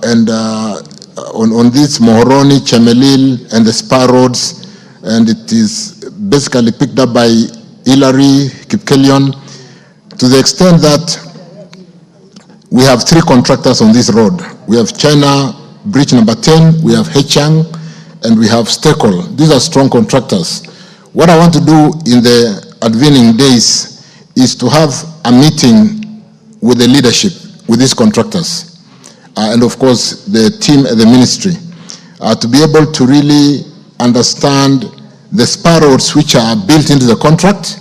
and on this Mohoroni, Chemelil and the Spar Roads, and it is basically picked up by Hillary, Kipkelion, to the extent that we have 3 contractors on this road. We have China Bridge number 10, we have Hechang, and we have Stekol. These are strong contractors. What I want to do in the advening days is to have a meeting with the leadership, with these contractors, and of course the team at the ministry, to be able to really understand the spar roads which are built into the contract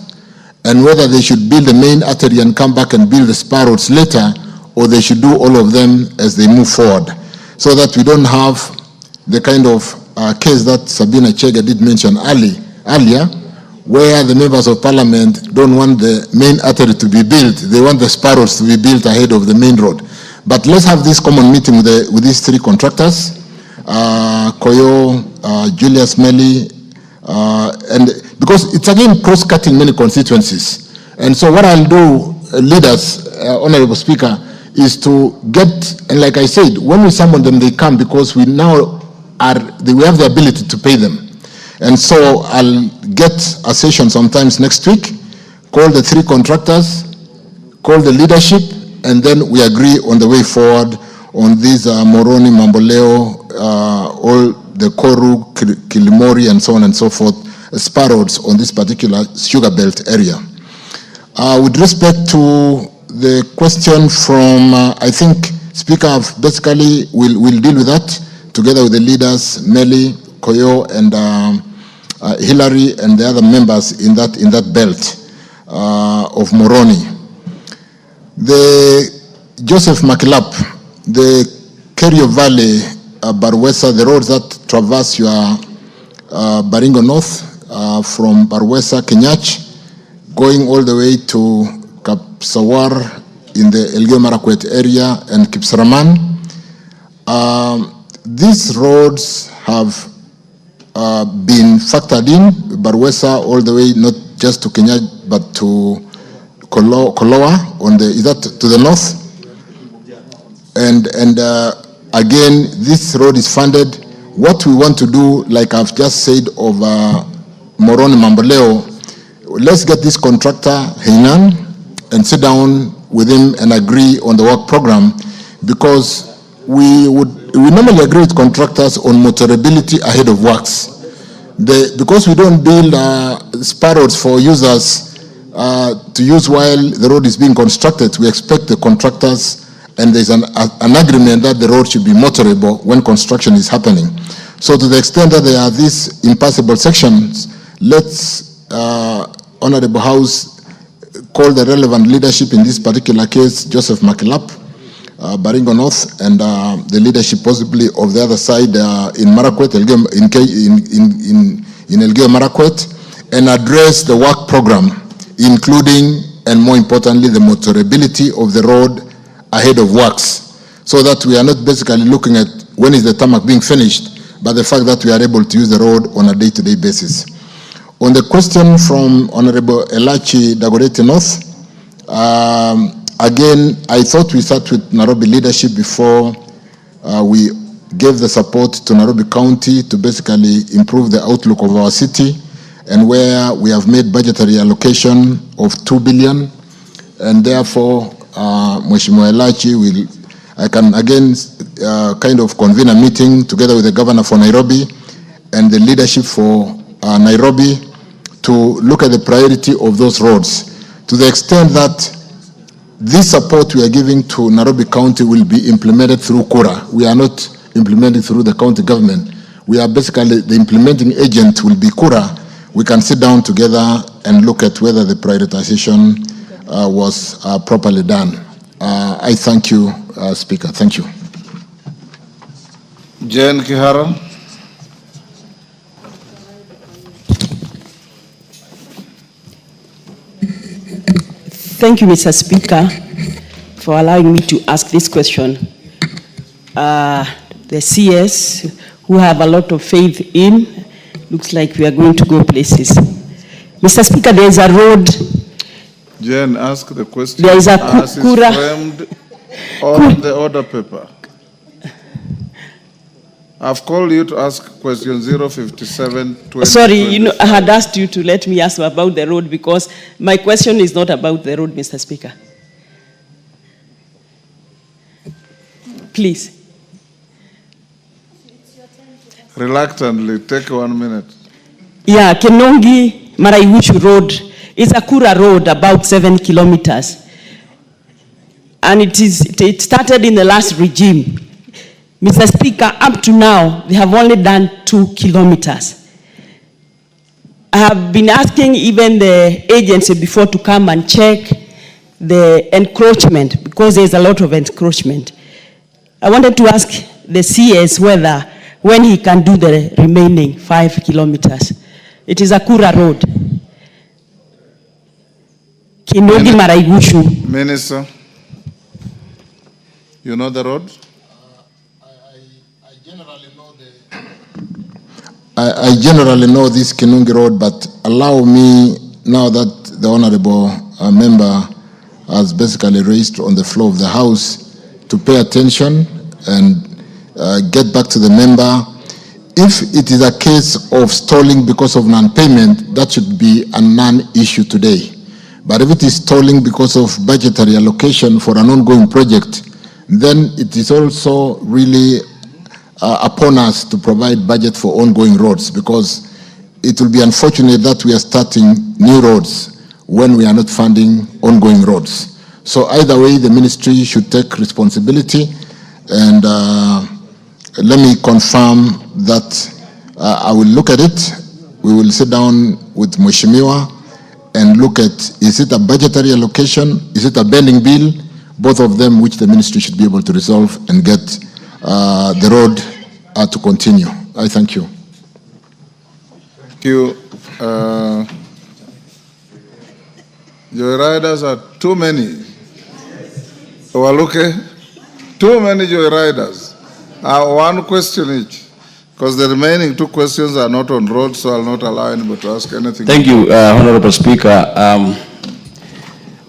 and whether they should build the main artery and come back and build the spar roads later, or they should do all of them as they move forward, so that we don't have the kind of case that Sabina Chega did mention earlier, where the members of parliament don't want the main artery to be built. They want the spar roads to be built ahead of the main road. But let's have this common meeting with these 3 contractors, Koyo, Julius Meli, and because it's again cross-cutting many constituencies. And so what I'll do, leaders, Honorable Speaker, is to get, and like I said, when we summon them, they come because we now we have the ability to pay them. And so I'll get a session sometimes next week, call the 3 contractors, call the leadership, and then we agree on the way forward on these Moroni, Mamboleo, all the Koru, Kilimori, and so on and so forth, spar roads on this particular sugar belt area. With respect to the question from, I think Speaker basically will deal with that together with the leaders, Meli, Koyo, and Hillary, and the other members in that belt of Moroni. The Joseph Makilap, the Kerio Valley, Barwesa, the roads that traverse your Baringo North from Barwesa, Kenyach, going all the way to Kapsawar in the Elgeyo Marakwet area and Kipsaraman. These roads have been factored in, Barwesa all the way, not just to Kenya, but to Koloa, is that to the north? And again, this road is funded. What we want to do, like I've just said of Moroni Mamboleo, let's get this contractor, Heinan, and sit down with him and agree on the work program, because we normally agree with contractors on motorability ahead of works. Because we don't build spar roads for users to use while the road is being constructed, we expect the contractors, and there's an agreement that the road should be motorable when construction is happening. So to the extent that there are these impassable sections, let's, Honorable House, call the relevant leadership in this particular case, Joseph Makilap, Baringo North, and the leadership possibly of the other side in Marakwet, in Elgeyo Marakwet, and address the work program, including, and more importantly, the motorability of the road ahead of works, so that we are not basically looking at when is the tarmac being finished, but the fact that we are able to use the road on a day-to-day basis. On the question from Honorable Elachi Dagoretti North, again, I thought we sat with Nairobi leadership before we gave the support to Nairobi County to basically improve the outlook of our city, and where we have made budgetary allocation of 2 billion, and therefore, Mheshimiwa Elachi I can again kind of convene a meeting together with the governor for Nairobi and the leadership for Nairobi to look at the priority of those roads, to the extent that this support we are giving to Nairobi County will be implemented through Kura. We are not implementing through the county government. We are basically, the implementing agent will be Kura. We can sit down together and look at whether the prioritization was properly done. I thank you, Speaker. Thank you. Jane Kihara. Thank you, Mr. Speaker, for allowing me to ask this question. The CS, who have a lot of faith in, looks like we are going to go places. Mr. Speaker, there is a road. Jen, ask the question. There is a as is Kura. framed on the order paper. I've called you to ask question 057. Sorry, I had asked you to let me ask about the road because my question is not about the road, Mr. Speaker. Please. Reluctantly, take 1 minute. Yeah, Kenongi Maraiwushu Road is a Kura road, about 7 kilometers. And it started in the last regime. Mr. Speaker, up to now, they have only done 2 kilometers. I have been asking even the agency before to come and check the encroachment, because there's a lot of encroachment. I wanted to ask the CS whether, when he can do the remaining 5 kilometers. It is a Kura road. Kinogi Maraigushu. Minister, you know the road? I generally know this Kinungi Road, but allow me, now that the Honorable Member has basically raised on the floor of the House, to pay attention and get back to the member. If it is a case of stalling because of non-payment, that should be a non-issue today. But if it is stalling because of budgetary allocation for an ongoing project, then it is also really upon us to provide budget for ongoing roads, because it will be unfortunate that we are starting new roads when we are not funding ongoing roads. So either way, the ministry should take responsibility, and let me confirm that I will look at it. We will sit down with Mheshimiwa and look at, is it a budgetary allocation? Is it a bending bill? Both of them, which the ministry should be able to resolve and get the road to continue. I thank you. Thank you. Joyriders are too many. Waluke, too many joyriders. One question each, because the remaining 2 questions are not on road, so I'll not allow anybody to ask anything. Thank you, Honorable Speaker.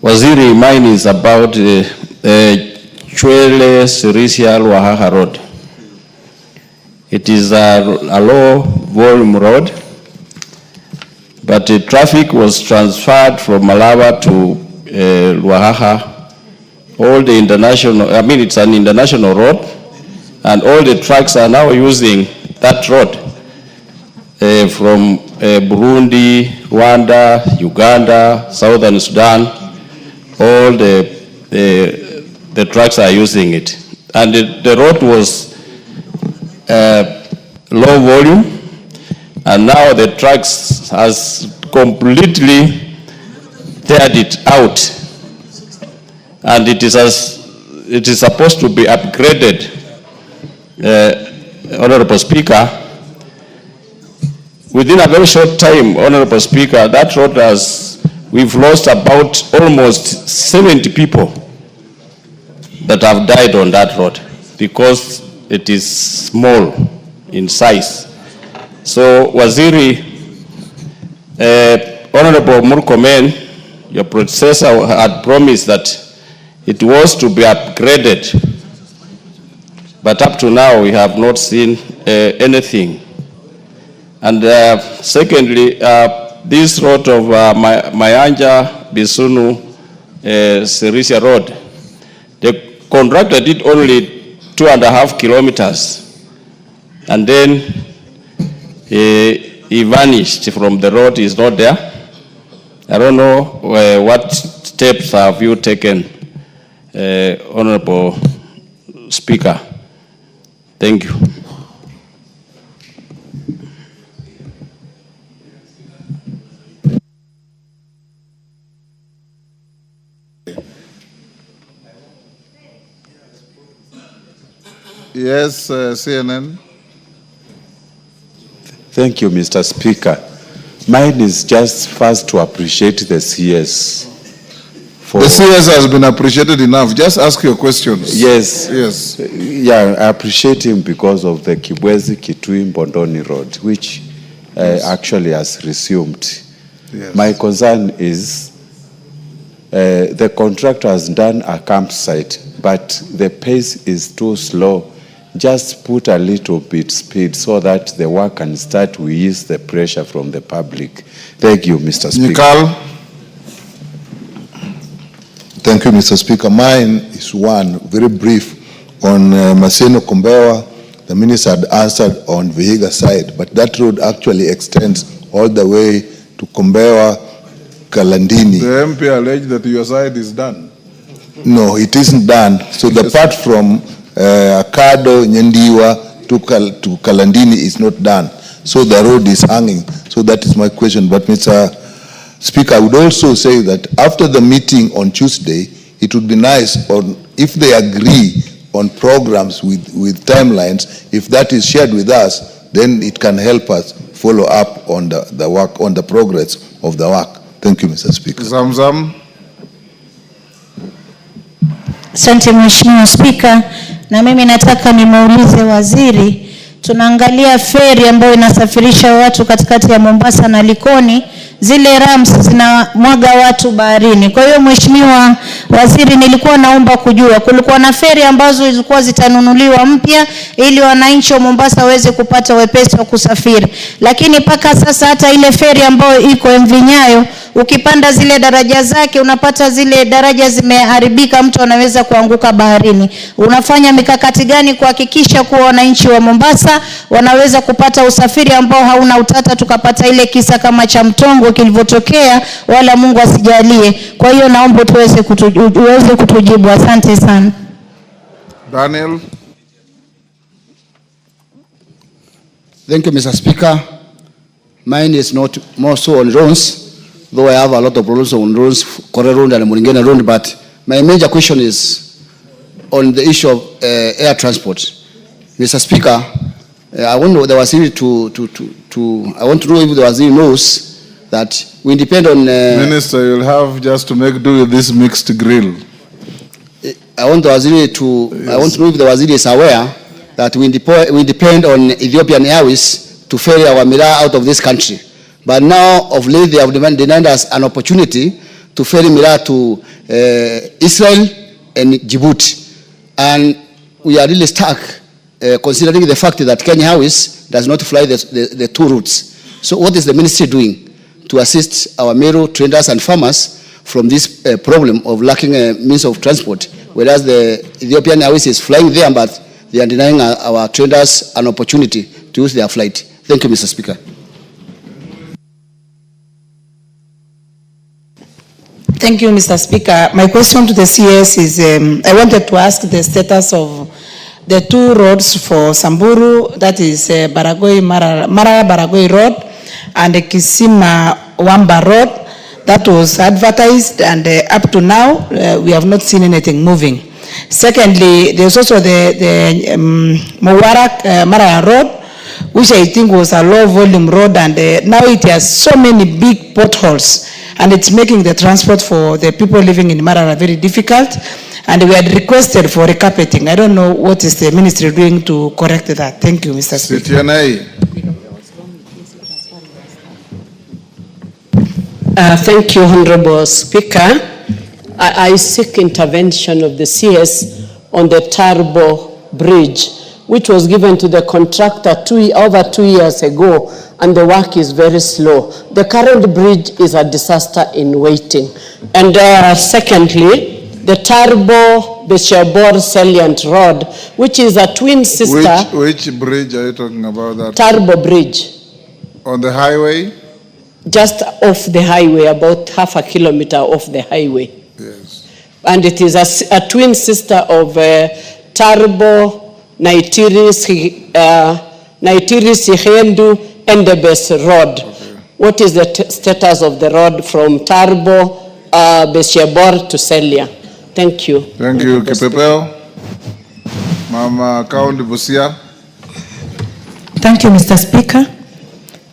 Waziri, mine is about Chwele Sirisia Wahaha Road. It is a low volume road, but the traffic was transferred from Malaba to Wahaha. All the international, it's an international road, and all the trucks are now using that road from Burundi, Rwanda, Uganda, Southern Sudan. All the trucks are using it. And the road was low volume, and now the trucks has completely teared it out. And it is supposed to be upgraded, Honorable Speaker. Within a very short time, Honorable Speaker, that road we've lost about almost 70 people that have died on that road because it is small in size. So, Waziri, Honorable Murkomen, your predecessor had promised that it was to be upgraded But up to now, we have not seen anything. And secondly, this road of Mayanja, Bisunu, Sirisia Road, the contractor did only 2.5 kilometers. And then he vanished from the road, he's not there. I don't know what steps have you taken, Honorable Speaker. Thank you. Yes, CNN. Thank you, Mr. Speaker. Mine is just first to appreciate the CS. The CS has been appreciated enough. Just ask your questions. Yes. Yes. Yeah, I appreciate him because of the Kibwezi Kitui Mbondoni Road, which actually has resumed. Yes. My concern is the contractor has done a campsite, but the pace is too slow. Just put a little bit speed so that the work can start to ease the pressure from the public. Thank you, Mr. Speaker. Nikal. Thank you, Mr. Speaker. Mine is one, very brief, on Maseno Kombewa. The minister had answered on Vihiga side, but that road actually extends all the way to Kombewa, Kalandini. The MP alleged that your side is done. No, it isn't done. So the part from Akado, Nyendiwa to Kalandini is not done. So the road is hanging. So that is my question. But Mr. Speaker, I would also say that after the meeting on Tuesday, it would be nice if they agree on programs with timelines. If that is shared with us, then it can help us follow up on the work, on the progress of the work. Thank you, Mr. Speaker. Zamzam. Asante Mheshimiwa Spika, na mimi nataka nimuulize waziri, tunaangalia feri ambayo inasafirisha watu katikati ya Mombasa na Likoni, zile rams zinamwaga watu baharini. Kwa hiyo Mheshimiwa Waziri, nilikuwa naomba kujua, kulikuwa na feri ambazo zilikuwa zitanunuliwa mpya ili wananchi wa Mombasa waweze kupata wepesi wa kusafiri. Lakini paka sasa hata ile feri ambayo iko MV Nyayo, ukipanda zile daraja zake unapata zile daraja zimeharibika, mtu anaweza kuanguka baharini. Unafanya mikakati gani kuhakikisha kuwa wananchi wa Mombasa wanaweza kupata usafiri ambao hauna utata, tukapata ile kisa kama cha Mtongo kilivyotokea, wala Mungu asijalie. Kwa hiyo naomba tuweze kutujibu. Asante sana. Daniel. Thank you, Mr. Speaker. Mine is not more so on roads, though I have a lot of problems on roads, Kore Road and Mulingana Road, but my major question is on the issue of air transport. Mr. Speaker, I want the Waziri I want to know if the Waziri knows that we depend on... Minister, you'll have just to make do with this mixed grill. I want the Waziri to... Yes. I want to know if the Waziri is aware that we depend on Ethiopian Airways to ferry our miraa out of this country. But now, of late, they have denied us an opportunity to ferry miraa to Israel and Djibouti. And we are really stuck, considering the fact that Kenya Airways does not fly the two routes. So what is the ministry doing to assist our Meru traders and farmers from this problem of lacking a means of transport, whereas the Ethiopian Airways is flying there, but they are denying our traders an opportunity to use their flight? Thank you, Mr. Speaker. Thank you, Mr. Speaker. My question to the CS is, I wanted to ask the status of the two roads for Samburu, that is Mara Baragoi Road and the Kisima Wamba Road. That was advertised, and up to now, we have not seen anything moving. Secondly, there's also the Mubarak Mara Road, which I think was a low volume road, and now it has so many big potholes, and it's making the transport for the people living in Marara very difficult, and we had requested for recarpeting. I don't know what is the ministry doing to correct that. Thank you, Mr. Speaker. Thank you, Honorable Speaker. I seek intervention of the CS on the Turbo Bridge. which was given to the contractor over 2 years ago, and the work is very slow. The current bridge is a disaster in waiting. And secondly, the Turbo Beshabor Salient Road, which is a twin sister. Which bridge are you talking about? That Turbo Bridge. On the highway? Just off the highway, about half a kilometer off the highway. Yes. And it is a twin sister of Turbo Naitiri Sihendu Endebes Road. Okay. What is the status of the road from Turbo Beshabor to Celia? Thank you. Thank you, Kipepeo. Mama Kaundi Busia. Thank you, Mr. Speaker.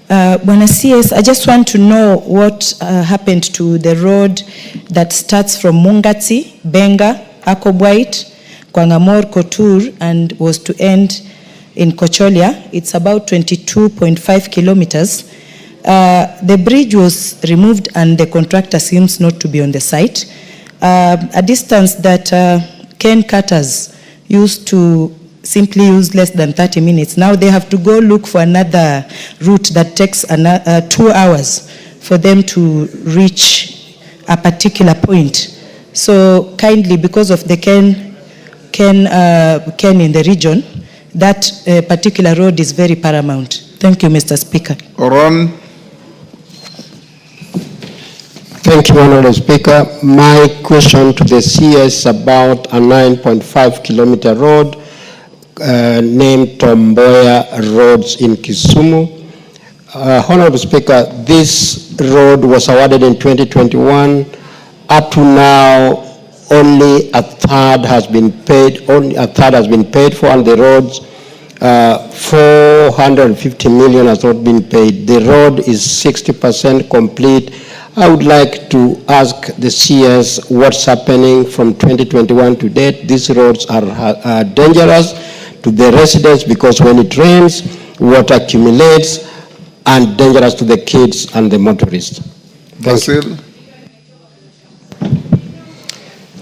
Bwana CS, I just want to know what happened to the road that starts from Mungati, Benga, Akobwait, Kwangamor, Kotur, and was to end in Kocholia. It's about 22.5 kilometers. The bridge was removed and the contractor seems not to be on the site. A distance that cane cutters used to simply use less than 30 minutes. Now they have to go look for another route that takes 2 hours for them to reach a particular point. So kindly, because of the cane in the region, that particular road is very paramount. Thank you, Mr. Speaker. Oron. Thank you, Honorable Speaker. My question to the CS about a 9.5 kilometer road named Tomboya Roads in Kisumu. Honorable Speaker, this road was awarded in 2021. Up to now, only a third has been paid. Only a third has been paid for, and the roads 450 million has not been paid. The road is 60% complete. I would like to ask the CS what's happening from 2021 to date. These roads are dangerous to the residents because when it rains, water accumulates, and dangerous to the kids and the motorists. Thank you.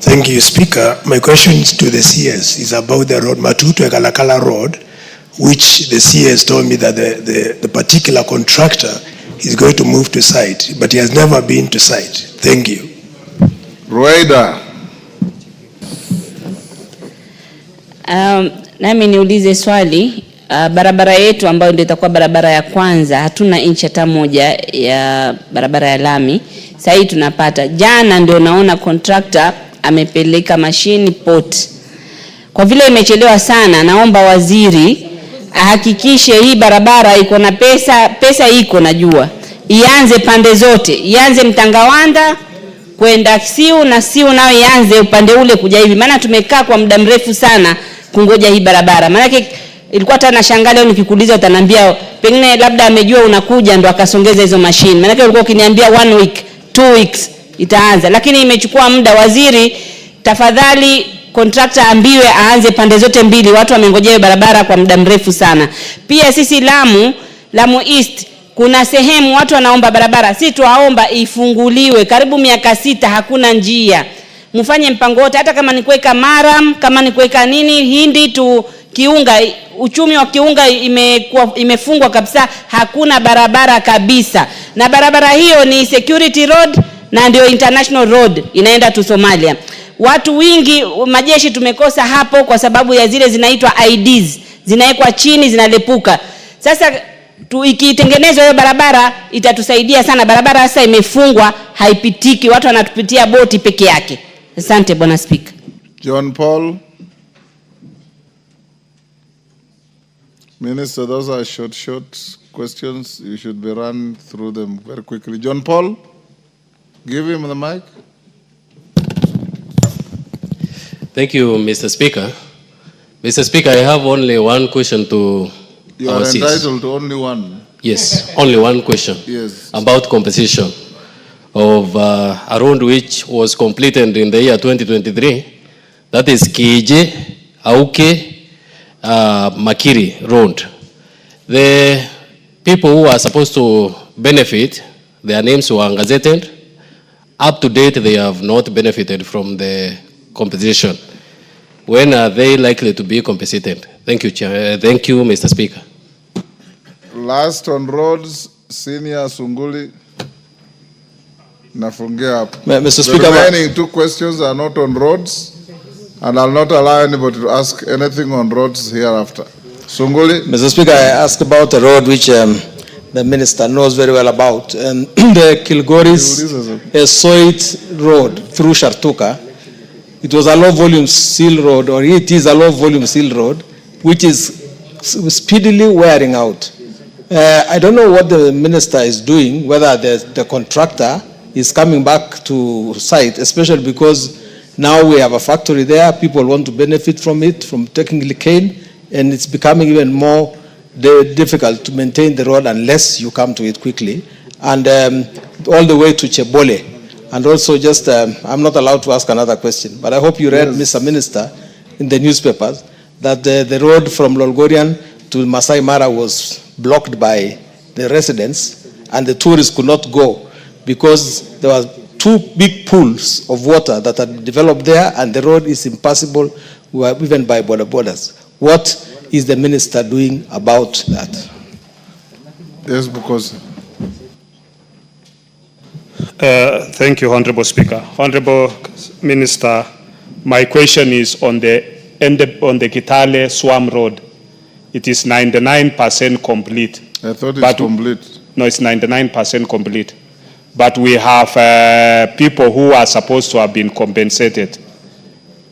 Thank you, Speaker. My question to the CS is about the road, Matutu-Ekalakala Road, which the CS told me that the particular contractor is going to move to site, but he has never been to site. Thank you. Rueda. Nami niulize swali, barabara yetu ambayo ndio itakuwa barabara ya kwanza, hatuna inchi hata moja ya barabara ya lami. Sasa hii tunapata. Jana ndio naona contractor amepeleka mashini port. Kwa vile imechelewa sana, naomba waziri ahakikishe hii barabara iko na pesa iko najua. Ianze pande zote, ianze Mtangawanda kwenda Siu na Siu nao ianze upande ule kuja hivi. Maana tumekaa kwa muda mrefu sana kungoja hii barabara. Maana ilikuwa hata nashangaa leo nikikuuliza utaniambia pengine labda amejua unakuja ndo akasongeza hizo mashine. Maana ulikuwa ukiniambia 1 week, 2 weeks itaanza. Lakini imechukua muda. Waziri, tafadhali contractor ambiwe aanze pande zote mbili. Watu wamengojea barabara kwa muda mrefu sana. Pia sisi Lamu East kuna sehemu watu wanaomba barabara. Sisi tuwaomba ifunguliwe. Karibu miaka 6 hakuna njia. Mfanye mpango wote, hata kama ni kuweka maram, kama ni kuweka nini, hindi tu Kiunga, uchumi wa Kiunga imefungwa kabisa, hakuna barabara kabisa. Na barabara hiyo ni security road na ndio international road inaenda tu Somalia. Watu wingi majeshi tumekosa hapo kwa sababu ya zile zinaitwa IDs, zinawekwa chini zinalepuka. Sasa ikitengenezwa hiyo barabara itatusaidia sana. Barabara sasa imefungwa, haipitiki, watu wanatupitia boti peke yake. Asante Bwana Speaker. John Paul. Minister, those are short questions. You should be run through them very quickly. John Paul, give him the mic. Thank you, Mr. Speaker. Mr. Speaker, I have only one question to You are entitled to only one. Yes, only one question. Yes. About compensation of a road which was completed in the year 2023. That is Kije, Auke, Makiri Road. The people who are supposed to benefit, their names were gazetted. Up to date, they have not benefited from the compensation. when are they likely to be compensated? Thank you, Chair. Thank you, Mr. Speaker. Last on roads, Senior Sunguli. Nafungia hapo. Mr. The Speaker, remaining two questions are not on roads, and I'll not allow anybody to ask anything on roads hereafter. Sunguli. Mr. Speaker, I asked about a road which the minister knows very well about. The Kilgoris Soit Road through Shartuka. It was a low-volume seal road, or it is a low-volume seal road, which is speedily wearing out. I don't know what the minister is doing, whether the contractor is coming back to site, especially because now we have a factory there. People want to benefit from it, from taking cane, and it's becoming even more difficult to maintain the road unless you come to it quickly. And all the way to Chebole. And also just, I'm not allowed to ask another question, but I hope you read, Mr. Minister, in the newspapers, that the road from Lolgorian to Masai Mara was blocked by the residents, and the tourists could not go because there were two big pools of water that had developed there, and the road is impassable even by border borders. What is the minister doing about that? Yes, because. Thank you, Honorable Speaker. Honorable Minister, my question is on the Kitale Swam Road. It is 99% complete. I thought it's complete. No, it's 99% complete. But we have people who are supposed to have been compensated.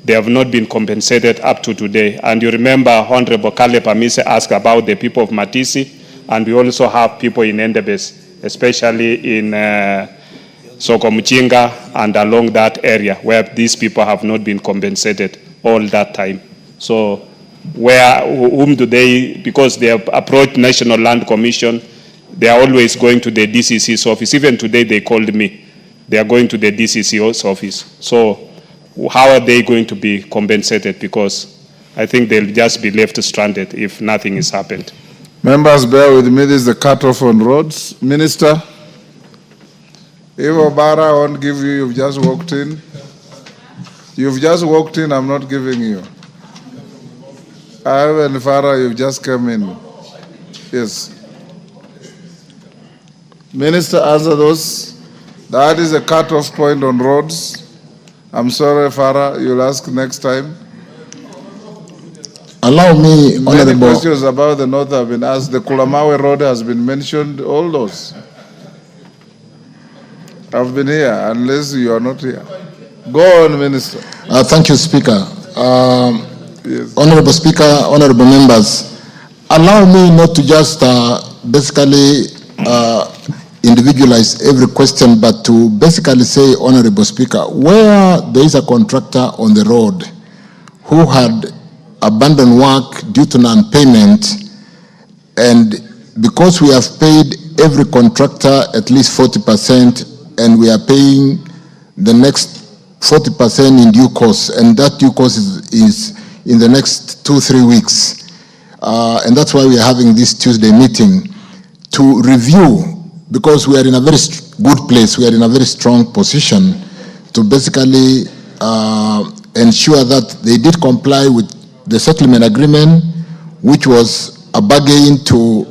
They have not been compensated up to today. And you remember Honorable Kale Pamise asked about the people of Matisi, and we also have people in Endebes, especially in Sokomuchinga and along that area where these people have not been compensated all that time. So whom do they, because they have approached National Land Commission, they are always going to the DCC's office. Even today they called me. They are going to the DCC's office. So how are they going to be compensated? Because I think they'll just be left stranded if nothing has happened. Members, bear with me. This is the cutoff on roads. Minister, if Obara won't give you, you've just walked in. You've just walked in, I'm not giving you. Ivan Farah, you've just come in. Yes. Minister, answer those. That is a cutoff point on roads. I'm sorry, Farah, you'll ask next time. Allow me, Many Honorable. questions about the north have been asked. The Kulamawe Road has been mentioned, all those. I've been here, unless you are not here. Go on, Minister. Thank you, Speaker. Yes. Honorable Speaker, honorable members, allow me not to just basically individualize every question, but to basically say, Honorable Speaker, where there is a contractor on the road who had abandoned work due to non-payment, and because we have paid every contractor at least 40%, and we are paying the next 40% in due course, and that due course is in the next 2-3 weeks. And that's why we are having this Tuesday meeting to review, because we are in a very good place, we are in a very strong position to basically ensure that they did comply with the settlement agreement, which was a bargain to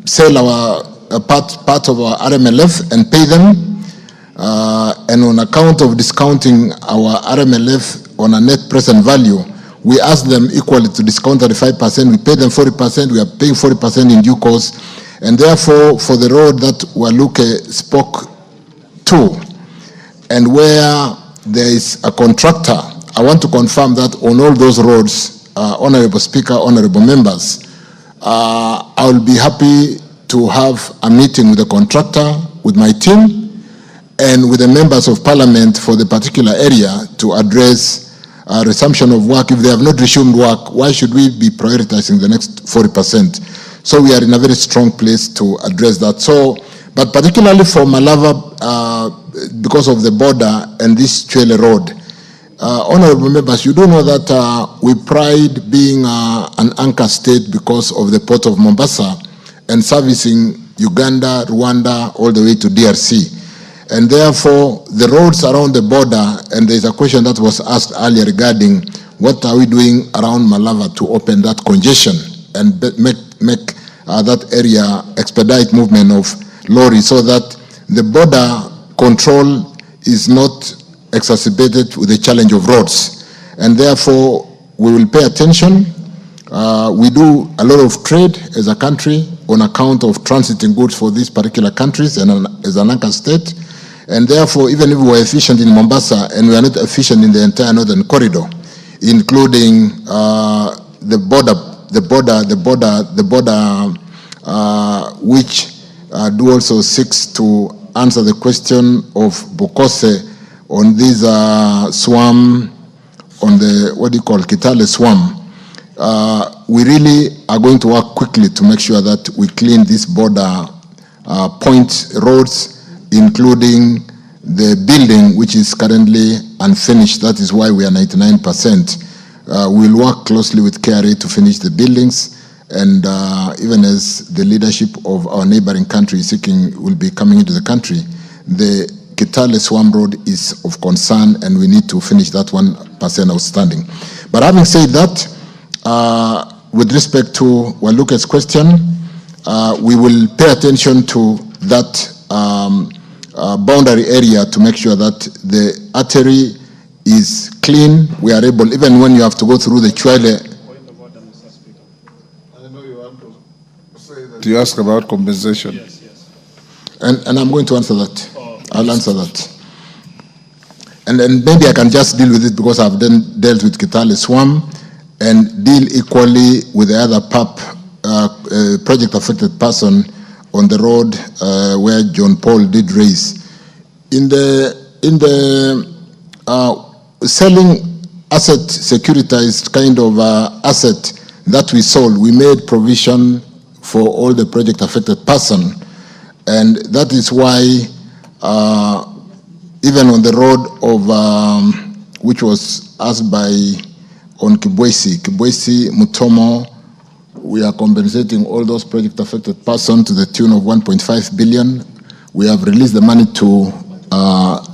sell our part of our RMLF and pay them. And on account of discounting our RMLF on a net present value, we ask them equally to discount 35%. We pay them 40%. We are paying 40% in due course. And therefore, for the road that Waluke spoke to, and where there is a contractor, I want to confirm that on all those roads, Honorable Speaker, honorable members, I will be happy to have a meeting with the contractor, with my team, and with the members of parliament for the particular area to address resumption of work. If they have not resumed work, why should we be prioritizing the next 40%? So we are in a very strong place to address that. So, but particularly for Malava, because of the border and this Chwele Road, honorable members, you do know that we pride being an anchor state because of the port of Mombasa and servicing Uganda, Rwanda, all the way to DRC. And therefore, the roads around the border, and there's a question that was asked earlier regarding what are we doing around Malava to open that congestion and make that area expedite movement of lorries so that the border control is not exacerbated with the challenge of roads. And therefore, we will pay attention. We do a lot of trade as a country on account of transiting goods for these particular countries and as an anchor state. And therefore, even if we are efficient in Mombasa and we are not efficient in the entire northern corridor, including the border, which do also seeks to answer the question of Bokose on this swamp, on the, what do you call, Kitale swamp. We really are going to work quickly to make sure that we clean these border point roads, including the building which is currently unfinished. That is why we are 99%. We'll work closely with KRA to finish the buildings, and even as the leadership of our neighboring country will be coming into the country, the Kitale Swamp Road is of concern, and we need to finish that 1% outstanding. But having said that, with respect to Waluke's question, we will pay attention to that boundary area to make sure that the artery is clean. We are able, even when you have to go through the Chwele. Do you ask about compensation? Yes. And I'm going to answer that. I'll answer that. And then maybe I can just deal with it because I've then dealt with Kitale Swamp and deal equally with the other PAP, project affected person on the road where John Paul did raise. In the selling asset securitized kind of asset that we sold, we made provision for all the project affected person, and that is why even on the road of which was asked by on Kibwesi Mutomo, we are compensating all those project affected persons to the tune of 1.5 billion. We have released the money to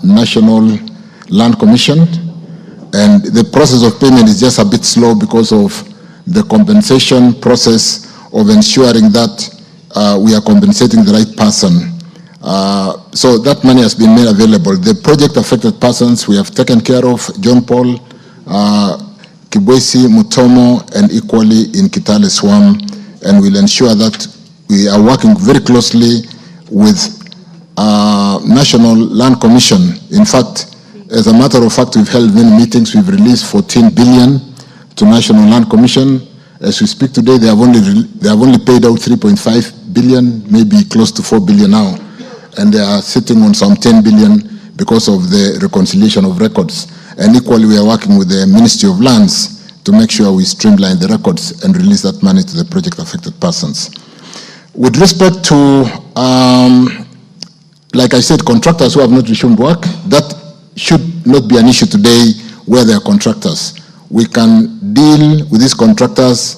National Land Commission, and the process of payment is just a bit slow because of the compensation process of ensuring that we are compensating the right person. So that money has been made available. The project affected persons we have taken care of, John Paul, Kibwesi, Mutomo, and equally in Kitale Swamp, and we'll ensure that we are working very closely with National Land Commission. In fact, as a matter of fact, we've held many meetings. We've released 14 billion to National Land Commission. As we speak today, they have only paid out 3.5 billion, maybe close to 4 billion now, and they are sitting on some 10 billion because of the reconciliation of records. And equally, we are working with the Ministry of Lands to make sure we streamline the records and release that money to the project-affected persons. With respect to, like I said, contractors who have not resumed work, that should not be an issue today where they are contractors. We can deal with these contractors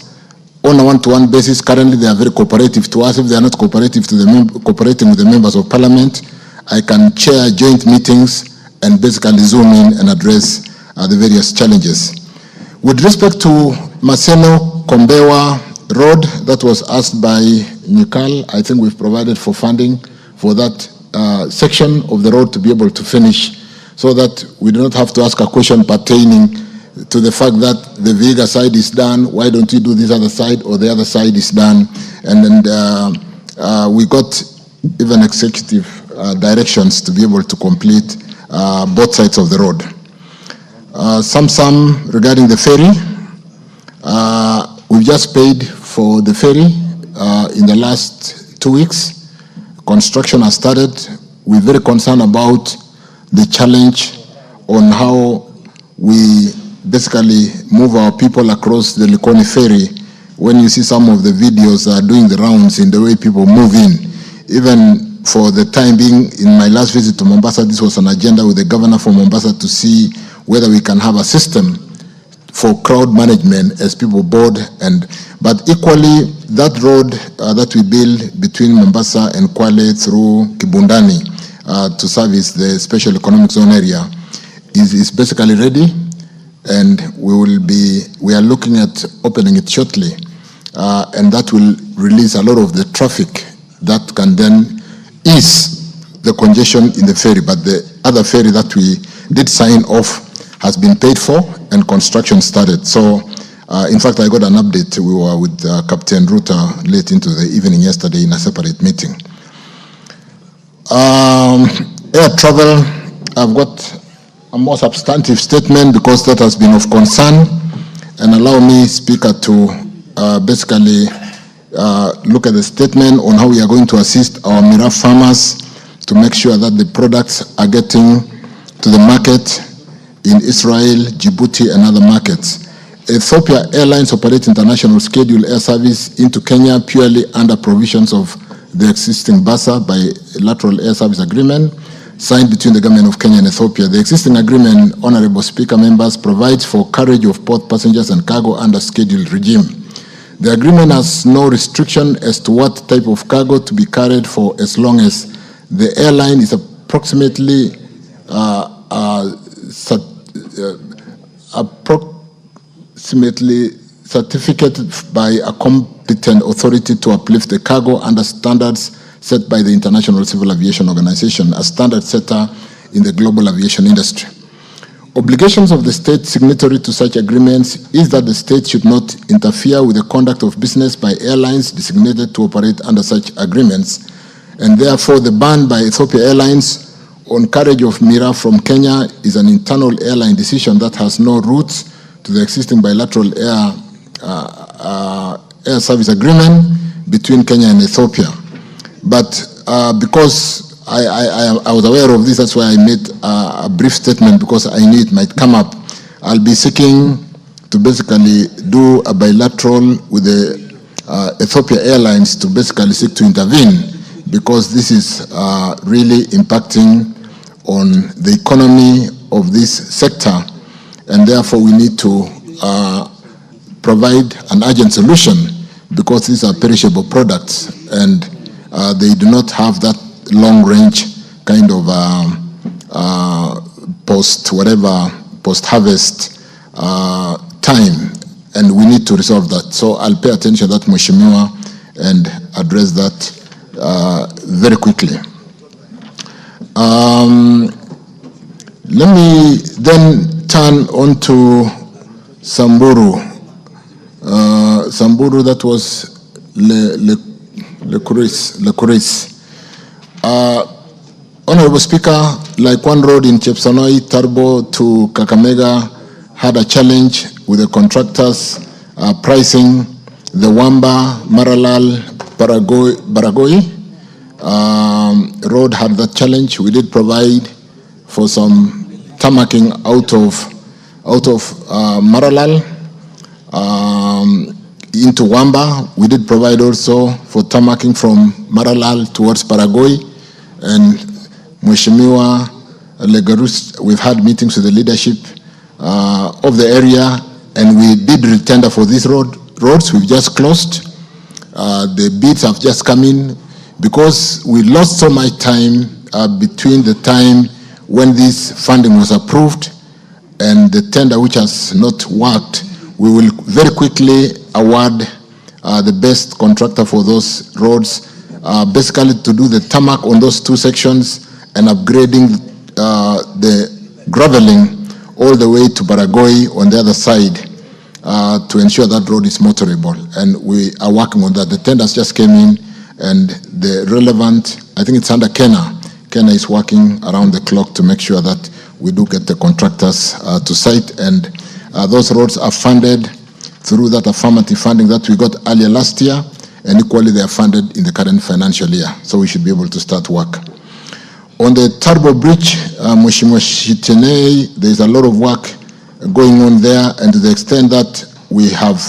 on a one-to-one basis. Currently, they are very cooperative to us. If they are not cooperative to cooperating with the members of parliament, I can chair joint meetings and basically zoom in and address the various challenges. With respect to Maseno Kombewa Road, that was asked by Nikal, I think we've provided for funding for that section of the road to be able to finish, so that we do not have to ask a question pertaining to the fact that the Vihiga side is done, why don't you do this other side, or the other side is done. And then we got even executive directions to be able to complete both sides of the road. Some regarding the ferry. We've just paid for the ferry in the last 2 weeks. Construction has started. We're very concerned about the challenge on how we basically move our people across the Likoni ferry. When you see some of the videos doing the rounds in the way people move in, even for the time being, in my last visit to Mombasa, this was an agenda with the governor for Mombasa to see whether we can have a system for crowd management as people board. But equally, that road that we build between Mombasa and Kwale through Kibundani to service the special economic zone area is basically ready. and we are looking at opening it shortly, and that will release a lot of the traffic that can then ease the congestion in the ferry. But the other ferry that we did sign off has been paid for and construction started. So in fact, I got an update. We were with Captain Ruta late into the evening yesterday in a separate meeting. Air travel, I've got a more substantive statement because that has been of concern, and allow me, Speaker, to basically look at the statement on how we are going to assist our Mira farmers to make sure that the products are getting to the market in Israel, Djibouti, and other markets. Ethiopia Airlines operate international scheduled air service into Kenya purely under provisions of the existing BASA by Electoral Air Service Agreement signed between the government of Kenya and Ethiopia. The existing agreement, Honorable Speaker, members, provides for carriage of both passengers and cargo under scheduled regime. The agreement has no restriction as to what type of cargo to be carried for as long as the airline is approximately certificated by a competent authority to uplift the cargo under standards set by the International Civil Aviation Organization, a standard setter in the global aviation industry. Obligations of the state signatory to such agreements is that the state should not interfere with the conduct of business by airlines designated to operate under such agreements, and therefore the ban by Ethiopia Airlines on carriage of Mira from Kenya is an internal airline decision that has no roots to the existing bilateral air service agreement between Kenya and Ethiopia. But because I was aware of this, that's why I made a brief statement, because I knew it might come up. I'll be seeking to basically do a bilateral with the Ethiopia Airlines to basically seek to intervene, because this is really impacting on the economy of this sector, and therefore we need to provide an urgent solution, because these are perishable products and they do not have that long-range kind of post-harvest time, and we need to resolve that. So I'll pay attention to that, Mheshimiwa, and address that very quickly. Let me then turn on to Samburu. Samburu, that was Le Kuris. Honorable Speaker, like one road in Chepsanoi, Tarbo to Kakamega had a challenge with the contractors pricing the Wamba, Maralal, Baragoi road had that challenge. We did provide for some tarmacking out of Maralal into Wamba. We did provide also for tarmacking from Maralal towards Baragoi. And Mheshimiwa Legarus, we've had meetings with the leadership of the area, and we did retender for these roads. We've just closed. The bids have just come in, because we lost so much time between the time when this funding was approved and the tender, which has not worked. We will very quickly award the best contractor for those roads, basically to do the tarmac on those two sections and upgrading the graveling all the way to Baragoi on the other side to ensure that road is motorable. And we are working on that. The tenders just came in, and the relevant, I think it's under Kenya. Kenya is working around the clock to make sure that we do get the contractors to site, and those roads are funded through that affirmative funding that we got earlier last year, and equally they are funded in the current financial year. So we should be able to start work. On the Turbo Bridge, Mheshimiwa Shitenei, there's a lot of work going on there, and to the extent that we have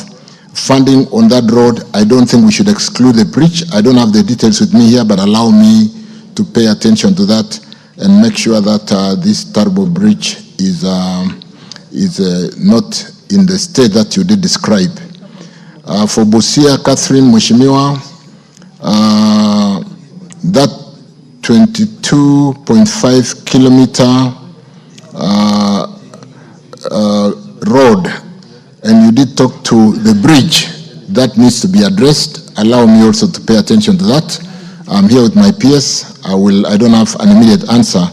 funding on that road, I don't think we should exclude the bridge. I don't have the details with me here, but allow me to pay attention to that and make sure that this Turbo Bridge is not in the state that you did describe. For Busia, Catherine, Mheshimiwa, that 22.5 kilometer road, and you did talk to the bridge that needs to be addressed. Allow me also to pay attention to that. I'm here with my peers. I don't have an immediate answer,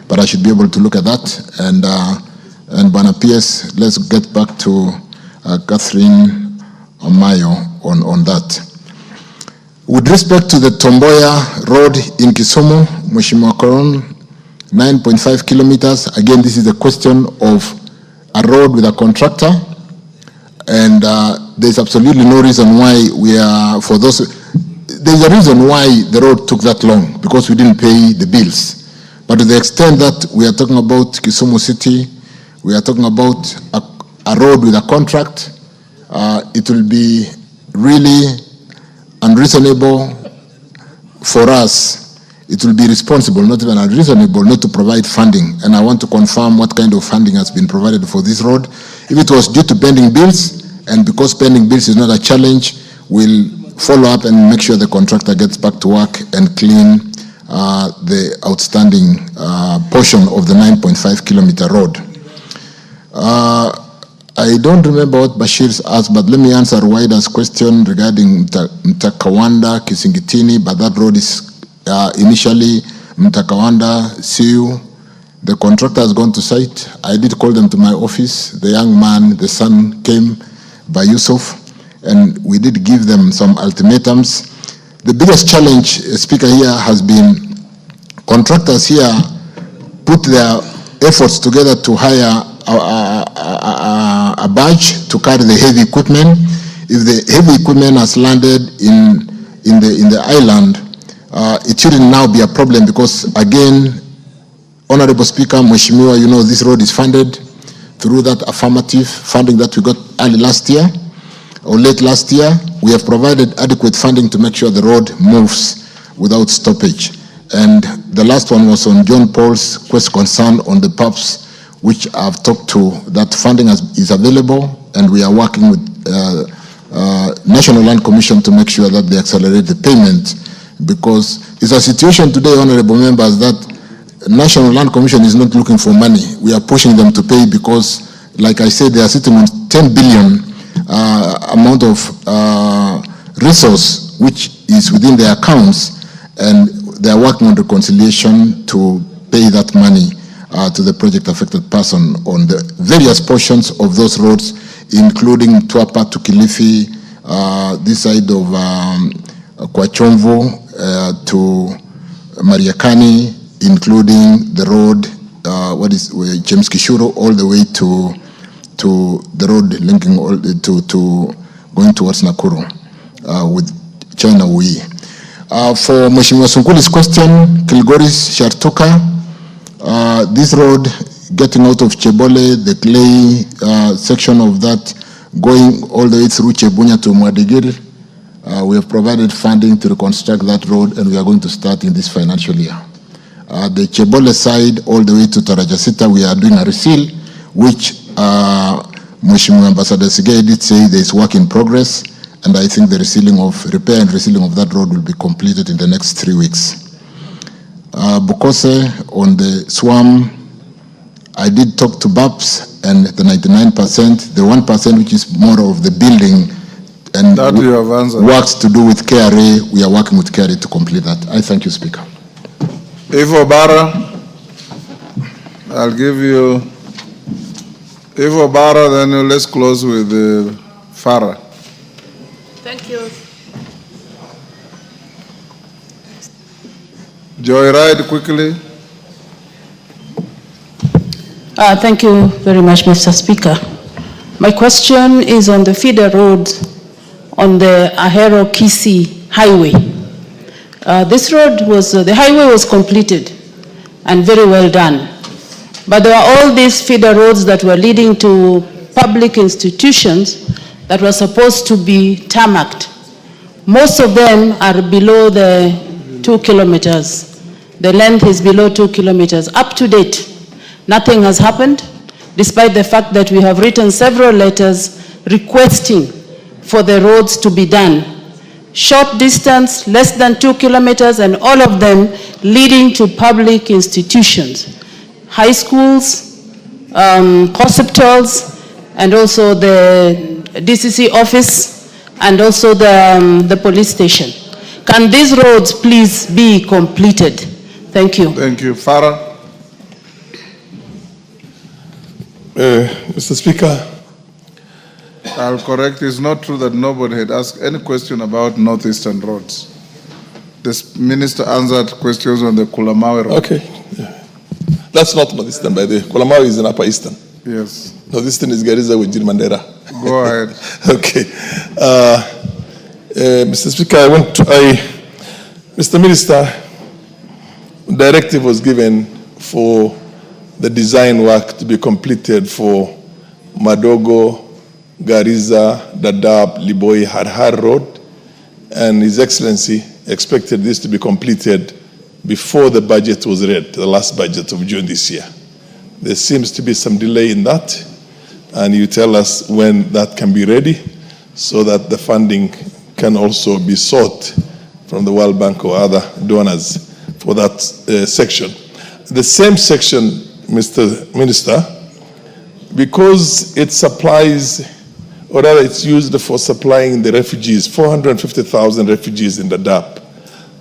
but I should be able to look at that. And Bwana PS, let's get back to Catherine Amayo on that. With respect to the Tomboya Road in Kisumu, Mheshimiwa Koron, 9.5 kilometers. Again, this is a question of a road with a contractor, and there's absolutely no reason why we are, for those, there's a reason why the road took that long, because we didn't pay the bills. But to the extent that we are talking about Kisumu City, we are talking about a road with a contract, it will be really unreasonable for us. It will be responsible, not even unreasonable, not to provide funding. And I want to confirm what kind of funding has been provided for this road. If it was due to pending bills, and because pending bills is not a challenge, we'll follow up and make sure the contractor gets back to work and clean the outstanding portion of the 9.5 kilometer road. I don't remember what Bashir's asked, but let me answer Waida's question regarding Mtakawanda, Kisingitini, but that road is initially Mtakawanda, Siu. The contractor has gone to site. I did call them to my office. The young man, the son, came by Yusuf, and we did give them some ultimatums. The biggest challenge, Speaker, here has been contractors here put their efforts together to hire a barge to carry the heavy equipment. If the heavy equipment has landed in the island, it shouldn't now be a problem, because again, Honorable Speaker, Mheshimiwa, you know this road is funded through that affirmative funding that we got early last year or late last year. We have provided adequate funding to make sure the road moves without stoppage. And the last one was on John Paul's concern on the PUPs, which I've talked to. That funding is available, and we are working with National Land Commission to make sure that they accelerate the payment, because it's a situation today, honorable members, that National Land Commission is not looking for money. We are pushing them to pay because, like I said, they are sitting on 10 billion amount of resource which is within their accounts, and they are working on reconciliation to pay that money to the project affected person on the various portions of those roads, including Tuapa to Kilifi, this side of Kwachomvo to Mariakani, including the road, James Kishuro, all the way to the road linking to going towards Nakuru with China Wui. For Mheshimiwa Sunkuli's question, Kilgoris Shartuka, this road getting out of Chebole, the clay section of that, going all the way through Chebunya to Mwadigiri, we have provided funding to reconstruct that road, and we are going to start in this financial year. The Chebole side, all the way to Tarajasita, we are doing a reseal, which Mheshimiwa Ambassador Sigei did say there is work in progress, and I think the repair and resealing of that road will be completed in the next 3 weeks. Bukose, on the SWAM, I did talk to BAPS, and the 99%, the 1% which is more of the building and that you have answered. Works to do with KRA, we are working with KRA to complete that. I thank you, Speaker. Ivo Bara, I'll give you Ivo Bara, then let's close with Farah. Thank you. Joyride, quickly. Thank you very much, Mr. Speaker. My question is on the feeder road on the Ahero Kisii Highway. This road the highway was completed and very well done. But there were all these feeder roads that were leading to public institutions that were supposed to be tarmacked. Most of them are below the 2 kilometers. The length is below 2 kilometers. Up to date, nothing has happened, despite the fact that we have written several letters requesting for the roads to be done. Short distance, less than 2 kilometers, and all of them leading to public institutions. High schools, hospitals, and also the DCC office, and also the police station. Can these roads please be completed? Thank you. Thank you. Farah? Mr. Speaker, I'll correct. It's not true that nobody had asked any question about northeastern roads. The minister answered questions on the Kulamawe road. Okay. That's not northeastern, by the way. Kulamawe is in upper eastern. Yes. Northeastern is Garissa with Mandera. Go ahead. Okay. Mr. Speaker, Mr. Minister, directive was given for the design work to be completed for Madogo, Garissa, Dadaab, Liboi, Harhar Road, and His Excellency expected this to be completed before the budget was read, the last budget of June this year. There seems to be some delay in that, and you tell us when that can be ready so that the funding can also be sought from the World Bank or other donors for that section. The same section, Mr. Minister, because it supplies, or rather it's used for supplying the refugees, 450,000 refugees in Dadaab.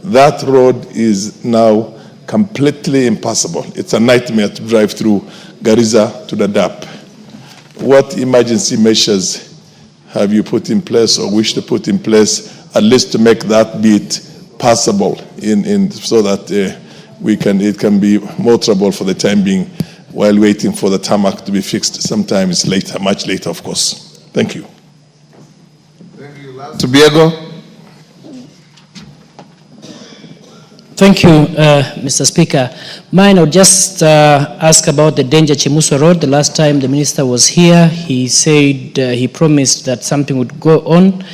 That road is now completely impassable. It's a nightmare to drive through Garissa to Dadaab. What emergency measures have you put in place or wish to put in place, at least to make that bit passable so that it can be motorable for the time being while waiting for the tarmac to be fixed? Sometimes later, much later, of course. Thank you. Thank you. Tobiago. Thank you, Mr. Speaker. Mine, I'll just ask about the Danger Chemuswa Road. The last time the minister was here, he said he promised that something would go on.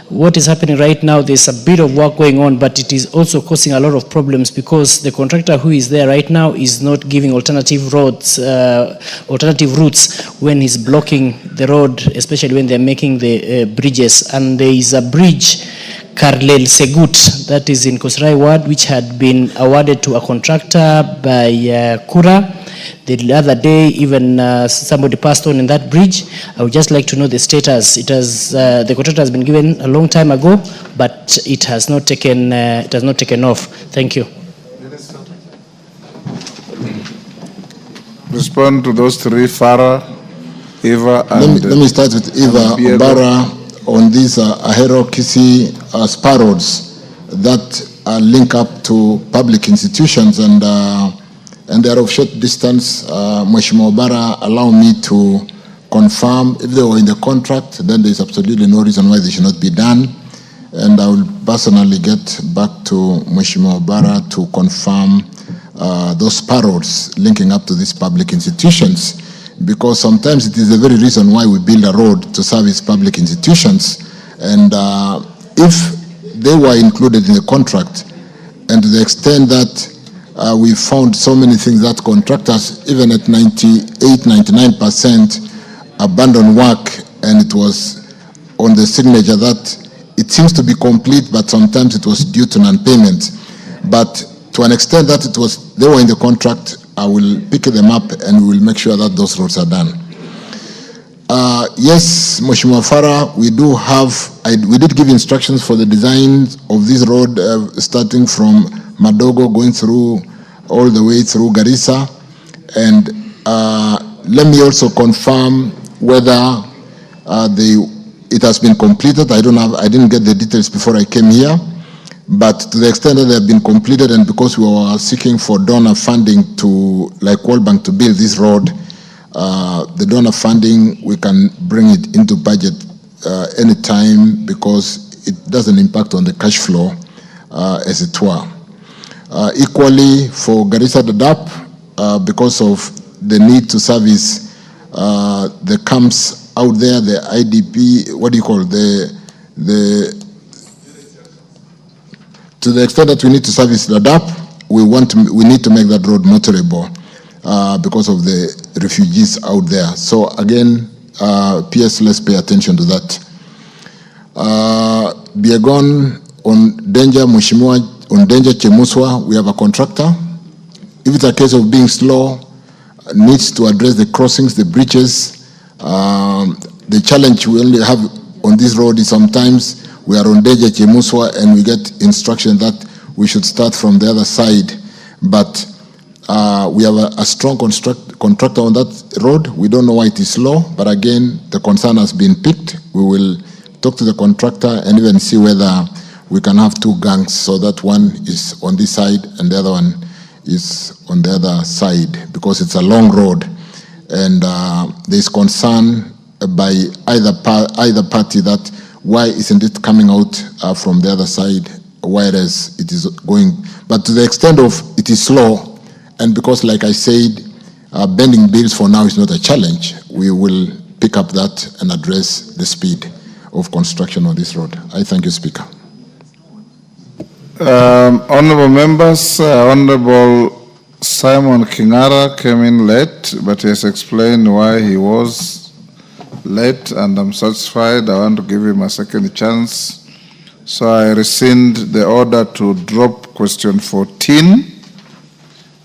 What is happening right now, there's a bit of work going on, but it is also causing a lot of problems because the contractor who is there right now is not giving alternative routes when he's blocking the road, especially when they're making the bridges. And there is a bridge, Karlel Segut, that is in Kosrai Ward, which had been awarded to a contractor by Kura. The other day, even somebody passed on in that bridge. I would just like to know the status. It has the contractor has been given a long time ago, but it has not taken off. Thank you. Respond to those three, Farah, Eva, and let me start with Eva Obara on these Ahero Kisi spar roads that link up to public institutions and they are of short distance. Mheshimiwa Obara, allow me to confirm if they were in the contract, then there is absolutely no reason why they should not be done. And I will personally get back to Mheshimiwa Obara to confirm those spar roads linking up to these public institutions, because sometimes it is the very reason why we build a road to service public institutions. And if they were included in the contract, and to the extent that we found so many things that contractors, even at 98-99%, abandoned work, and it was on the signature that it seems to be complete, but sometimes it was due to non-payment. But to an extent that they were in the contract, I will pick them up and we will make sure that those roads are done. Yes, Mheshimiwa Farah, we did give instructions for the design of this road, starting from Madogo, going through all the way through Garissa. And let me also confirm whether it has been completed. I didn't get the details before I came here, but to the extent that they have been completed, and because we were seeking for donor funding like World Bank to build this road, the donor funding, we can bring it into budget anytime because it doesn't impact on the cash flow as it were. Equally for Garissa Dadaab, because of the need to service the camps out there, the IDP, to the extent that we need to service Dadaab, we need to make that road motorable because of the refugees out there. So again, PS, let's pay attention to that. Biegon on Danger Mheshimiwa, on Danger Chemuswa, we have a contractor. If it's a case of being slow, needs to address the crossings, the bridges, the challenge we only have on this road is sometimes we are on Deja Chemuswa and we get instruction that we should start from the other side. But we have a strong contractor on that road. We don't know why it is slow, but again, the concern has been picked. We will talk to the contractor and even see whether we can have two gangs so that one is on this side and the other one is on the other side, because it's a long road and there is concern by either party that why isn't it coming out from the other side, whereas it is going. But to the extent of it is slow, and because like I said, bending bills for now is not a challenge, we will pick up that and address the speed of construction on this road. I thank you, Speaker. Honorable members, Honorable Simon Kingara came in late, but he has explained why he was late, and I'm satisfied. I want to give him a second chance. So I rescind the order to drop question 14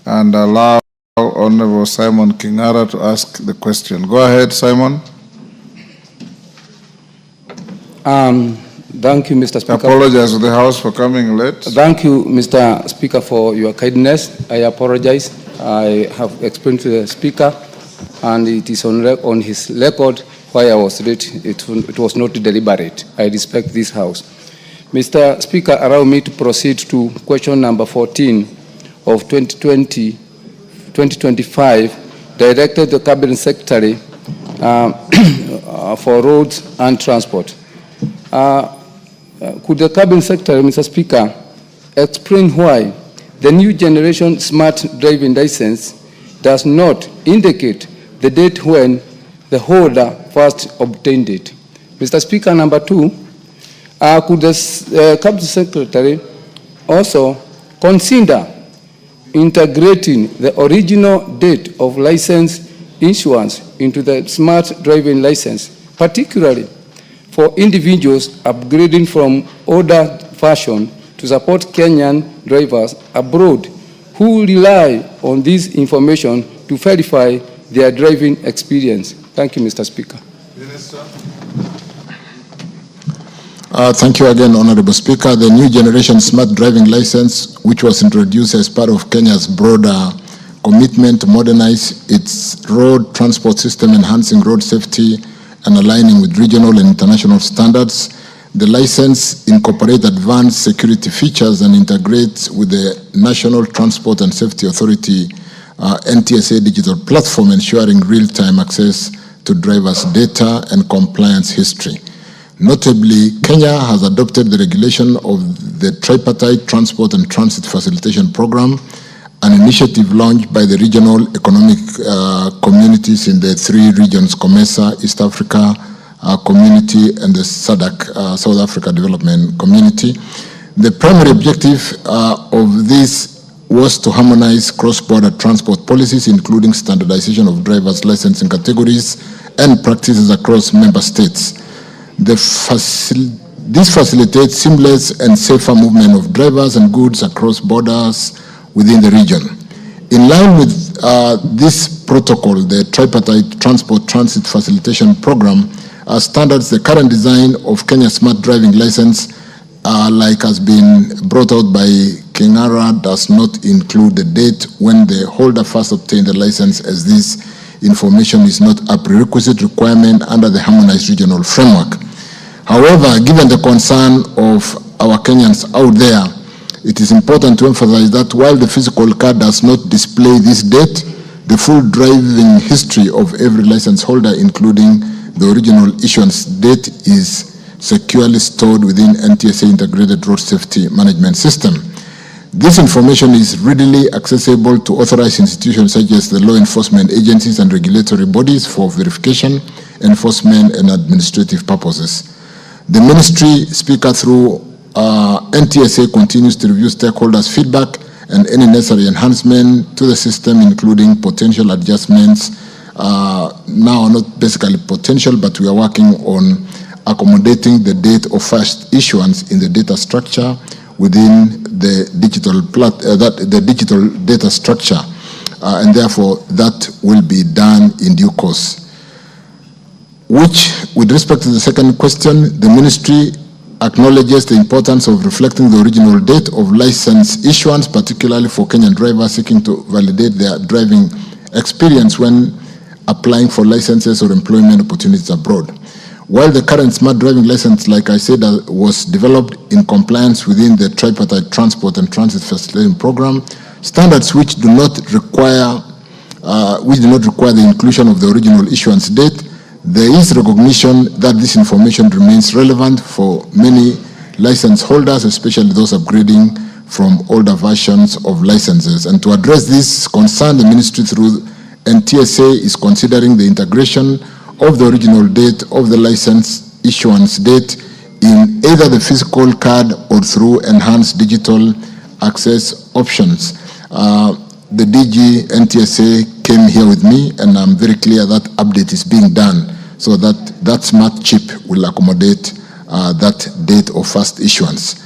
and allow Honorable Simon Kingara to ask the question. Go ahead, Simon. Thank you, Mr. Speaker. I apologize to the House for coming late. Thank you, Mr. Speaker, for your kindness. I apologize. I have explained to the Speaker, and it is on his record why I was late. It was not deliberate. I respect this House. Mr. Speaker, allow me to proceed to question number 14 of 2020-2025, directed the Cabinet Secretary for Roads and Transport. Could the Cabinet Secretary, Mr. Speaker, explain why the new generation smart driving license does not indicate the date when the holder first obtained it? Mr. Speaker, number 2, could the Cabinet Secretary also consider integrating the original date of license issuance into the smart driving license, particularly for individuals upgrading from older version to support Kenyan drivers abroad who rely on this information to verify their driving experience? Thank you, Mr. Speaker. Minister. Thank you again, Honorable Speaker. The new generation smart driving license, which was introduced as part of Kenya's broader commitment to modernize its road transport system, enhancing road safety and aligning with regional and international standards. The license incorporates advanced security features and integrates with the National Transport and Safety Authority NTSA digital platform, ensuring real-time access to drivers' data and compliance history. Notably, Kenya has adopted the regulation of the Tripartite Transport and Transit Facilitation Program, an initiative launched by the regional economic communities in the 3 regions, COMESA, East Africa Community, and the SADC, South Africa Development Community. The primary objective of this was to harmonize cross-border transport policies, including standardization of drivers' licensing categories and practices across member states. This facilitates seamless and safer movement of drivers and goods across borders within the region. In line with this protocol, the Tripartite Transport Transit Facilitation Program standards, the current design of Kenya Smart Driving License, like has been brought out by Kingara, does not include the date when the holder first obtained the license, as this information is not a prerequisite requirement under the harmonized regional framework. However, given the concern of our Kenyans out there, it is important to emphasize that while the physical card does not display this date, the full driving history of every license holder, including the original issuance date, is securely stored within NTSA Integrated Road Safety Management System. This information is readily accessible to authorized institutions such as the law enforcement agencies and regulatory bodies for verification, enforcement, and administrative purposes. The Ministry, Speaker, through NTSA continues to review stakeholders' feedback and any necessary enhancement to the system, including potential adjustments. Now, not basically potential, but we are working on accommodating the date of first issuance in the data structure within the digital data structure, and therefore that will be done in due course. which, with respect to the second question, the ministry acknowledges the importance of reflecting the original date of license issuance, particularly for Kenyan drivers seeking to validate their driving experience when applying for licenses or employment opportunities abroad. While the current smart driving license, like I said, was developed in compliance within the tripartite transport and transit facilitating program, standards which do not require the inclusion of the original issuance date, there is recognition that this information remains relevant for many license holders, especially those upgrading from older versions of licenses. And to address this concern, the ministry through NTSA is considering the integration of the original date of the license issuance date in either the physical card or through enhanced digital access options. The DG NTSA came here with me, and I'm very clear that update is being done so that that smart chip will accommodate that date of first issuance.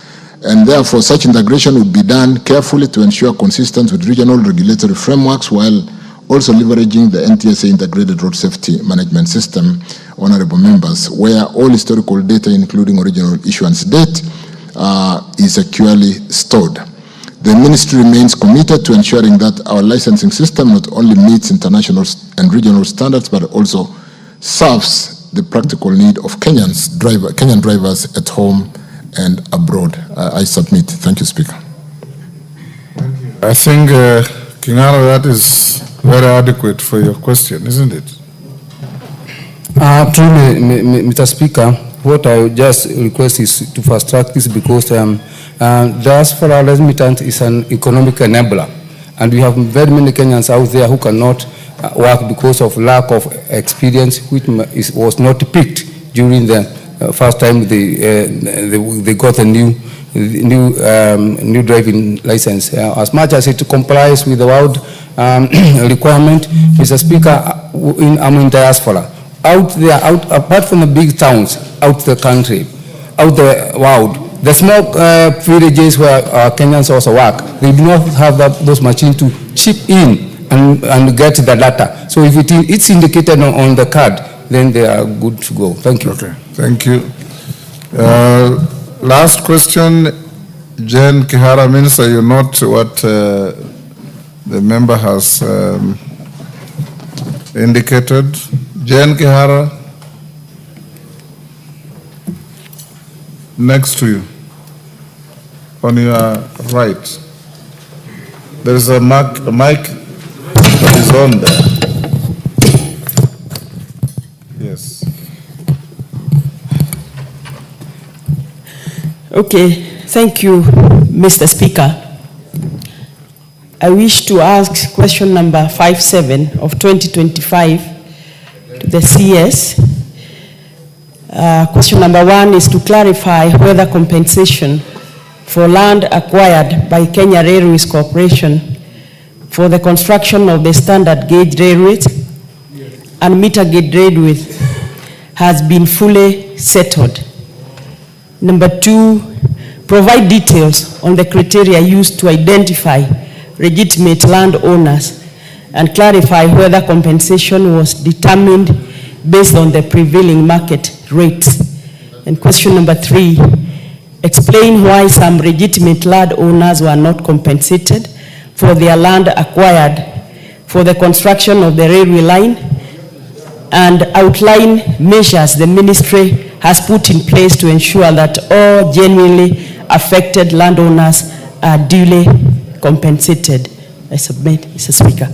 And therefore, such integration would be done carefully to ensure consistency with regional regulatory frameworks while also leveraging the NTSA Integrated Road Safety Management System, honorable members, where all historical data, including original issuance date, is securely stored. The ministry remains committed to ensuring that our licensing system not only meets international and regional standards, but also serves the practical need of Kenyan drivers at home and abroad. I submit. Thank you, Speaker. I think, Kingara, that is very adequate for your question, isn't it? Truly, Mr. Speaker, what I just request is to fast track this because the diaspora remittance is an economic enabler, and we have very many Kenyans out there who cannot work because of lack of experience, which was not picked during the first time they got a new driving license. As much as it complies with the world requirement, Mr. Speaker, I'm in diaspora. Out there, apart from the big towns, out the country, out the world, the small villages where Kenyans also work, they do not have those machines to chip in and get the data. So if it's indicated on the card, then they are good to go. Thank you. Okay, thank you. Last question, Jen Kihara. Minister, you note what the member has indicated. Jen Kihara, next to you, on your right. There is a mic that is on there. Yes. Okay, thank you, Mr. Speaker. I wish to ask question number 57 of 2025 to the CS. Question number 1 is to clarify whether compensation for land acquired by Kenya Railways Corporation for the construction of the standard gauge railways and meter gauge railways has been fully settled. Number 2, provide details on the criteria used to identify legitimate landowners and clarify whether compensation was determined based on the prevailing market rates. And question number 3, explain why some legitimate landowners were not compensated for their land acquired for the construction of the railway line, and outline measures the ministry has put in place to ensure that all genuinely affected landowners are duly compensated. I submit, Mr. Speaker.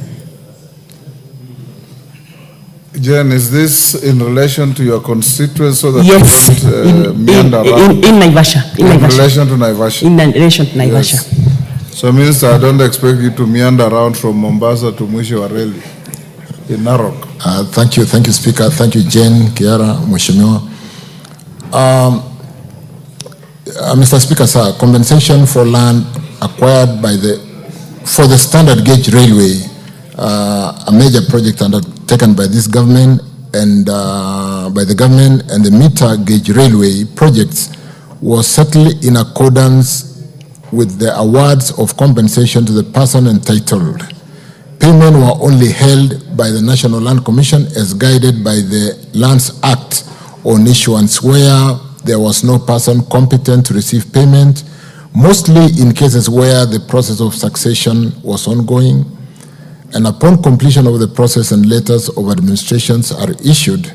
Jen, is this in relation to your constituents so that yes, you don't meander around? In Naivasha. In relation to Naivasha? In relation to Naivasha. Yes. So, Minister, I don't expect you to meander around from Mombasa to Mwisho wa Reli in Narok. Thank you, Speaker. Thank you, Jen, Kiara, Mheshimiwa. Mr. Speaker, sir, compensation for land acquired for the standard gauge railway, a major project undertaken by this government and by the government, and the meter gauge railway projects was settled in accordance with the awards of compensation to the person entitled. payment were only held by the National Land Commission as guided by the Lands Act on issuance, where there was no person competent to receive payment, mostly in cases where the process of succession was ongoing. And upon completion of the process and letters of administrations are issued,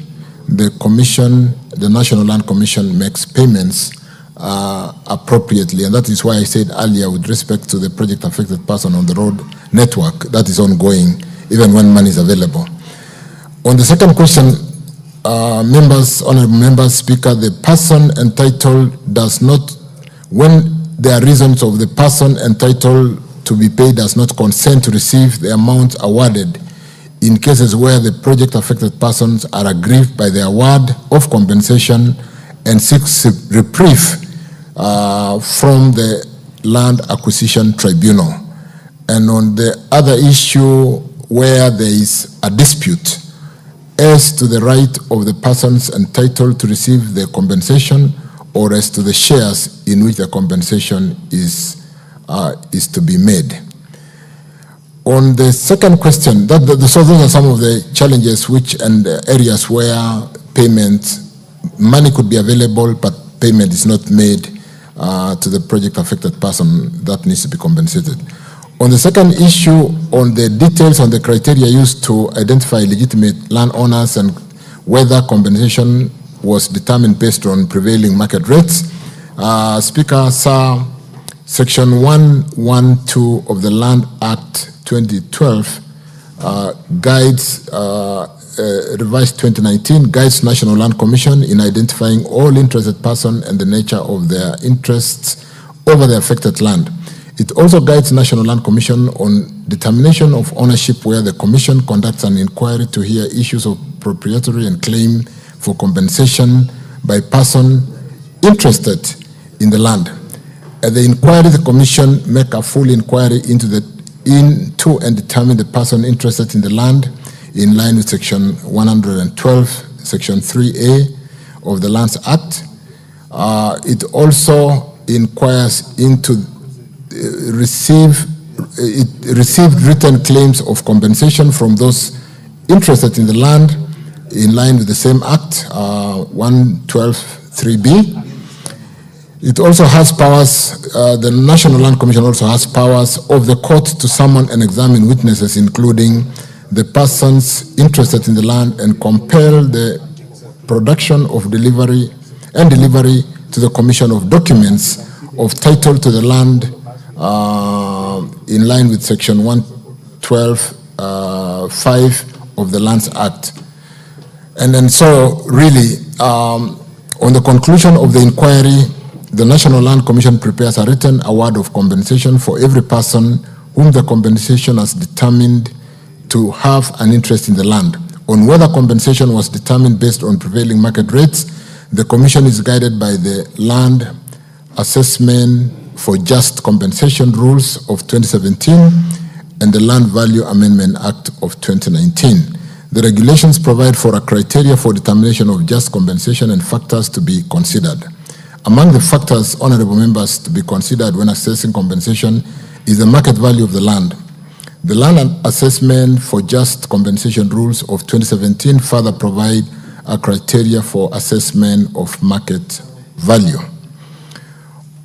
the Commission, the National Land Commission, makes payments appropriately. And that is why I said earlier, with respect to the project affected person on the road network, that is ongoing, even when money is available. On the second question, honorable members, Speaker, the person entitled does not, when there are reasons of the person entitled to be paid does not consent to receive the amount awarded, in cases where the project affected persons are aggrieved by the award of compensation and seeks reprieve from the Land Acquisition Tribunal. And on the other issue where there is a dispute as to the right of the persons entitled to receive the compensation or as to the shares in which the compensation is to be made. On the second question, so those are some of the challenges and areas where money could be available, but payment is not made to the project affected person that needs to be compensated. On the second issue, on the details on the criteria used to identify legitimate landowners and whether compensation was determined based on prevailing market rates, Speaker, sir, Section 112 of the Land Act 2012 guides, revised 2019, guides National Land Commission in identifying all interested persons and the nature of their interests over the affected land. It also guides National Land Commission on determination of ownership, where the Commission conducts an inquiry to hear issues of proprietary and claim for compensation by person interested in the land. At the inquiry, the Commission make a full inquiry into and determine the person interested in the land in line with Section 112, Section 3A of the Lands Act. It also inquires into received written claims of compensation from those interested in the land in line with the same Act, 112.3b. It also has powers, the National Land Commission also has powers of the court to summon and examine witnesses, including the persons interested in the land, and compel the production of delivery to the Commission of documents of title to the land in line with Section 112.5 of the Lands Act. And then so really, on the conclusion of the inquiry, the National Land Commission prepares a written award of compensation for every person whom the compensation has determined to have an interest in the land. On whether compensation was determined based on prevailing market rates, the Commission is guided by the Land Assessment for Just Compensation Rules of 2017 and the Land Value Amendment Act of 2019. The regulations provide for a criteria for determination of just compensation and factors to be considered. Among the factors, honorable members, to be considered when assessing compensation is the market value of the land. The Land Assessment for Just Compensation Rules of 2017 further provide a criteria for assessment of market value.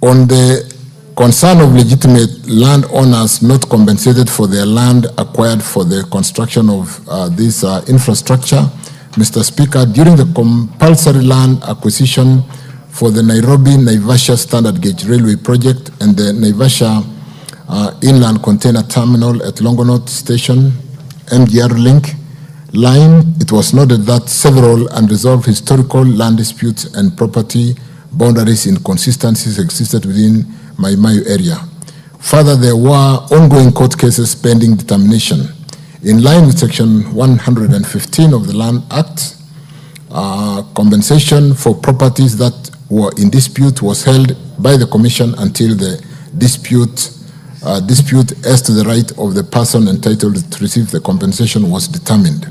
On the concern of legitimate landowners not compensated for their land acquired for the construction of this infrastructure, Mr. Speaker, during the compulsory land acquisition for the Nairobi-Naivasha Standard Gauge Railway Project and the Naivasha Inland Container Terminal at Longonot Station, MGR Link line, it was noted that several unresolved historical land disputes and property boundaries inconsistencies existed within Mai area. Further, there were ongoing court cases pending determination. In line with Section 115 of the Land Act, compensation for properties that were in dispute was held by the Commission until the dispute as to the right of the person entitled to receive the compensation was determined.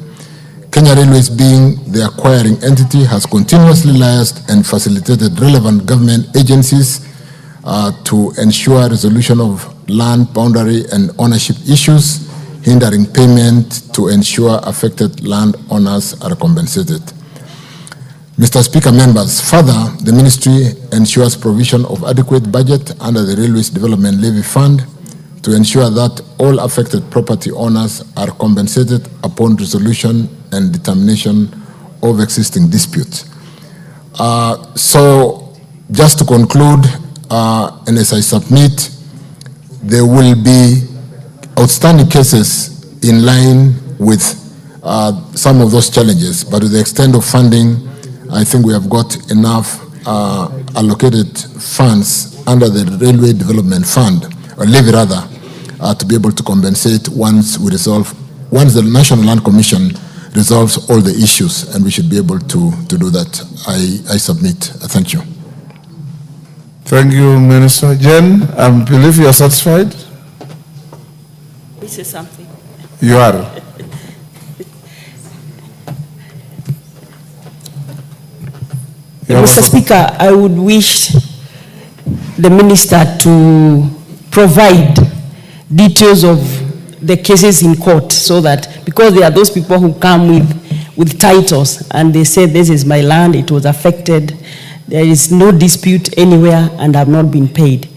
Kenya Railways, being the acquiring entity, has continuously liaised and facilitated relevant government agencies to ensure resolution of land boundary and ownership issues, hindering payment to ensure affected landowners are compensated. Mr. Speaker, members, further, the ministry ensures provision of adequate budget under the Railways Development Levy Fund to ensure that all affected property owners are compensated upon resolution and determination of existing disputes. So, just to conclude, and as I submit, there will be outstanding cases in line with some of those challenges, but to the extent of funding, I think we have got enough allocated funds under the Railway Development Fund, or levy rather, to be able to compensate once the National Land Commission resolves all the issues, and we should be able to do that. I submit. Thank you. Thank you, Minister. Jen, I believe you are satisfied? This is something. You are. Mr. Speaker, I would wish the minister to provide details of the cases in court, so that, because there are those people who come with titles and they say, this is my land, it was affected, there is no dispute anywhere and have not been paid.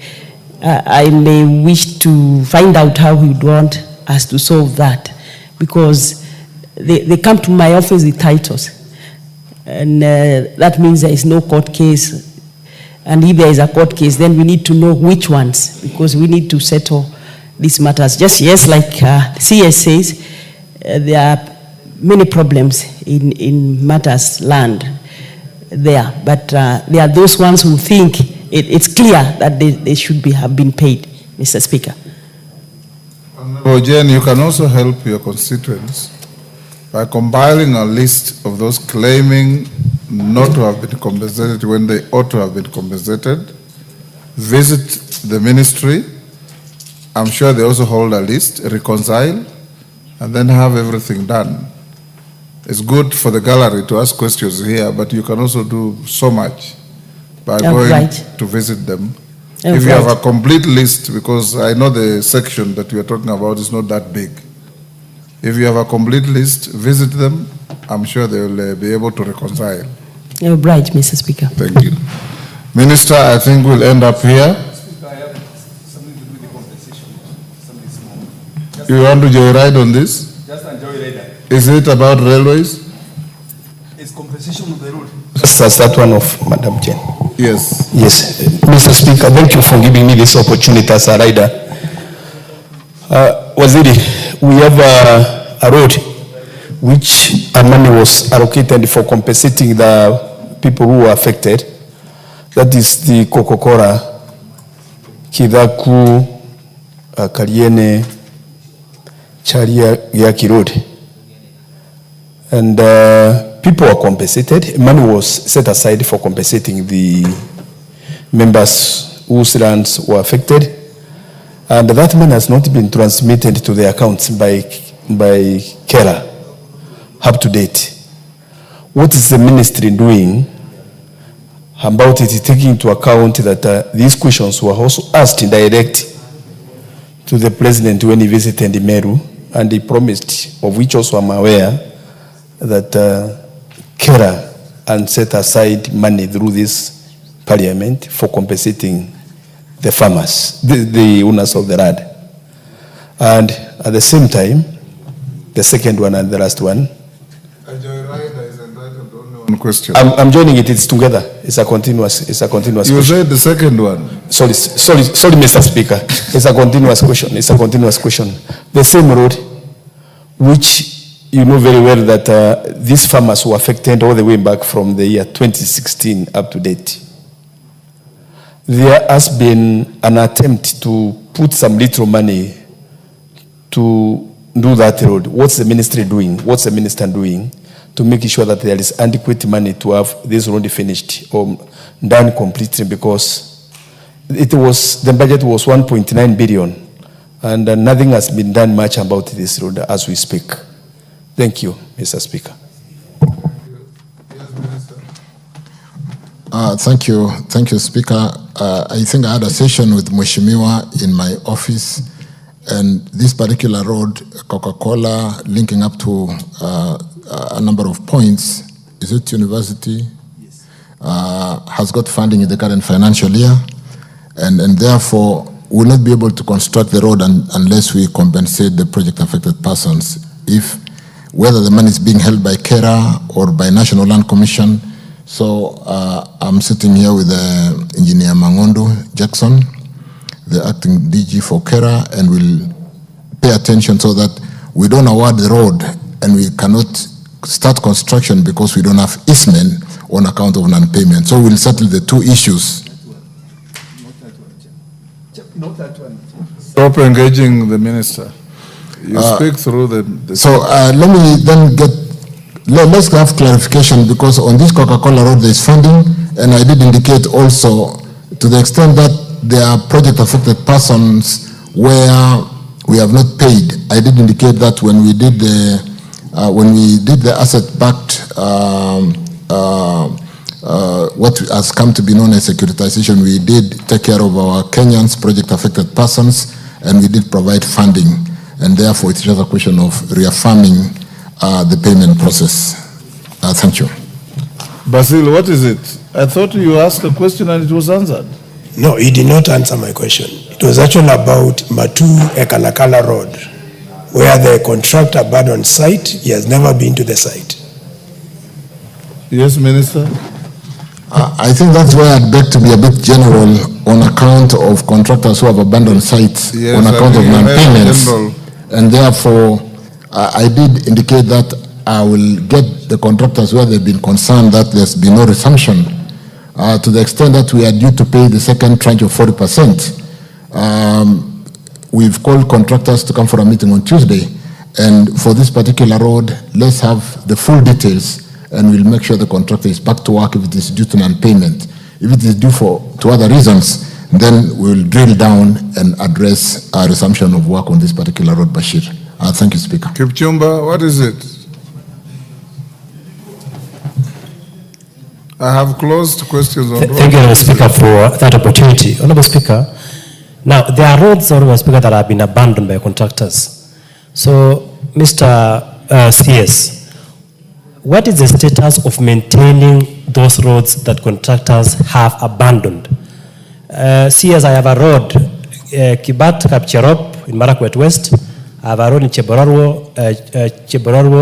I may wish to find out how he would want us to solve that, because they come to my office with titles. And that means there is no court case. And if there is a court case, then we need to know which ones, because we need to settle these matters. Just yes, like CS says, there are many problems in matters land there. But there are those ones who think it's clear that they should have been paid, Mr. Speaker. Honorable Jen, you can also help your constituents by compiling a list of those claiming not to have been compensated when they ought to have been compensated. Visit the ministry. I'm sure they also hold a list, reconcile, and then have everything done. It's good for the gallery to ask questions here, but you can also do so much by going to visit them. If you have a complete list, because I know the section that we are talking about is not that big. If you have a complete list, visit them. I'm sure they will be able to reconcile. You're right, Mr. Speaker. Thank you. Minister, I think we'll end up here. You want to joyride on this? Just enjoy later. Is it about railways? It's compensation of the road. Just as that one of Madam Chen. Yes. Yes. Mr. Speaker, thank you for giving me this opportunity as a rider. Waziri, we have a road which money was allocated for compensating the people who were affected. That is the Kokokora, Kidaku, Kariene, Charia Yaki Road. And people were compensated. Money was set aside for compensating the members whose lands were affected. And that money has not been transmitted to the accounts by Kera up to date. What is the ministry doing about it, taking into account that these questions were also asked direct to the president when he visited Meru, and he promised, of which also I'm aware, that Kera and set aside money through this parliament for compensating the farmers, the owners of the land. And at the same time, the second one and the last one. Question. I'm joining it. It's together. It's a continuous You question. said the second one. Sorry, Mr. Speaker. It's a continuous question. It's a continuous question. The same road, which you know very well that these farmers were affected all the way back from the year 2016 up to date. There has been an attempt to put some little money to do that road. What's the ministry doing? What's the minister doing to make sure that there is adequate money to have this road finished or done completely? Because the budget was 1.9 billion and nothing has been done much about this road as we speak. Thank you, Mr. Speaker. Thank you, Speaker. I think I had a session with Mheshimiwa in my office, and this particular road, Coca-Cola, linking up to a number of points, is it University? Yes. Has got funding in the current financial year, and therefore will not be able to construct the road unless we compensate the project affected persons. If whether the money is being held by KERA or by National Land Commission. So I'm sitting here with Engineer Mangondo Jackson, the acting DG for KERA, and we'll pay attention so that we don't award the road and we cannot start construction because we don't have easement on account of non-payment. So we'll settle the two issues. Stop engaging the minister. You speak through the so let me then let's have clarification, because on this Coca-Cola road there is funding, and I did indicate also to the extent that there are project affected persons where we have not paid. I did indicate that when we did the asset backed what has come to be known as securitization, we did take care of our Kenyans project affected persons, and we did provide funding. And therefore, it's just a question of reaffirming the payment process. Thank you. Basil, what is it? I thought you asked a question and it was answered. No, he did not answer my question. It was actually about Matu-Ekalakala Road, where the contractor abandoned site. He has never been to the site. Yes, Minister? I think that's where I'd beg to be a bit general on account of contractors who have abandoned sites on account of non-payments. And therefore, I did indicate that I will get the contractors where they've been concerned that there's been no resumption. To the extent that we are due to pay the second tranche of 40%. We've called contractors to come for a meeting on Tuesday. And for this particular road, let's have the full details, and we'll make sure the contractor is back to work if it is due to non-payment. If it is due to other reasons, then we'll drill down and address a resumption of work on this particular road, Bashir. Thank you, Speaker. Kipchumba, what is it? I have closed questions on Thank you, Honourable Speaker, for that opportunity. Honourable Speaker, now there are roads, Honourable Speaker, that have been abandoned by contractors. So, Mr. CS, what is the status of maintaining those roads that contractors have abandoned? CS, I have a road, Kibat Kapcherop in Marakwet West. I have a road in Chebororwo,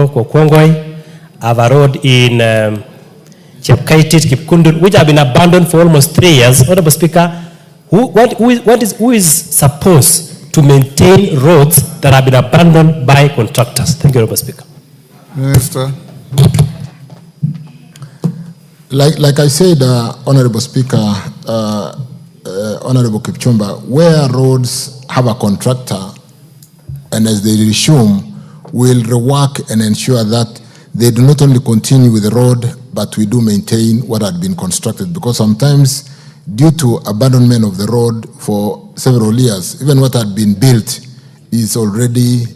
Kokwongoi. I have a road in Chepkaitit, Kipkundur, which have been abandoned for almost 3 years. Honourable Speaker, who is supposed to maintain roads that have been abandoned by contractors? Thank you, Honourable Speaker. Minister. Like I said, Honourable Speaker, Honourable Kipchumba, where roads have a contractor, and as they resume, we'll rework and ensure that they do not only continue with the road, but we do maintain what had been constructed. Because sometimes, due to abandonment of the road for several years, even what had been built is already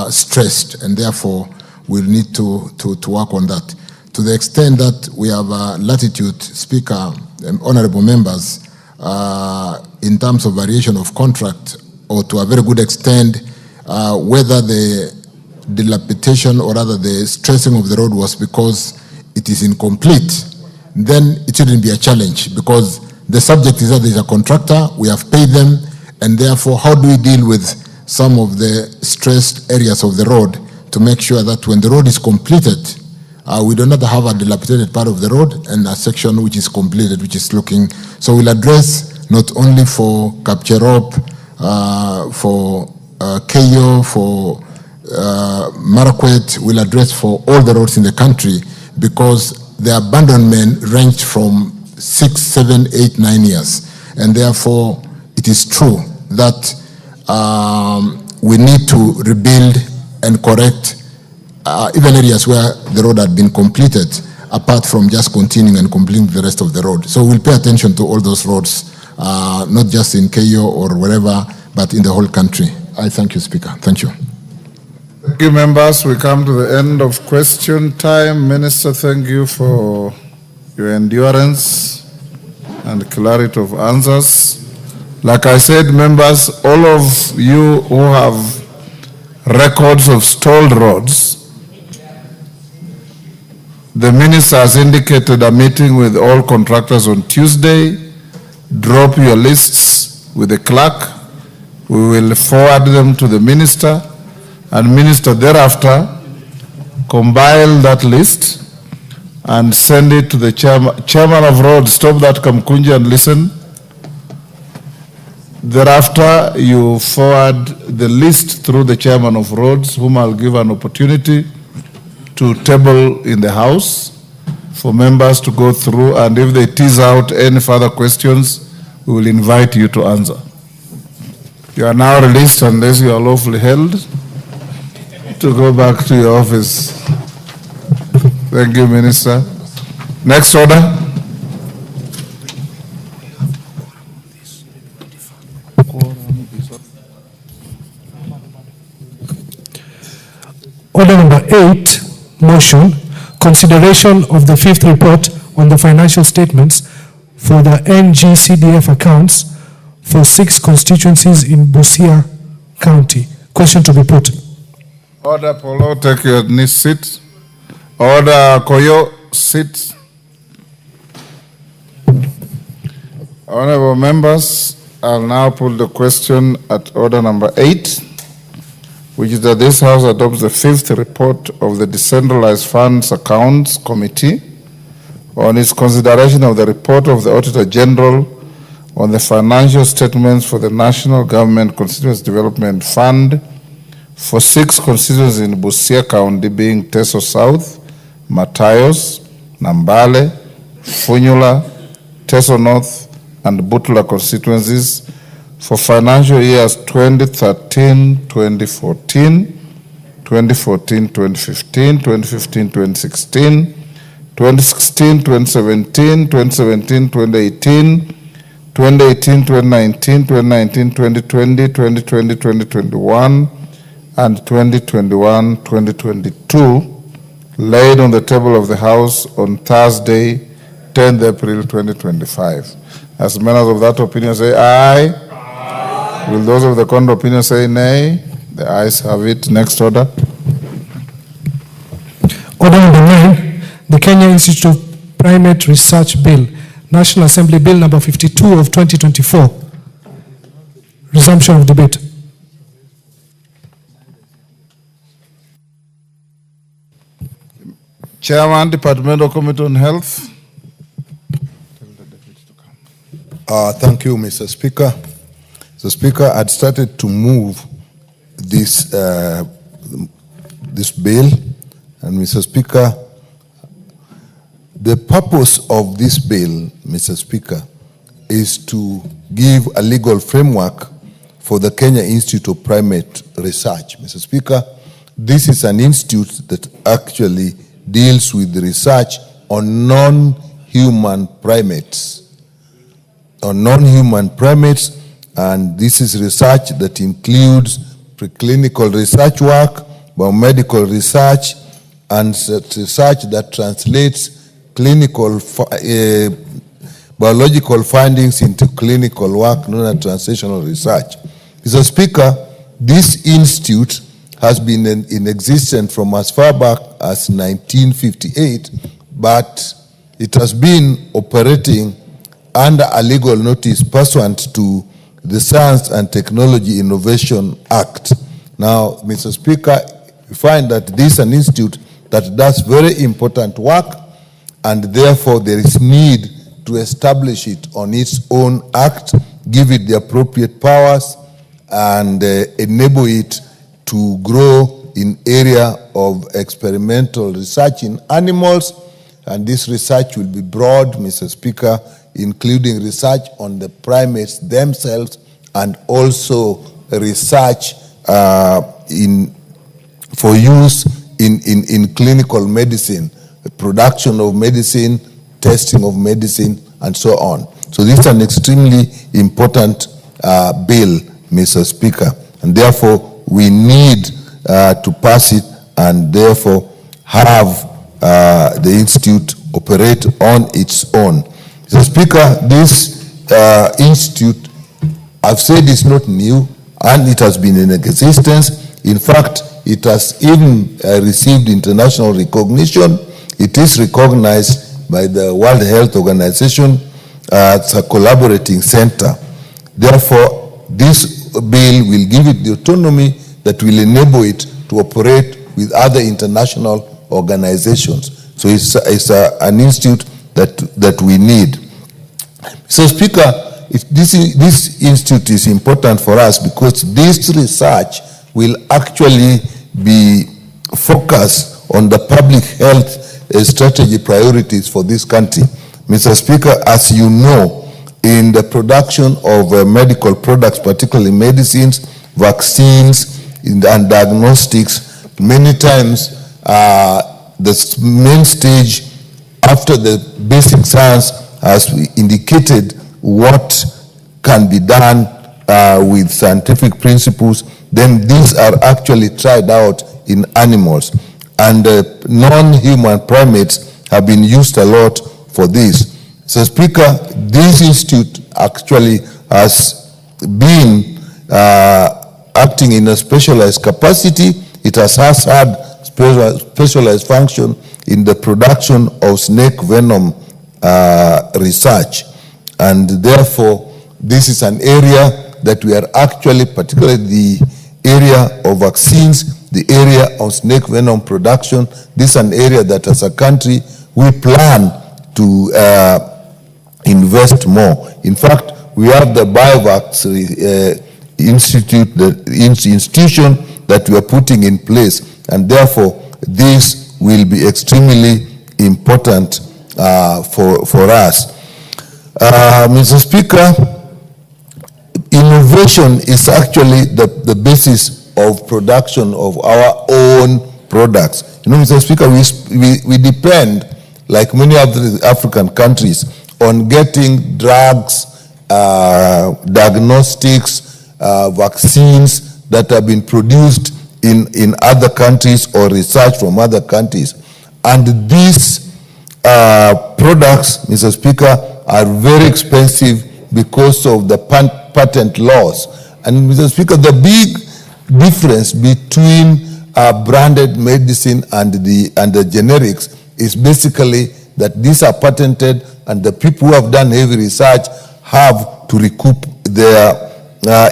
stressed, and therefore we'll need to work on that. To the extent that we have latitude, Speaker, honourable members, in terms of variation of contract, or to a very good extent, whether the dilapidation or rather the stressing of the road was because it is incomplete, then it shouldn't be a challenge, because the subject is that there's a contractor, we have paid them, and therefore how do we deal with some of the stressed areas of the road to make sure that when the road is completed, we do not have a dilapidated part of the road and a section which is completed, which is looking. So we'll address not only for Kapcherop, for Keyo, for Marakwet, we'll address for all the roads in the country, because the abandonment ranged from 6, 7, 8, 9 years. And therefore, it is true that we need to rebuild and correct even areas where the road had been completed, apart from just continuing and completing the rest of the road. So we'll pay attention to all those roads, not just in Keyo or wherever, but in the whole country. I thank you, Speaker. Thank you. Thank you, members. We come to the end of question time. Minister, thank you for your endurance and clarity of answers. Like I said, members, all of you who have records of stalled roads, the minister has indicated a meeting with all contractors on Tuesday. Drop your lists with the clerk. We will forward them to the minister, and minister thereafter compile that list and send it to the chairman of roads. Stop that Kamkunji and listen. Thereafter, you forward the list through the chairman of roads, whom I'll give an opportunity to table in the House for members to go through, and if they tease out any further questions, we will invite you to answer. You are now released unless you are lawfully held to go back to your office. Thank you, Minister. Next order. Order number 8, motion, consideration of the 5th report on the financial statements for the NGCDF accounts for 6 constituencies in Busia County. Question to be put. Order, Polo, take your seat. Order, Koyo, sit. Honorable members, I'll now put the question at order number 8, which is that this House adopts the 5th report of the Decentralized Funds Accounts Committee on its consideration of the report of the Auditor General on the financial statements for the National Government Constituency Development Fund for 6 constituencies in Busia County, being Teso South, Matayos, Nambale, Funyula, Teso North, and Butula constituencies for financial years 2013-2014, 2014-2015, 2015-2016, 2016-2017, 2017-2018, 2018-2019, 2019-2020, 2020-2021, and 2021-2022, laid on the table of the House on Thursday, 10th April 2025. As members of that opinion say aye. Aye. Will those of the contrary opinion say nay? The ayes have it. Next order. Order number 9, the Kenya Institute of Primate Research Bill, National Assembly Bill number 52 of 2024. Resumption of debate. Chairman, Departmental Committee on Health. Thank you, Mr. Speaker. Mr. Speaker, I'd started to move this bill, and Mr. Speaker, the purpose of this bill, Mr. Speaker, is to give a legal framework for the Kenya Institute of Primate Research. Mr. Speaker, this is an institute that actually deals with research on non-human primates. And this is research that includes preclinical research work, biomedical research, and research that translates clinical biological findings into clinical work, known as translational research. Mr. Speaker, this institute has been in existence from as far back as 1958, but it has been operating under a legal notice pursuant to the Science and Technology Innovation Act. Now, Mr. Speaker, we find that this is an institute that does very important work, and therefore there is need to establish it on its own act, give it the appropriate powers, and enable it to grow in area of experimental research in animals. And this research will be broad, Mr. Speaker, including research on the primates themselves, and also research for use in clinical medicine, the production of medicine, testing of medicine, and so on. So this is an extremely important bill, Mr. Speaker, and therefore we need to pass it, and therefore have the institute operate on its own. Mr. Speaker, this institute I've said it's not new, and it has been in existence. In fact, it has even received international recognition. It is recognized by the World Health Organization as a collaborating center. Therefore, this bill will give it the autonomy that will enable it to operate with other international organizations. So it's an institute that we need. So, Speaker, this institute is important for us because this research will actually be focused on the public health strategy priorities for this country. Mr. Speaker, as you know, in the production of medical products, particularly medicines, vaccines, and diagnostics, many times the main stage after the basic science has indicated what can be done with scientific principles, then these are actually tried out in animals. And non-human primates have been used a lot for this. So, Speaker, this institute actually has been acting in a specialized capacity. It has had specialized function in the production of snake venom research. And therefore, this is an area that we are actually, particularly the area of vaccines, the area of snake venom production. This is an area that as a country we plan to invest more. In fact, we have the Biovax Institute, the institution that we are putting in place, and therefore this will be extremely important for us. Mr. Speaker, innovation is actually the basis of production of our own products. You know, Mr. Speaker, we depend, like many other African countries, on getting drugs, diagnostics, vaccines that have been produced in other countries or research from other countries. And these products, Mr. Speaker, are very expensive because of the patent laws. And Mr. Speaker, the big difference between branded medicine and the generics is basically that these are patented, and the people who have done heavy research have to recoup their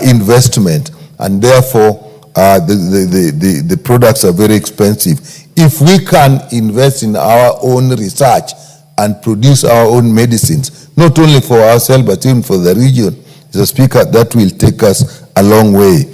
investment, and therefore the products are very expensive. If we can invest in our own research and produce our own medicines, not only for ourselves but even for the region, Mr. Speaker, that will take us a long way.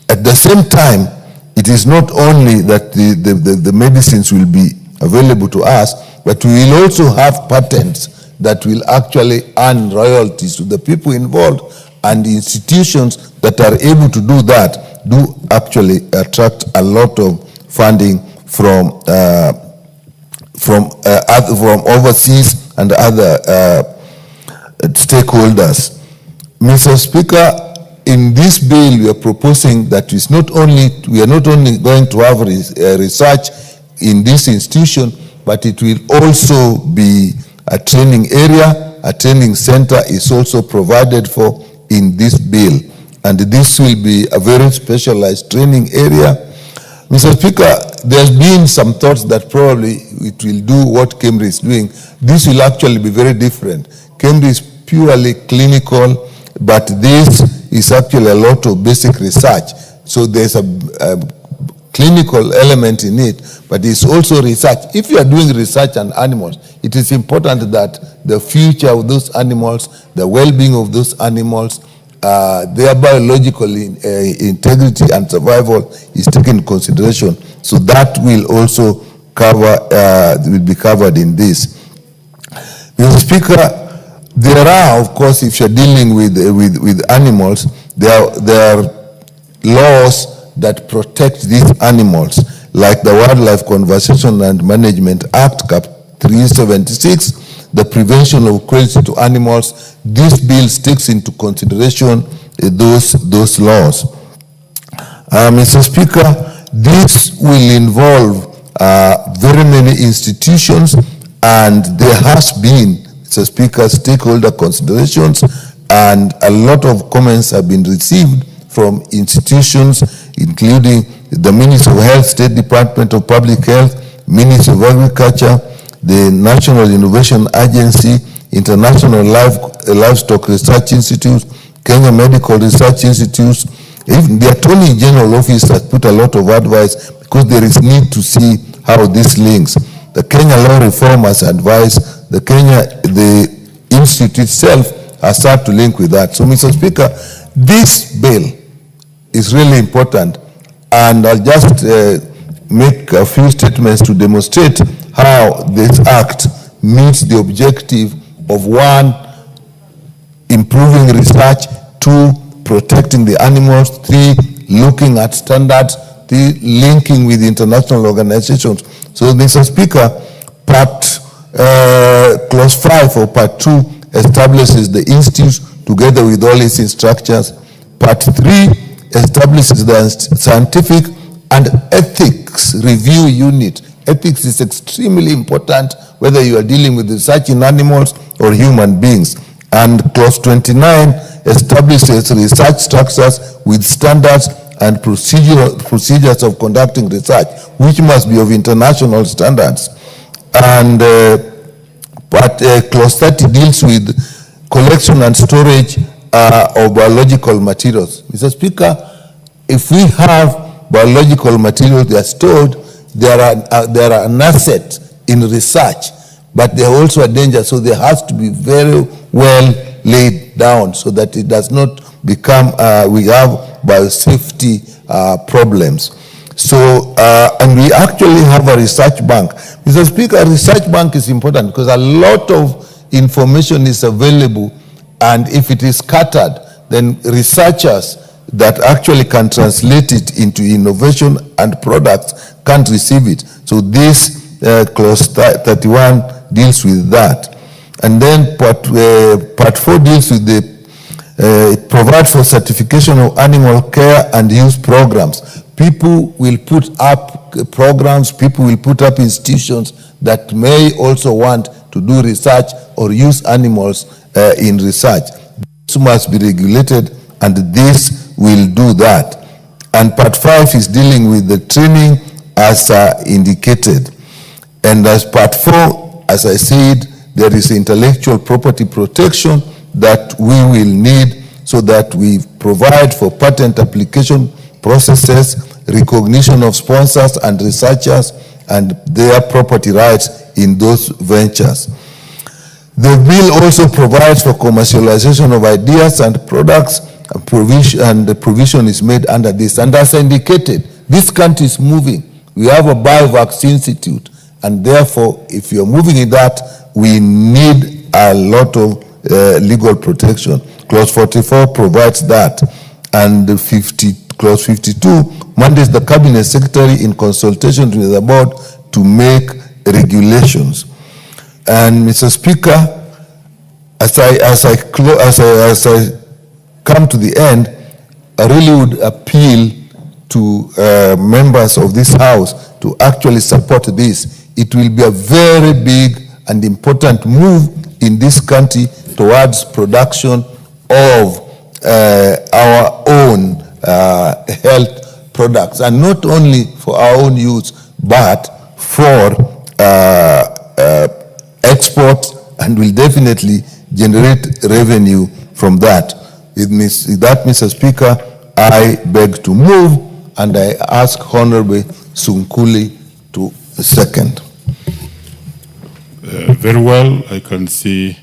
At the same time, it is not only that the medicines will be available to us, but we will also have patents that will actually earn royalties to the people involved, and the institutions that are able to do that do actually attract a lot of funding from overseas and other stakeholders. Mr. Speaker, in this bill, we are proposing that we are not only going to have research in this institution, but it will also be a training area. A training center is also provided for in this bill, and this will be a very specialized training area. Mr. Speaker, there's been some thoughts that probably it will do what Cambridge is doing. This will actually be very different. Cambridge is purely clinical, but this is actually a lot of basic research. So there's a clinical element in it, but it's also research. If you are doing research on animals, it is important that the future of those animals, the well-being of those animals, their biological integrity and survival is taken into consideration. So that will also will be covered in this. Mr. Speaker, there are, of course, if you're dealing with animals, there are laws that protect these animals, like the Wildlife Conservation and Management Act, Cap 376, the prevention of cruelty to animals. This bill takes into consideration those laws. Mr. Speaker, this will involve very many institutions, and there has been, Mr. Speaker, stakeholder considerations, and a lot of comments have been received from institutions, including the Ministry of Health, State Department of Public Health, Ministry of Agriculture, the National Innovation Agency, International Livestock Research Institute, Kenya Medical Research Institute. Even the Attorney General Office has put a lot of advice because there is need to see how this links. The Kenya Law Reform has advised, the Institute itself has started to link with that. So, Mr. Speaker, this bill is really important, and I'll just make a few statements to demonstrate how this act meets the objective of 1, improving research, 2, protecting the animals, 3, looking at standards, 3, linking with international organizations. So, Mr. Speaker, clause 5 or part 2 establishes the institute together with all its structures. Part 3 establishes the scientific and ethics review unit. Ethics is extremely important whether you are dealing with research in animals or human beings. And clause 29 establishes research structures with standards and procedures of conducting research, which must be of international standards. And clause 30 deals with collection and storage of biological materials. Mr. Speaker, if we have biological materials, they are stored, they are an asset in research, but they are also a danger, so they have to be very well laid down so that it does not become, we have biosafety problems. So, and we actually have a research bank. Mr. Speaker, a research bank is important because a lot of information is available, and if it is scattered, then researchers that actually can translate it into innovation and products can't receive it. So this clause 31 deals with that. And then part 4 deals with it provides for certification of animal care and use programs. People will put up programs, people will put up institutions that may also want to do research or use animals in research. This must be regulated, and this will do that. And part 5 is dealing with the training as indicated. And as part 4, as I said, there is intellectual property protection that we will need so that we provide for patent application processes, recognition of sponsors and researchers, and their property rights in those ventures. The bill also provides for commercialization of ideas and products, and the provision is made under this. And as indicated, this country is moving. We have a Biovax Institute, and therefore, if you're moving in that, we need a lot of legal protection. Clause 44 provides that, and clause 52 mandates the Cabinet Secretary in consultation with the board to make regulations. And Mr. Speaker, as I come to the end, I really would appeal to members of this House to actually support this. It will be a very big and important move in this country towards production of our own health products, and not only for our own use, but for export, and will definitely generate revenue from that. With that, Mr. Speaker, I beg to move, and I ask Honorable Sunkuli to second. Very well. I can see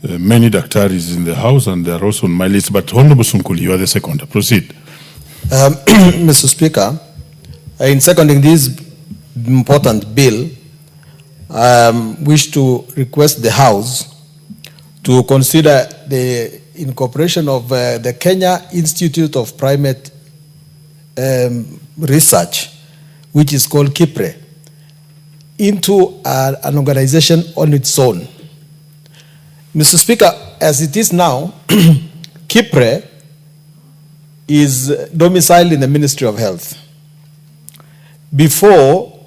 many Daktaris in the House, and they are also on my list. But Honorable Sunkuli, you are the second. Proceed. Mr. Speaker, in seconding this important bill, I wish to request the House to consider the incorporation of the Kenya Institute of Primate Research, which is called KIPRE, into an organization on its own. Mr. Speaker, as it is now, KIPRE is domiciled in the Ministry of Health. Before,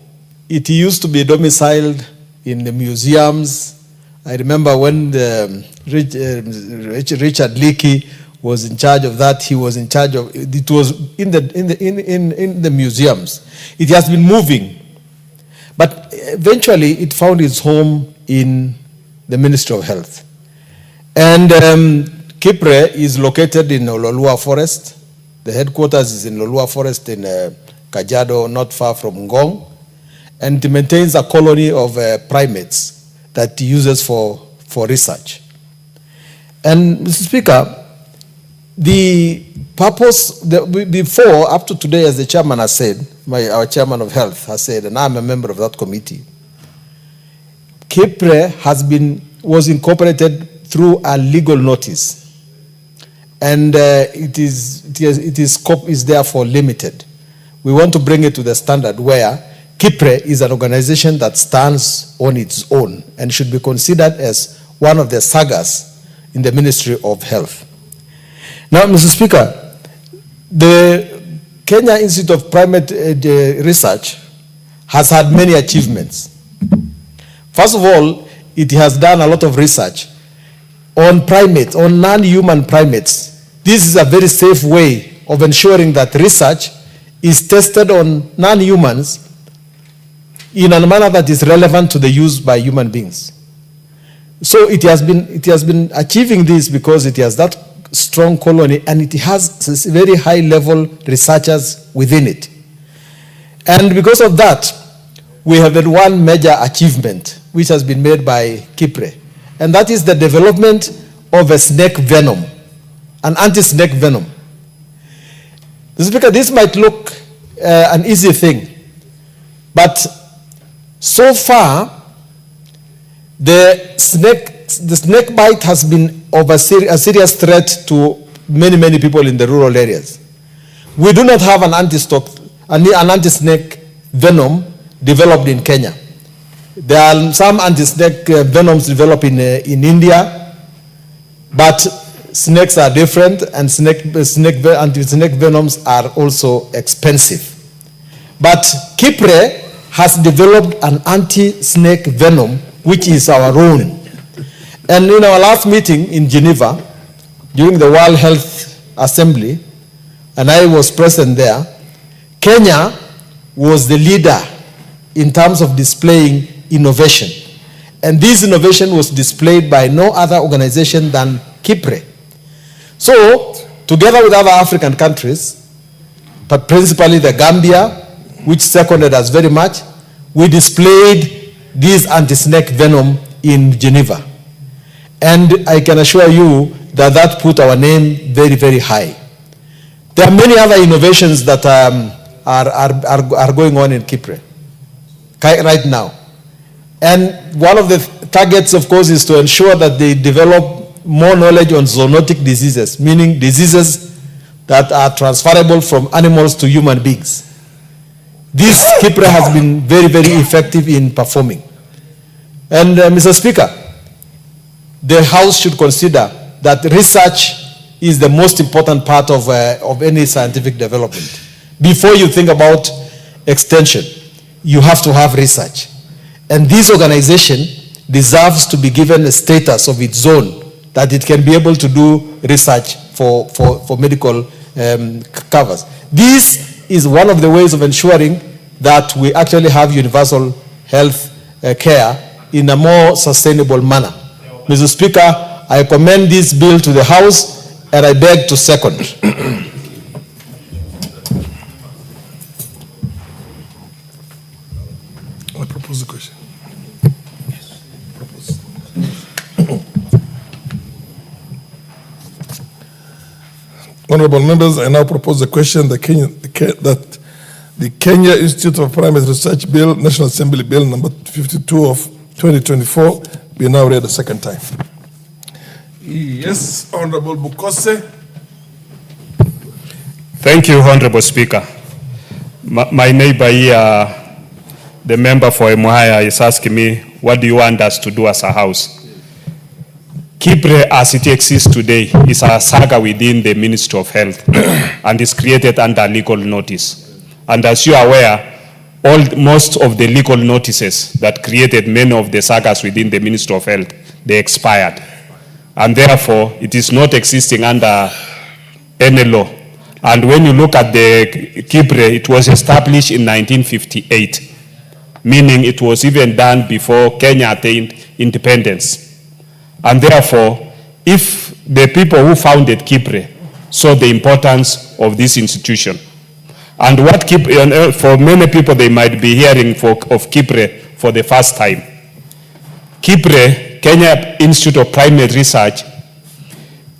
it used to be domiciled in the museums I remember when Richard Leakey was in charge of that. He was in charge of it. Was in the museums. It has been moving, but eventually it found its home in the Ministry of Health. And Kipre is located in Ololua Forest. The headquarters is in Ololua Forest in Kajiado, not far from Ngong, and it maintains a colony of primates that it uses for research. And Mr. Speaker, the purpose, before, up to today, as the chairman has said, our chairman of health has said, and I'm a member of that committee, Kipre was incorporated through a legal notice, and it is therefore limited. We want to bring it to the standard where Kipre is an organization that stands on its own and should be considered as one of the sagas in the Ministry of Health. Now, Mr. Speaker, the Kenya Institute of Primate Research has had many achievements. First of all, it has done a lot of research on primates, on non-human primates. This is a very safe way of ensuring that research is tested on non-humans in a manner that is relevant to the use by human beings. So it has been achieving this because it has that strong colony and it has very high level researchers within it. And because of that, we have had one major achievement which has been made by Kipre, and that is the development of a snake venom, an anti-snake venom. Mr. Speaker, this might look an easy thing, but so far, the snake bite has been of a serious threat to many, many people in the rural areas. We do not have an anti-snake venom developed in Kenya. There are some anti-snake venoms developed in India, but snakes are different, and anti-snake venoms are also expensive. But Kipre has developed an anti-snake venom, which is our own. And in our last meeting in Geneva, during the World Health Assembly, and I was present there, Kenya was the leader in terms of displaying innovation. And this innovation was displayed by no other organization than Kipre. So, together with other African countries, but principally the Gambia, which seconded us very much, we displayed this anti-snake venom in Geneva. And I can assure you that that put our name very, very high. There are many other innovations that are going on in Kipre right now. And one of the targets, of course, is to ensure that they develop more knowledge on zoonotic diseases, meaning diseases that are transferable from animals to human beings. This Kipre has been very, very effective in performing. And Mr. Speaker, the House should consider that research is the most important part of any scientific development. Before you think about extension, you have to have research. And this organization deserves to be given a status of its own, that it can be able to do research for medical covers. This is one of the ways of ensuring that we actually have universal health care in a more sustainable manner. Mr. Speaker, I commend this bill to the House and I beg to second. I propose a question. Honorable members, I now propose a question that the Kenya Institute of Primate Research Bill, National Assembly Bill number 52 of 2024, be now read a second time. Yes, Honorable Bukose. Thank you, Honorable Speaker. My neighbor here, the member for Emuhaya, is asking me, what do you want us to do as a house? Kipre, as it exists today, is a saga within the Ministry of Health and is created under legal notice. And as you are aware, most of the legal notices that created many of the sagas within the Ministry of Health, they expired. And therefore, it is not existing under any law. And when you look at the Kibre, it was established in 1958, meaning it was even done before Kenya attained independence. And therefore, if the people who founded Kibre saw the importance of this institution, and what for many people, they might be hearing of Kibre for the first time. Kibre, Kenya Institute of Primate Research,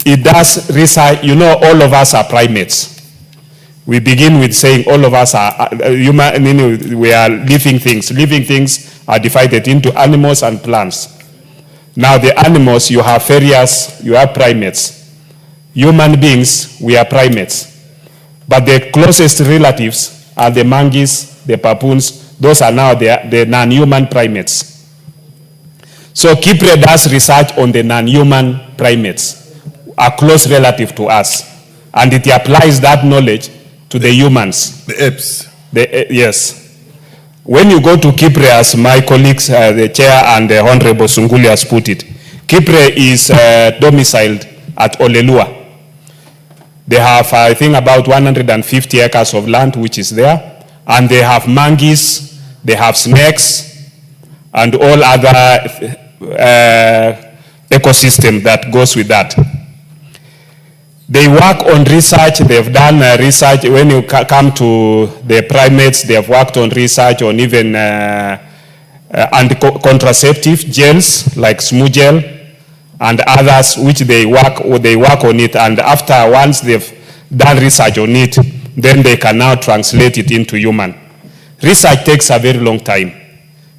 it does research. You know, all of us are primates. We begin with saying all of us are human, we are living things. Living things are divided into animals and plants. Now the animals, you have ferias, you have primates. Human beings, we are primates. But the closest relatives are the monkeys, the baboons. Those are now the non-human primates. So Kibre does research on the non-human primates, a close relative to us. And it applies that knowledge to the humans. The apes. Yes. When you go to Kibre, as my colleagues, the chair and the Honorable Sunguli has put it, Kibre is domiciled at Olelua. They have, I think, about 150 acres of land, which is there. And they have monkeys, they have snakes, and all other ecosystem that goes with that. They work on research. They've done research. When you come to the primates, they have worked on research on even contraceptive gels like smooth gel and others, which they work on it. And after once they've done research on it, then they can now translate it into human. Research takes a very long time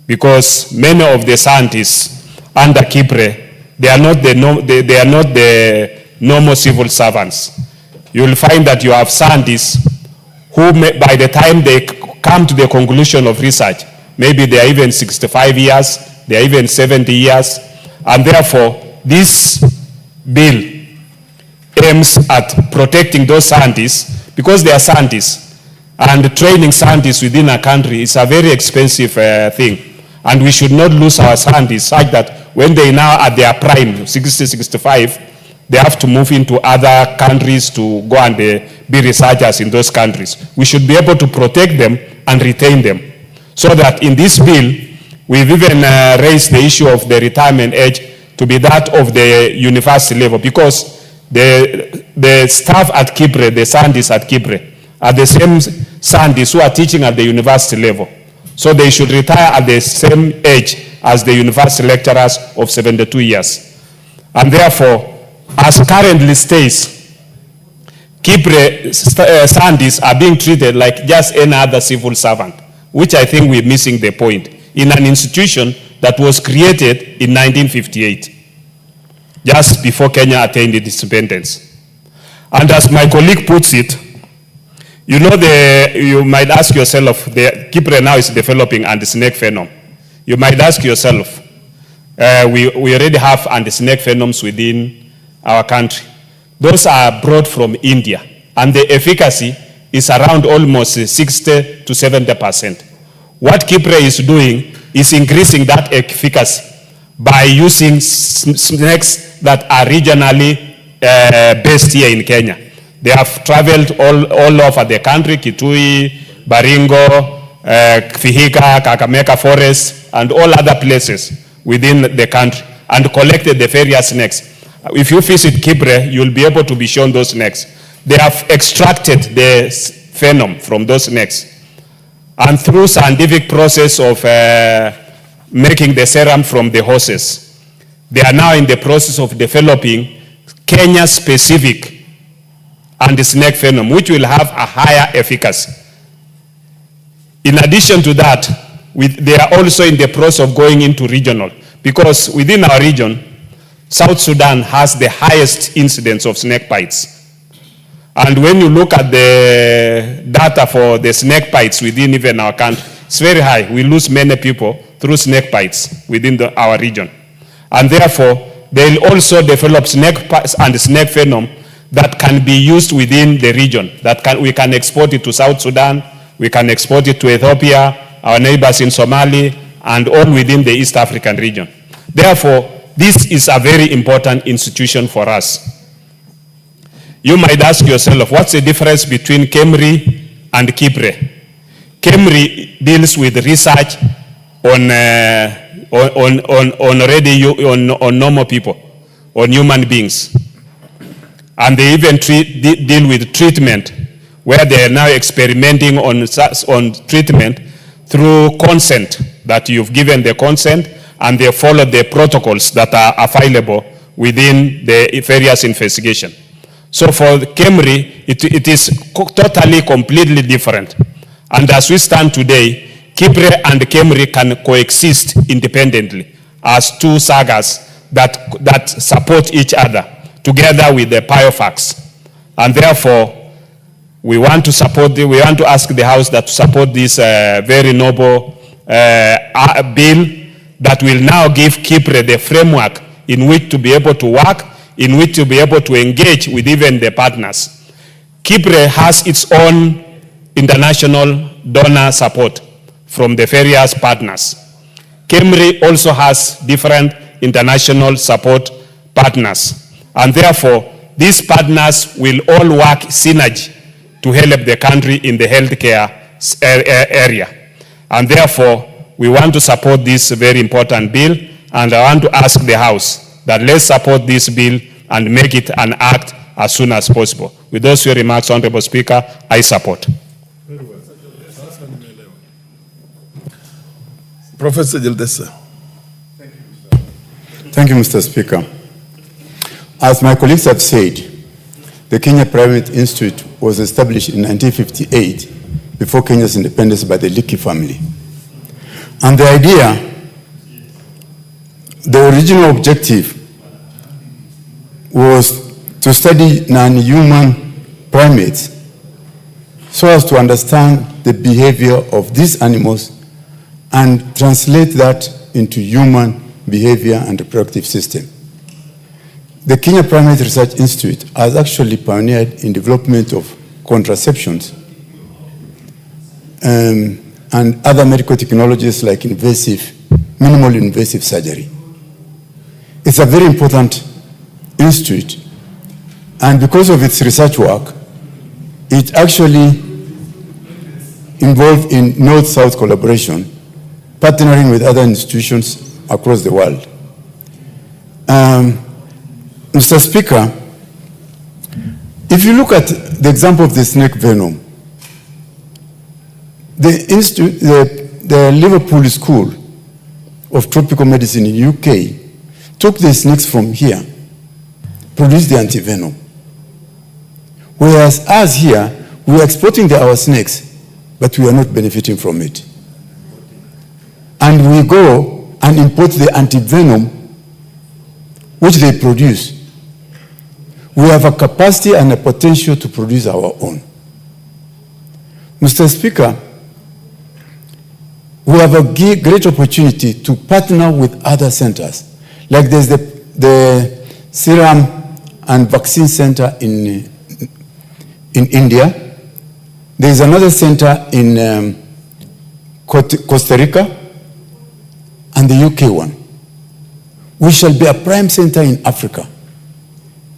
because many of the scientists under Kibre, they are not the normal civil servants. You will find that you have scientists who, by the time they come to the conclusion of research, maybe they are even 65 years, they are even 70 years, and therefore this bill aims at protecting those scientists because they are scientists, and training scientists within a country is a very expensive thing, and we should not lose our scientists such that when they now at their prime, 60, 65, they have to move into other countries to go and be researchers in those countries. We should be able to protect them and retain them. So that in this bill, we've even raised the issue of the retirement age to be that of the university level, because the staff at Kibre, the scientists at Kibre, are the same scientists who are teaching at the university level. So they should retire at the same age as the university lecturers of 72 years. And therefore, as currently states, Kibre scientists are being treated like just any other civil servant, which I think we're missing the point, in an institution that was created in 1958, just before Kenya attained its independence. And as my colleague puts it, you know, you might ask yourself, the Kibre now is developing anti-snake venom. You might ask yourself, we already have anti-snake venoms within our country. Those are brought from India, and the efficacy is around almost 60 to 70%. What Kibre is doing is increasing that efficacy by using snakes that are regionally based here in Kenya. They have traveled all over the country, Kitui, Baringo, Vihiga, Kakamega Forest, and all other places within the country, and collected the various snakes. If you visit Kibre, you'll be able to be shown those snakes. They have extracted the venom from those snakes. And through scientific process of making the serum from the horses, they are now in the process of developing Kenya-specific anti-snake venom, which will have a higher efficacy. In addition to that, they are also in the process of going into regional, because within our region, South Sudan has the highest incidence of snake bites. And when you look at the data for the snake bites within even our country, it's very high. We lose many people through snake bites within our region. And therefore, they'll also develop snake bites and snake venom that can be used within the region. We can export it to South Sudan, we can export it to Ethiopia, our neighbors in Somali, and all within the East African region. Therefore, this is a very important institution for us. You might ask yourself, what's the difference between KEMRI and KIPRE? KEMRI deals with research on normal people, on human beings. And they even deal with treatment, where they are now experimenting on treatment through consent, that you've given the consent, and they follow the protocols that are available within the various investigation. So for KEMRI, it is totally, completely different. And as we stand today, KIPRE and KEMRI can coexist independently as two sagas that support each other together with the PIOFACs. And therefore, we want to ask the House that to support this very noble bill that will now give KIPRE the framework in which to be able to work, in which to be able to engage with even the partners. KIPRE has its own international donor support from the various partners. KEMRI also has different international support partners. And therefore, these partners will all work synergy to help the country in the healthcare area. And therefore, we want to support this very important bill, and I want to ask the House that let's support this bill and make it an act as soon as possible. With those few remarks, Honorable Speaker, I support. Professor Jildesa. Thank you, Mr. Speaker. As my colleagues have said, the Kenya Primate Institute was established in 1958 before Kenya's independence by the Leakey family. And the idea, the original objective was to study non-human primates so as to understand the behavior of these animals and translate that into human behavior and reproductive system. The Kenya Primate Research Institute has actually pioneered in development of contraceptions and other medical technologies like minimally invasive surgery. It's a very important institute, and because of its research work, it actually involved in North-South collaboration, partnering with other institutions across the world. Mr. Speaker, if you look at the example of the snake venom, the Liverpool School of Tropical Medicine in UK took the snakes from here, produced the antivenom. Whereas us here, we are exporting our snakes, but we are not benefiting from it. And we go and import the antivenom which they produce. We have a capacity and a potential to produce our own. Mr. Speaker, we have a great opportunity to partner with other centers. Like there's the Serum and Vaccine Center in India. There's another center in Costa Rica and the UK one. We shall be a prime center in Africa.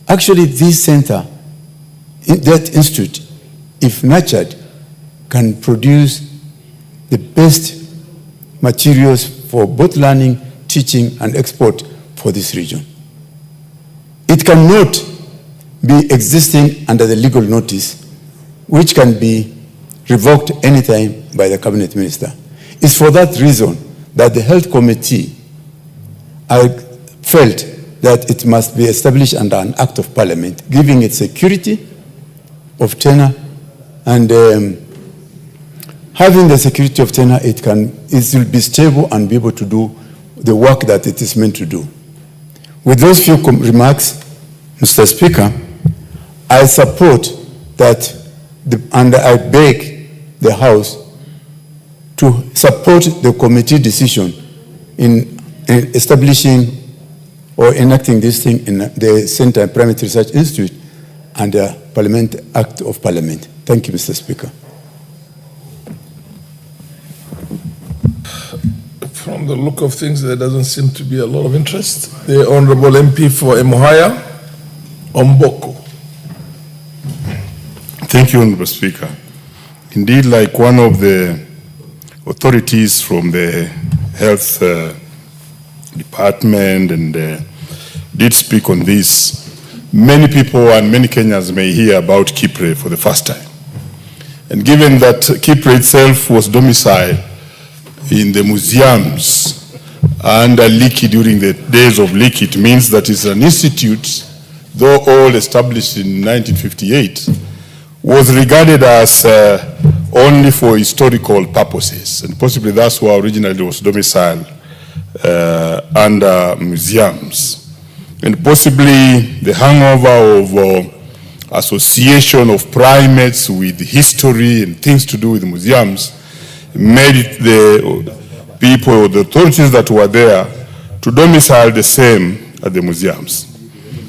Actually, this center, that institute, if nurtured, can produce the best materials for both learning, teaching, and export for this region. It cannot be existing under the legal notice, which can be revoked anytime by the cabinet minister. It's for that reason that the health committee felt that it must be established under an act of parliament, giving it security of tenure, and having the security of tenure, it will be stable and be able to do the work that it is meant to do. With those few remarks, Mr. Speaker, I support that, and I beg the House to support the committee decision in establishing or enacting this thing in the Center Primate Research Institute and the Parliament Act of Parliament. Thank you, Mr. Speaker. From the look of things, there doesn't seem to be a lot of interest. The Honorable MP for Emuhaya, Omboko. Thank you, Honorable Speaker. Indeed, like one of the authorities from the health department and did speak on this, many people and many Kenyans may hear about Kipre for the first time. And given that Kipre itself was domiciled in the museums under Leakey during the days of Leakey, it means that it's an institute, though all established in 1958, was regarded as only for historical purposes, and possibly that's why originally it was domiciled under museums. And possibly the hangover of association of primates with history and things to do with museums made it the people, the authorities that were there, to domicile the same at the museums.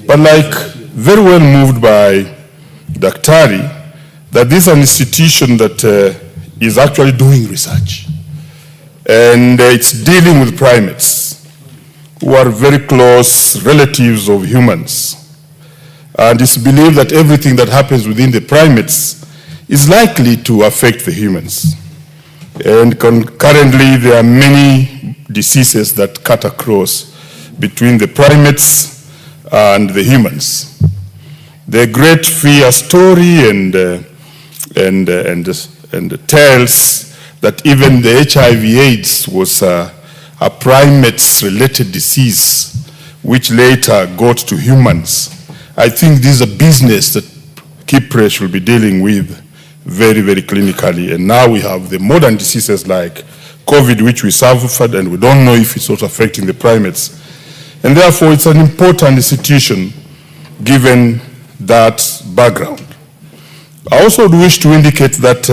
But like very well moved by Daktari, that this is an institution that is actually doing research. And it's dealing with primates who are very close relatives of humans. And it's believed that everything that happens within the primates is likely to affect the humans. And currently there are many diseases that cut across between the primates and the humans. The great fear story and tells that even the HIV/AIDS was a primates-related disease, which later got to humans. I think this is a business that Kipre should be dealing with very, very clinically. And now we have the modern diseases like COVID, which we suffered, and we don't know if it's also affecting the primates. And therefore, it's an important institution given that background. I also would wish to indicate that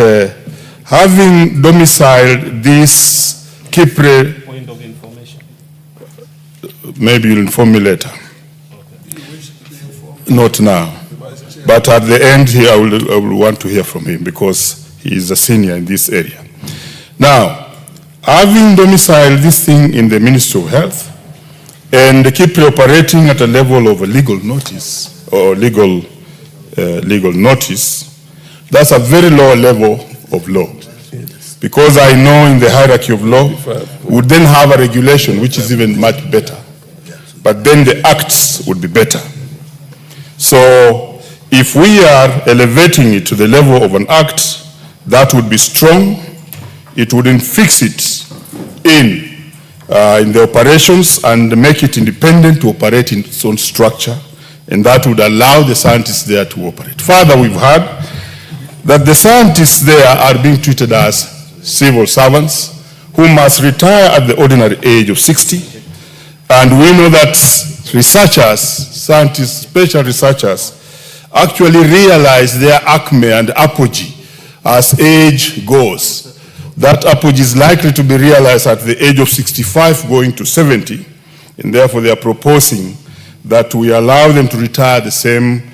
having domiciled this Kipre, Point of information. maybe you'll inform me later. Not now. But at the end here, I will want to hear from him because he is a senior in this area. Now, having domiciled this thing in the Ministry of Health and Kipre operating at a level of a legal notice or legal notice, that's a very low level of law. Because I know in the hierarchy of law, we would then have a regulation which is even much better. But then the acts would be better. So if we are elevating it to the level of an act, that would be strong. It wouldn't fix it in the operations and make it independent to operate in its own structure. And that would allow the scientists there to operate. Further, we've heard that the scientists there are being treated as civil servants who must retire at the ordinary age of 60. And we know that researchers, scientists, special researchers, actually realize their acme and apogee as age goes. That apogee is likely to be realized at the age of 65 going to 70. And therefore they are proposing that we allow them to retire the same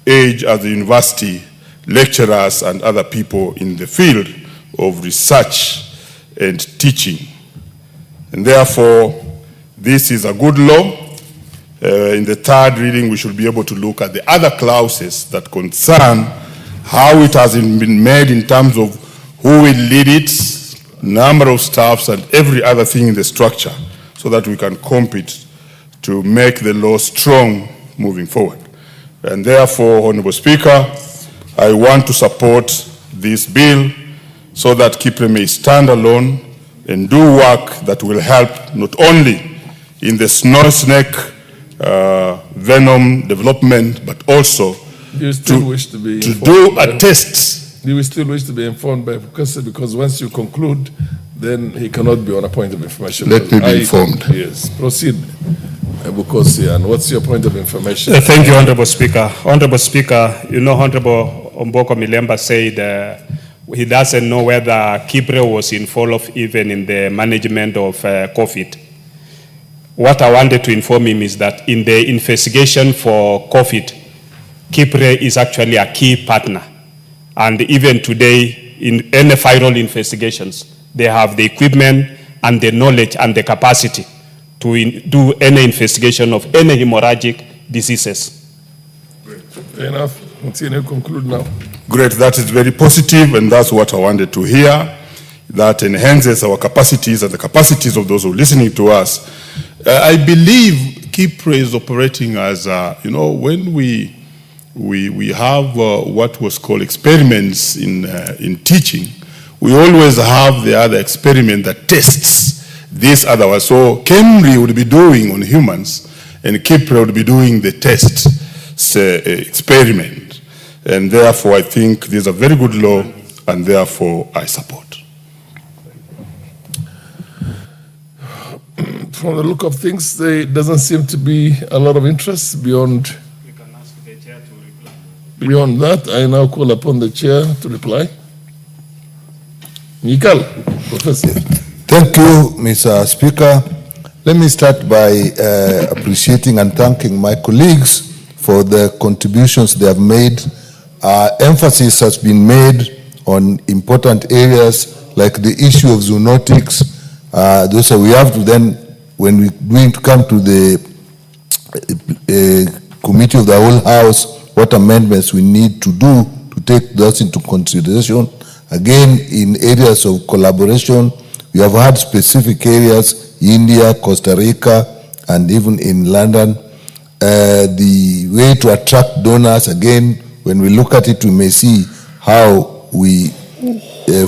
age as the university lecturers and other people in the field of research and teaching. And therefore, this is a good law. In the third reading, we should be able to look at the other clauses that concern how it has been made in terms of who will lead it, number of staffs, and every other thing in the structure, so that we can compete to make the law strong moving forward. And therefore, Honorable Speaker, I want to support this bill so that Kipre may stand alone and do work that will help not only in the snow snake venom development, but also Do you still wish to be to informed do a test. Do you still wish to be informed by Professor? Because once you conclude, then he cannot be on a point of information. Let me be informed. Yes, proceed, Bukosi. And what's your point of information? Thank you, Honorable Speaker. Honorable Speaker, you know, Honorable Omboko Milemba said he doesn't know whether Kipre was involved even in the management of COVID. What I wanted to inform him is that in the investigation for COVID, Kipre is actually a key partner. And even today, in any viral investigations, they have the equipment and the knowledge and the capacity to do any investigation of any hemorrhagic diseases. Great. Fair enough. Continue, conclude now. Great, that is very positive, and that's what I wanted to hear. That enhances our capacities and the capacities of those who are listening to us. I believe KIPRE is operating as, when we have what was called experiments in teaching, we always have the other experiment that tests this other one. So KEMRI would be doing on humans, and KIPRE would be doing the test experiment. And therefore, I think this is a very good law, and therefore I support. From the look of things, there doesn't seem to be a lot of interest beyond. You can ask the chair to reply. Beyond that, I now call upon the chair to reply. Mikal, Professor. Thank you, Mr. Speaker. Let me start by appreciating and thanking my colleagues for the contributions they have made. Emphasis has been made on important areas like the issue of zoonotics. Those are, we have to then, when we're going to come to the committee of the whole House, what amendments we need to do to take those into consideration. Again, in areas of collaboration, we have had specific areas, India, Costa Rica, and even in London. The way to attract donors, again, when we look at it, we may see how we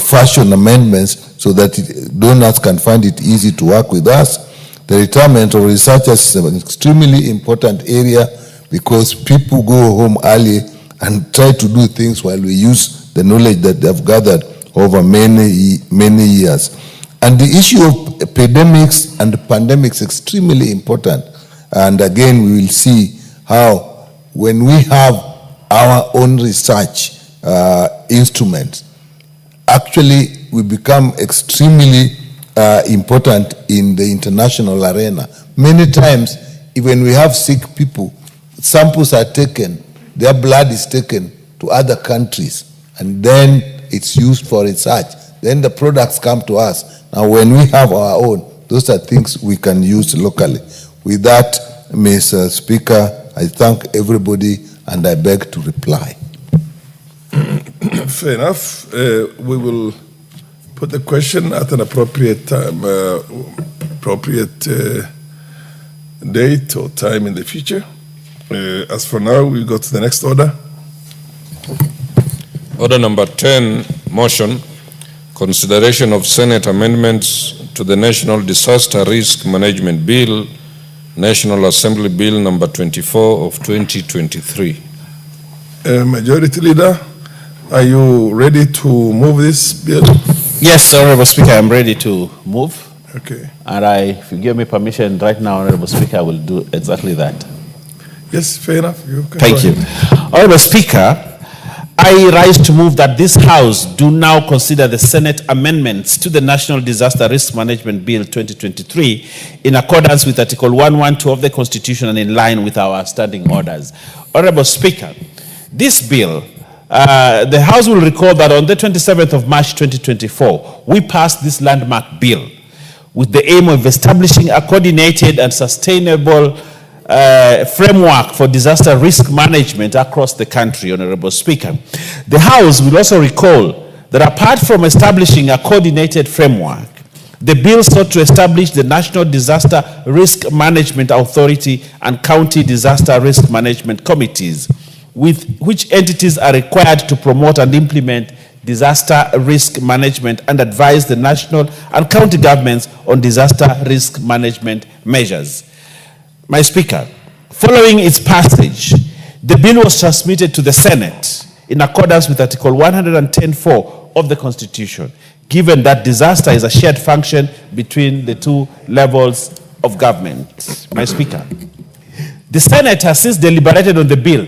fashion amendments so that donors can find it easy to work with us. The retirement of researchers is an extremely important area because people go home early and try to do things while we use the knowledge that they've gathered over many years. And the issue of epidemics and pandemics is extremely important. And again, we will see how when we have our own research instruments, actually we become extremely important in the international arena. Many times, even we have sick people, samples are taken, their blood is taken to other countries, and then it's used for research. Then the products come to us. Now, when we have our own, those are things we can use locally. With that, Mr. Speaker, I thank everybody, and I beg to reply. Fair enough. We will put the question at an appropriate time, appropriate date or time in the future. As for now, we go to the next order. Order number 10, motion, consideration of Senate amendments to the National Disaster Risk Management Bill, National Assembly Bill number 24 of 2023. Majority Leader, are you ready to move this bill? Yes, Honorable Speaker, I'm ready to move. Okay. And if you give me permission right now, Honorable Speaker, I will do exactly that. Yes, fair enough. Thank you. Honorable Speaker, I rise to move that this House do now consider the Senate amendments to the National Disaster Risk Management Bill 2023 in accordance with Article 112 of the Constitution and in line with our standing orders. Honorable Speaker, this bill, the House will recall that on the 27th of March 2024, we passed this landmark bill with the aim of establishing a coordinated and sustainable framework for disaster risk management across the country, Honorable Speaker. The House will also recall that apart from establishing a coordinated framework, the bill sought to establish the National Disaster Risk Management Authority and County Disaster Risk Management Committees, with which entities are required to promote and implement disaster risk management and advise the national and county governments on disaster risk management measures. My Speaker, following its passage, the bill was transmitted to the Senate in accordance with Article 110(4) of the Constitution, given that disaster is a shared function between the two levels of government. My Speaker, the Senate has since deliberated on the bill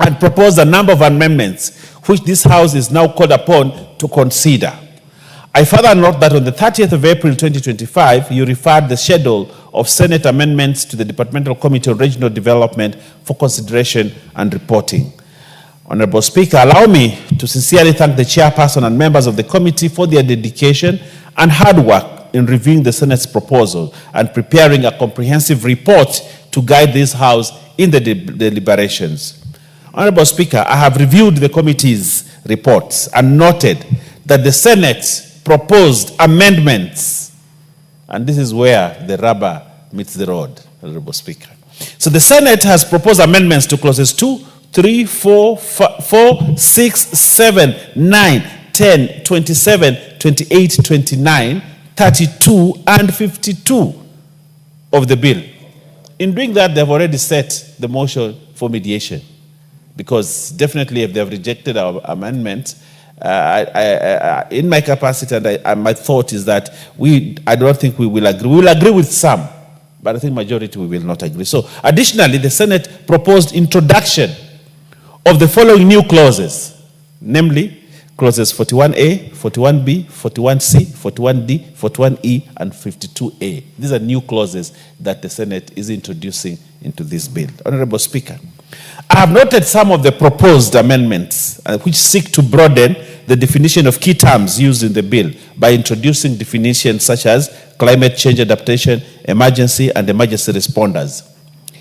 and proposed a number of amendments, which this House is now called upon to consider. I further note that on the 30th of April 2025, you referred the schedule of Senate amendments to the Departmental Committee on Regional Development for consideration and reporting. Honorable Speaker, allow me to sincerely thank the chairperson and members of the committee for their dedication and hard work in reviewing the Senate's proposal and preparing a comprehensive report to guide this House in the deliberations. Honorable Speaker, I have reviewed the committee's reports and noted that the Senate proposed amendments, and this is where the rubber meets the road, Honorable Speaker. So the Senate has proposed amendments to clauses 2, 3, 4, 6, 7, 9, 10, 27, 28, 29, 32, and 52 of the bill. In doing that, they've already set the motion for mediation, because definitely if they've rejected our amendment, in my capacity and my thought is that I don't think we will agree. We will agree with some, but I think majority we will not agree. So additionally, the Senate proposed introduction of the following new clauses, namely clauses 41A, 41B, 41C, 41D, 41E, and 52A. These are new clauses that the Senate is introducing into this bill. Honorable Speaker, I have noted some of the proposed amendments which seek to broaden the definition of key terms used in the bill by introducing definitions such as climate change adaptation, emergency, and emergency responders.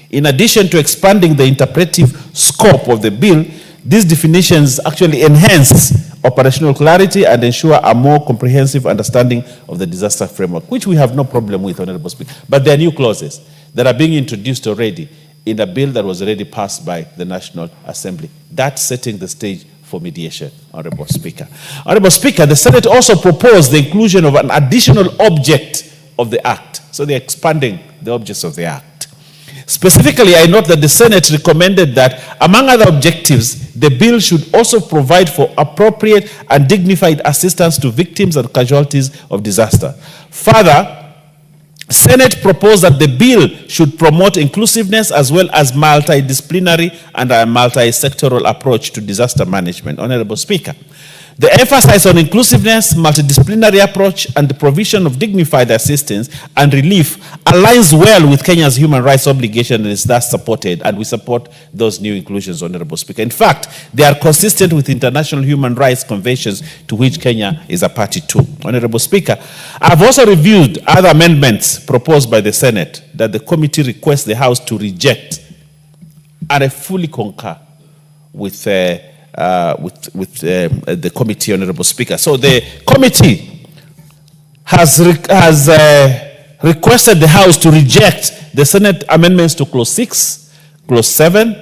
In addition to expanding the interpretive scope of the bill, these definitions actually enhance operational clarity and ensure a more comprehensive understanding of the disaster framework, which we have no problem with, Honorable Speaker. But there are new clauses that are being introduced already in a bill that was already passed by the National Assembly. That's setting the stage for mediation, Honorable Speaker. Honorable Speaker, the Senate also proposed the inclusion of an additional object of the Act. So they're expanding the objects of the Act. Specifically, I note that the Senate recommended that, among other objectives, the bill should also provide for appropriate and dignified assistance to victims and casualties of disaster. Further, Senate proposed that the bill should promote inclusiveness as well as multidisciplinary and a multi-sectoral approach to disaster management. Honorable Speaker, the emphasis on inclusiveness, multidisciplinary approach, and the provision of dignified assistance and relief aligns well with Kenya's human rights obligation and is thus supported, and we support those new inclusions, Honorable Speaker. In fact, they are consistent with international human rights conventions to which Kenya is a party to. Honorable Speaker, I have also reviewed other amendments proposed by the Senate that the committee requests the House to reject, and I fully concur with the committee, Honorable Speaker. So the committee has requested the House to reject the Senate amendments to Clause 6, Clause 7,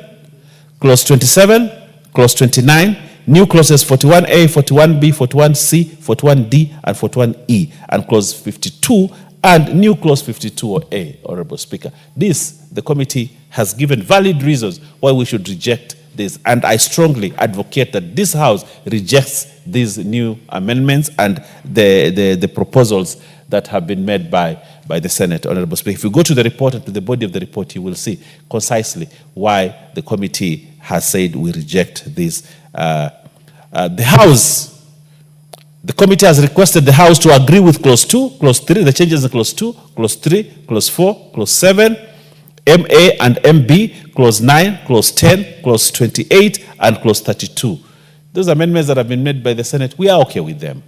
Clause 27, Clause 29, new clauses 41A, 41B, 41C, 41D, and 41E, and Clause 52, and new Clause 52A, Honorable Speaker. The committee has given valid reasons why we should reject this, and I strongly advocate that this House rejects these new amendments and the proposals that have been made by the Senate, Honorable Speaker. If you go to the report and to the body of the report, you will see concisely why the committee has said we reject this. The committee has requested the House to agree with Clause 2, Clause 3, the changes in Clause 2, Clause 3, Clause 4, Clause 7, MA and MB, Clause 9, Clause 10, Clause 28, and Clause 32. Those amendments that have been made by the Senate, we are okay with them.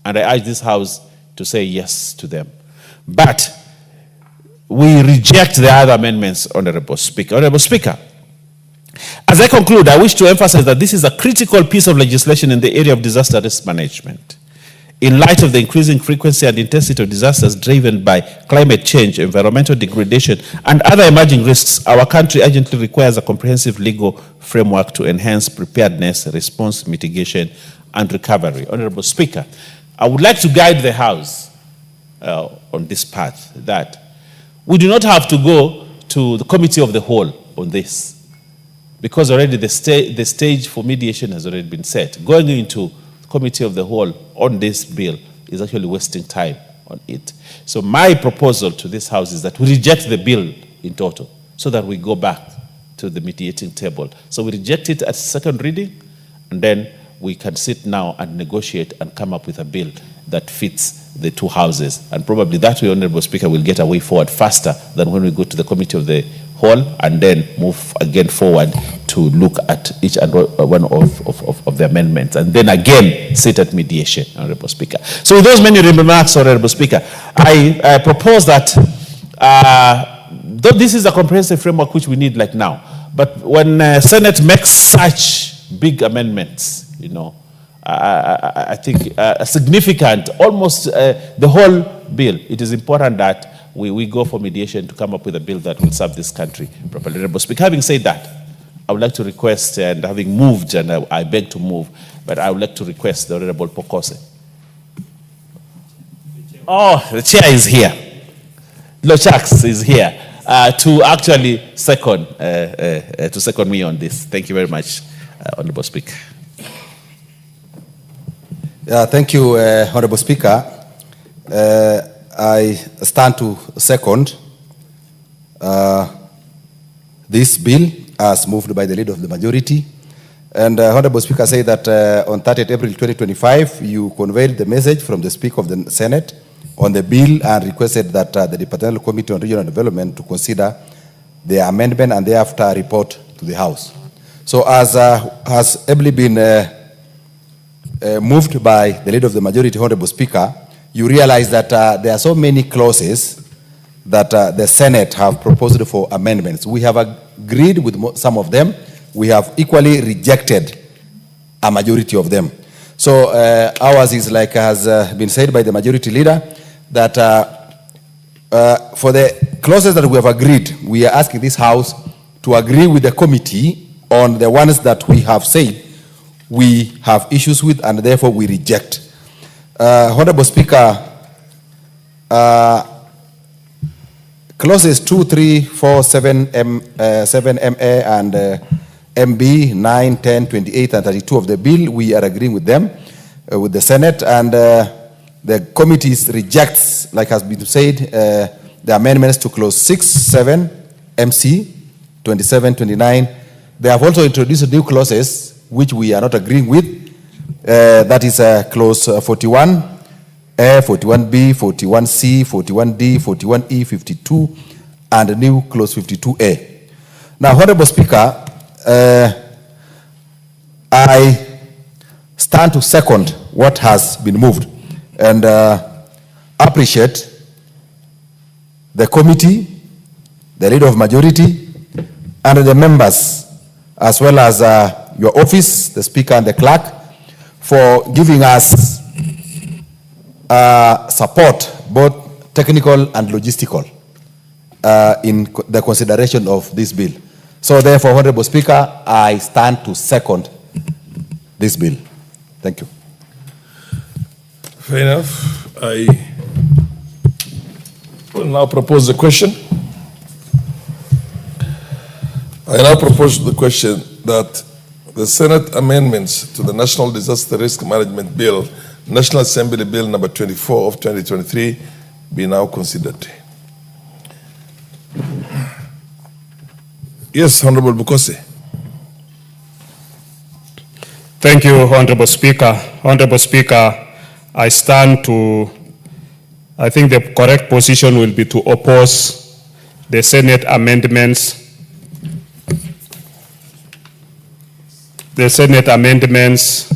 And I urge this House to say yes to them. But we reject the other amendments, Honorable Speaker. Honorable Speaker, as I conclude, I wish to emphasize that this is a critical piece of legislation in the area of disaster risk management. In light of the increasing frequency and intensity of disasters driven by climate change, environmental degradation, and other emerging risks, our country urgently requires a comprehensive legal framework to enhance preparedness, response, mitigation, and recovery. Honorable Speaker, I would like to guide the House on this path, that we do not have to go to the committee of the whole on this, because already the stage for mediation has already been set. Going into committee of the whole on this bill is actually wasting time on it. So my proposal to this House is that we reject the bill in total so that we go back to the mediating table. So we reject it at second reading, and then we can sit now and negotiate and come up with a bill that fits the two houses. And probably that way, Honorable Speaker, will get a way forward faster than when we go to the committee of the whole and then move again forward to look at each and one of the amendments, and then again sit at mediation, Honorable Speaker. So with those many remarks, Honorable Speaker, I propose that though this is a comprehensive framework which we need like now, but when Senate makes such big amendments, you know, I think a significant, almost the whole bill, it is important that we go for mediation to come up with a bill that will serve this country properly. Honorable Speaker, having said that, I would like to request, and having moved, and I beg to move, but I would like to request the Honorable Pokose. Oh, the chair is here. Lochax is here to actually second me on this. Thank you very much, Honorable Speaker. Thank you, Honorable Speaker. I stand to second this bill as moved by the leader of the majority. And Honorable Speaker said that on 30th April 2025, you conveyed the message from the Speaker of the Senate on the bill and requested that the Departmental Committee on Regional Development to consider the amendment and thereafter report to the House. So as has ably been moved by the leader of the majority, Honorable Speaker, you realize that there are so many clauses that the Senate have proposed for amendments. We have agreed with some of them. We have equally rejected a majority of them. So ours is, like has been said by the majority leader, that for the clauses that we have agreed, we are asking this House to agree with the committee on the ones that we have said we have issues with, and therefore we reject. Honorable Speaker, clauses 2, 3, 4, 7, 7MA and MB 9, 10, 28, and 32 of the bill, we are agreeing with them, with the Senate, and the committee rejects, like has been said, the amendments to clause 6, 7, MC 27, 29. They have also introduced new clauses which we are not agreeing with. That is clause 41, A, 41B, 41C, 41D, 41E, 52, and a new clause 52A. Now, Honorable Speaker, I stand to second what has been moved and appreciate the committee, the leader of majority, and the members, as well as your office, the Speaker and the Clerk, for giving us support, both technical and logistical, in the consideration of this bill. So therefore, Honorable Speaker, I stand to second this bill. Thank you. Fair enough. I will now propose the question. I now propose the question that the Senate amendments to the National Disaster Risk Management Bill, National Assembly Bill number 24 of 2023, be now considered. Yes, Honorable Bukose. Thank you, Honorable Speaker. Honorable Speaker, I stand to, I think the correct position will be to oppose the Senate amendments. The Senate amendments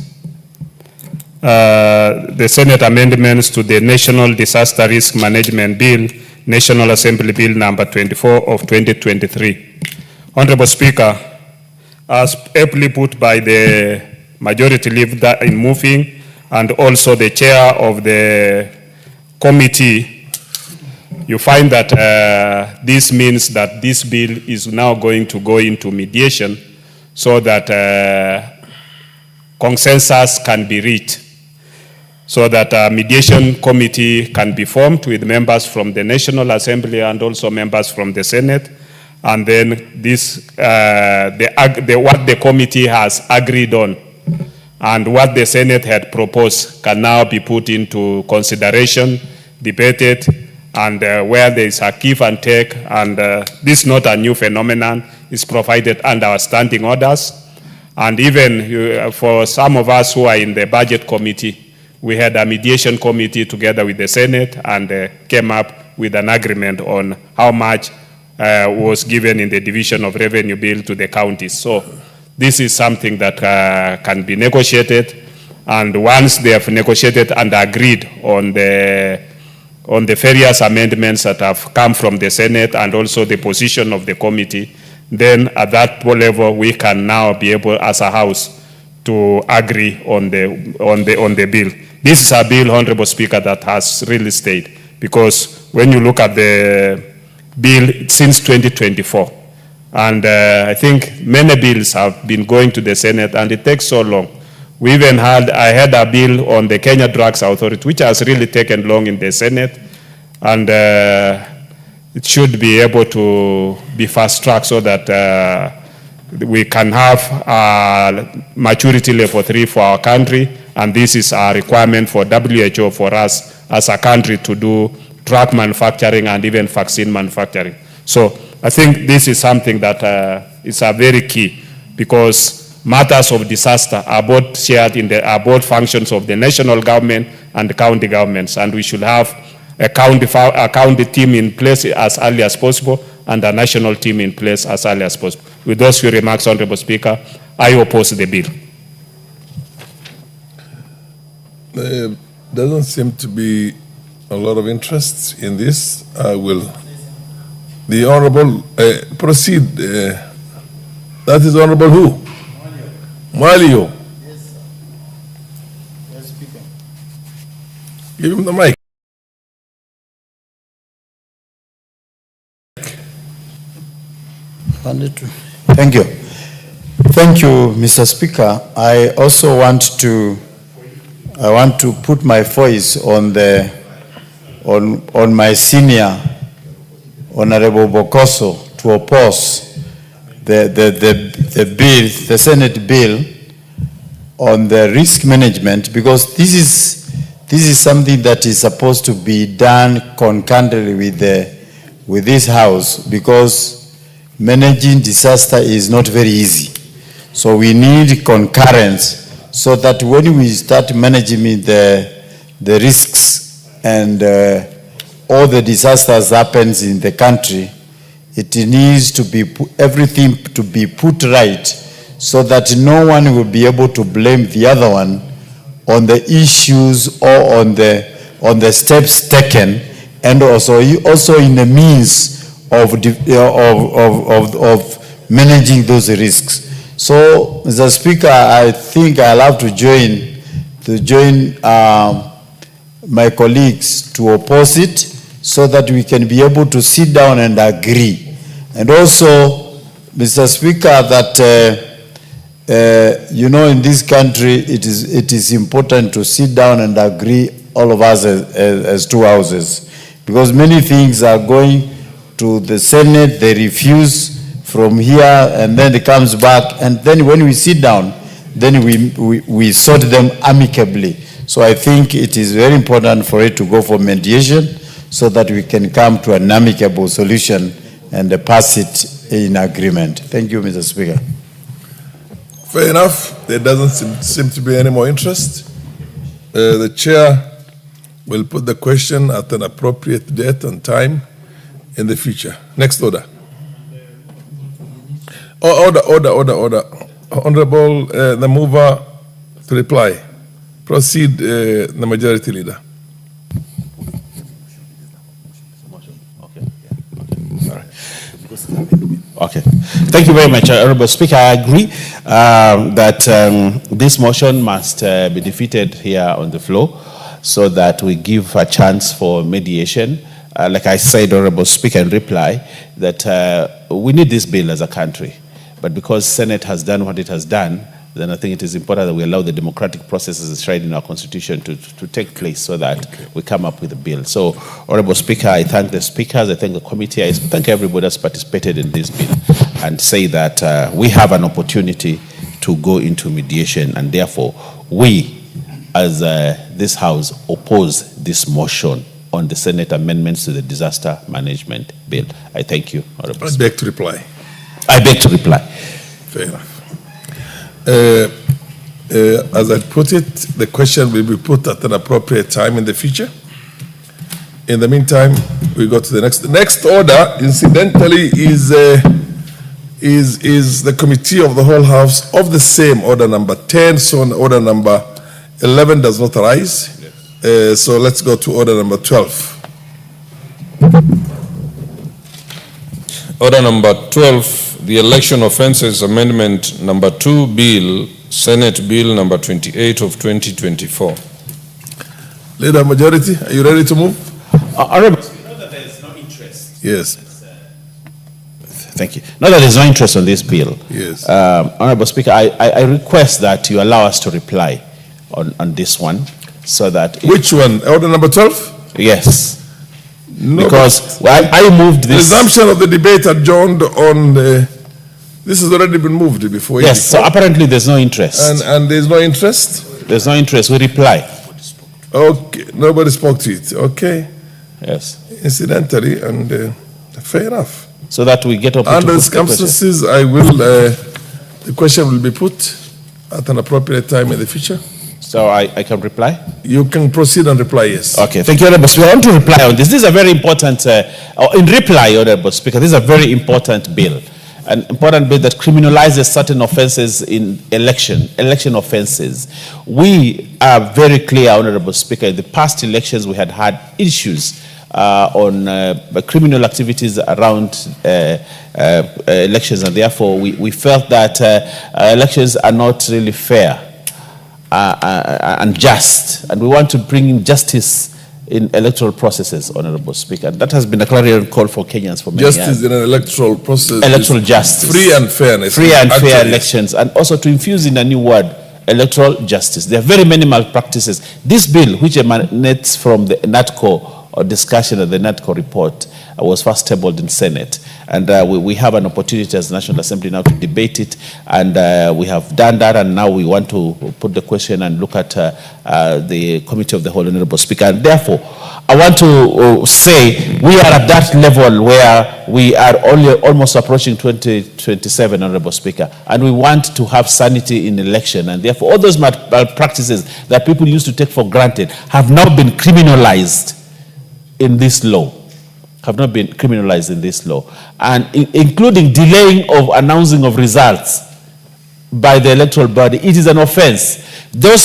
to the National Disaster Risk Management Bill, National Assembly Bill number 24 of 2023. Honorable Speaker, as ably put by the majority leader in moving and also the chair of the committee, you find that this means that this bill is now going to go into mediation so that consensus can be reached, so that a mediation committee can be formed with members from the National Assembly and also members from the Senate. And then this, what the committee has agreed on and what the Senate had proposed can now be put into consideration, debated, and where there is a give and take, and this is not a new phenomenon, it's provided under our standing orders. And even for some of us who are in the budget committee, we had a mediation committee together with the Senate and came up with an agreement on how much was given in the division of revenue bill to the counties. So this is something that can be negotiated, and once they have negotiated and agreed on the various amendments that have come from the Senate and also the position of the committee, then at that level we can now be able as a House to agree on the bill. This is a bill, Honorable Speaker, that has really stayed, because when you look at the bill since 2024, and I think many bills have been going to the Senate and it takes so long. We even I had a bill on the Kenya Drugs Authority, which has really taken long in the Senate, and it should be able to be fast-tracked so that we can have maturity level 3 for our country, and this is a requirement for WHO for us as a country to do drug manufacturing and even vaccine manufacturing. So I think this is something that is a very key, because matters of disaster are both shared are both functions of the national government and the county governments, and we should have a county team in place as early as possible and a national team in place as early as possible. With those few remarks, Honorable Speaker, I oppose the bill. There doesn't seem to be a lot of interest in this. I will. The Honorable, proceed. That is Honorable who? Malio. Yes, Speaker. Give him the mic. Thank you. Thank you, Mr. Speaker. I also want to put my voice on my senior Honorable Bokoso to oppose the bill, the Senate bill on the risk management, because this is something that is supposed to be done concurrently with this House, because managing disaster is not very easy. So we need concurrence so that when we start managing the risks and all the disasters happens in the country, it needs to be everything to be put right, so that no one will be able to blame the other one on the issues or on the steps taken, and also in the means of managing those risks. So, Mr. Speaker, I think I'll have to join my colleagues to oppose it, so that we can be able to sit down and agree. And also, Mr. Speaker, that you know, in this country, it is important to sit down and agree, all of us as two houses, because many things are going to the Senate, they refuse from here, and then it comes back, and then when we sit down, then we sort them amicably. So I think it is very important for it to go for mediation, so that we can come to an amicable solution and pass it in agreement. Thank you, Mr. Speaker. Fair enough. There doesn't seem to be any more interest. The chair will put the question at an appropriate date and time in the future. Next order. Order. Honorable, the mover to reply. Proceed, the majority leader. Okay. Thank you very much, Honorable Speaker. I agree that this motion must be defeated here on the floor, so that we give a chance for mediation. Like I said, Honorable Speaker, in reply, that we need this bill as a country. But because Senate has done what it has done, then I think it is important that we allow the democratic processes enshrined in our Constitution to take place, so that we come up with a bill. So, Honorable Speaker, I thank the speakers, I thank the committee, I thank everybody that's participated in this bill, and say that we have an opportunity to go into mediation, and therefore we, as this House, oppose this motion on the Senate amendments to the disaster management bill. I thank you, Honorable Speaker. I beg to reply. I beg to reply. Fair enough. As I put it, the question will be put at an appropriate time in the future. In the meantime, we go to the next. The next order, incidentally, is the Committee of the Whole House of the same order number 10. So order number 11 does not arise. So let's go to order number 12. Order number 12, the Election Offences Amendment number 2 Bill, Senate Bill number 28 of 2024. Leader Majority, are you ready to move? Honorable, know that there is no interest. Yes. Thank you. Now that there is no interest on this bill. Yes. Honorable Speaker, I request that you allow us to reply on this one so that... Which one? Order number 12? Yes. No, because I moved this... Resumption of the debate adjourned on... this has already been moved before. Yes, so apparently there's no interest. And there's no interest? There's no interest. We reply. Okay. Nobody spoke to it. Okay. Yes. Incidentally, and fair enough. So that we get up under circumstances, I will, the question will be put at an appropriate time in the future. So I can reply? You can proceed and reply, yes. Okay, thank you, Honorable Speaker. I want to reply on this. This is a very important, in reply, Honorable Speaker, this is a very important bill. An important bill that criminalizes certain offenses in election offenses. We are very clear, Honorable Speaker, in the past elections we had issues on criminal activities around elections, and therefore we felt that elections are not really fair and just, and we want to bring in justice in electoral processes, Honorable Speaker. That has been a clarion call for Kenyans for many years. Justice in an electoral process. Electoral justice. Free and fairness. Free and fair elections, and also to infuse in a new word, electoral justice. There are very many malpractices. This bill, which emanates from the NATCO or discussion of the NATCO report, was first tabled in Senate. And we have an opportunity as the National Assembly now to debate it. And we have done that, and now we want to put the question and look at the Committee of the Whole, Honorable Speaker. And therefore, I want to say we are at that level where we are almost approaching 2027, Honorable Speaker. And we want to have sanity in election. And therefore, all those malpractices that people used to take for granted have now been criminalized in this law. Have not been criminalized in this law, and including delaying of announcing of results by the electoral body. It is an offense. Those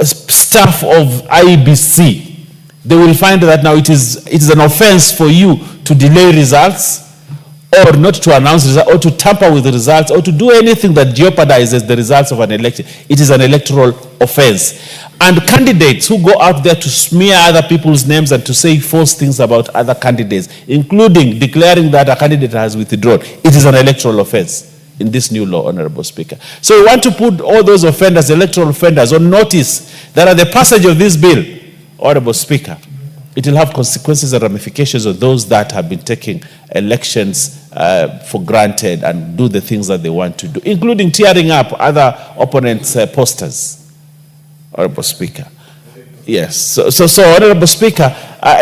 staff of IEBC, they will find that now it is an offense for you to delay results, or not to announce results, or to tamper with the results, or to do anything that jeopardizes the results of an election. It is an electoral offense. And candidates who go out there to smear other people's names and to say false things about other candidates, including declaring that a candidate has withdrawn, it is an electoral offense in this new law, Honorable Speaker. So we want to put all those offenders, electoral offenders, on notice that at the passage of this bill, Honorable Speaker, it will have consequences and ramifications of those that have been taking elections for granted and do the things that they want to do, including tearing up other opponents' posters. Honorable Speaker. Yes. So Honorable Speaker,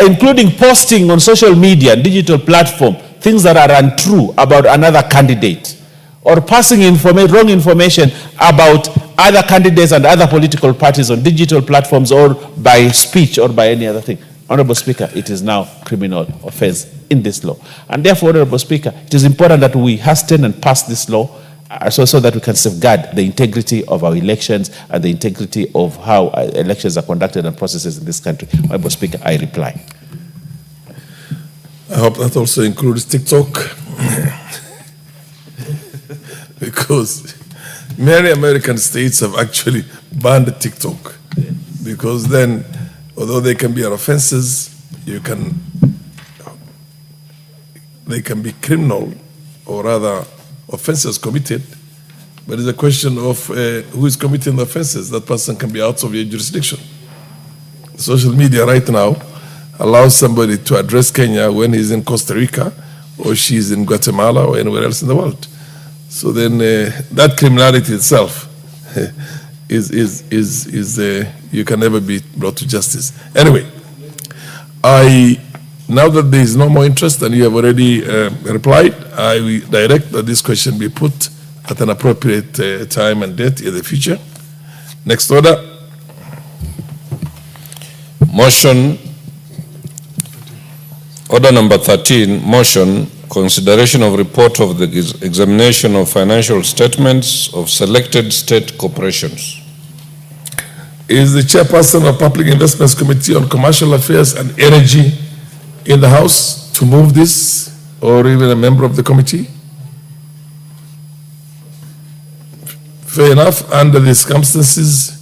including posting on social media and digital platform things that are untrue about another candidate, or passing wrong information about other candidates and other political parties on digital platforms or by speech or by any other thing. Honorable Speaker, it is now criminal offense in this law. And therefore, Honorable Speaker, it is important that we hasten and pass this law so that we can safeguard the integrity of our elections and the integrity of how elections are conducted and processes in this country. Honorable Speaker, I reply. I hope that also includes TikTok. Because many American states have actually banned TikTok. Because then, although they can be offenses, they can be criminal, or rather offenses committed, but it's a question of who is committing the offenses. That person can be out of your jurisdiction. Social media right now allows somebody to address Kenya when he's in Costa Rica, or she's in Guatemala, or anywhere else in the world. So then that criminality itself you can never be brought to justice. Anyway, now that there is no more interest and you have already replied, I will direct that this question be put at an appropriate time and date in the future. Next order. Motion Order number 13, motion, consideration of report of the examination of financial statements of selected state corporations. Is the chairperson of Public Investments Committee on Commercial Affairs and Energy in the House to move this, or even a member of the committee? Fair enough. Under the circumstances,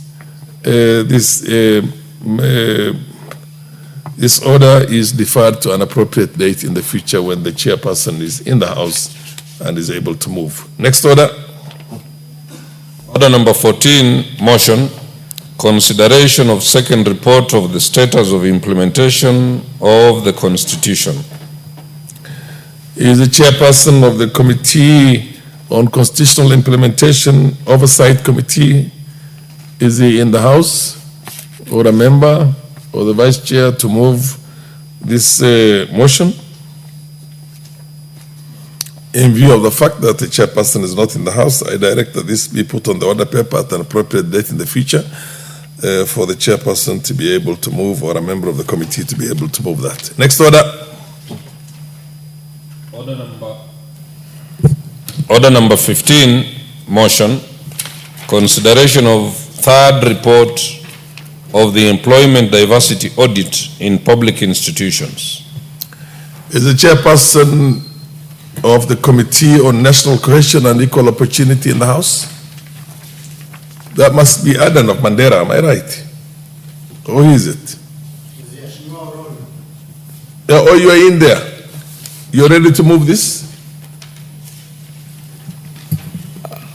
this order is deferred to an appropriate date in the future when the chairperson is in the House and is able to move. Next order. Order number 14, motion, consideration of second report of the status of implementation of the Constitution. Is the chairperson of the Committee on Constitutional Implementation Oversight Committee, is he in the House, or a member, or the Vice Chair to move this motion? In view of the fact that the chairperson is not in the House, I direct that this be put on the order paper at an appropriate date in the future for the chairperson to be able to move, or a member of the committee to be able to move that. Next order. Order number 15, motion, consideration of third report of the employment diversity audit in public institutions. Is the chairperson of the Committee on National Cohesion and Equal Opportunity in the House? That must be Adan of Mandera, am I right? Or is it? Yeah, or you are in there. You're ready to move this?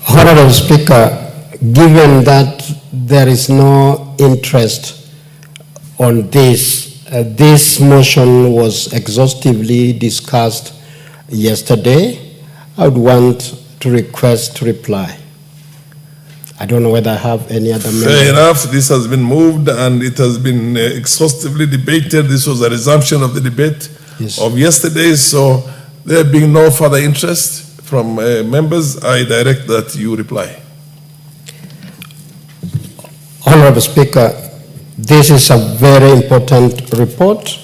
Honorable Speaker, given that there is no interest on this, this motion was exhaustively discussed yesterday. I would want to request to reply. I don't know whether I have any other member. Fair enough. This has been moved and it has been exhaustively debated. This was a resumption of the debate of yesterday. So there being no further interest from members, I direct that you reply. Honorable Speaker, this is a very important report,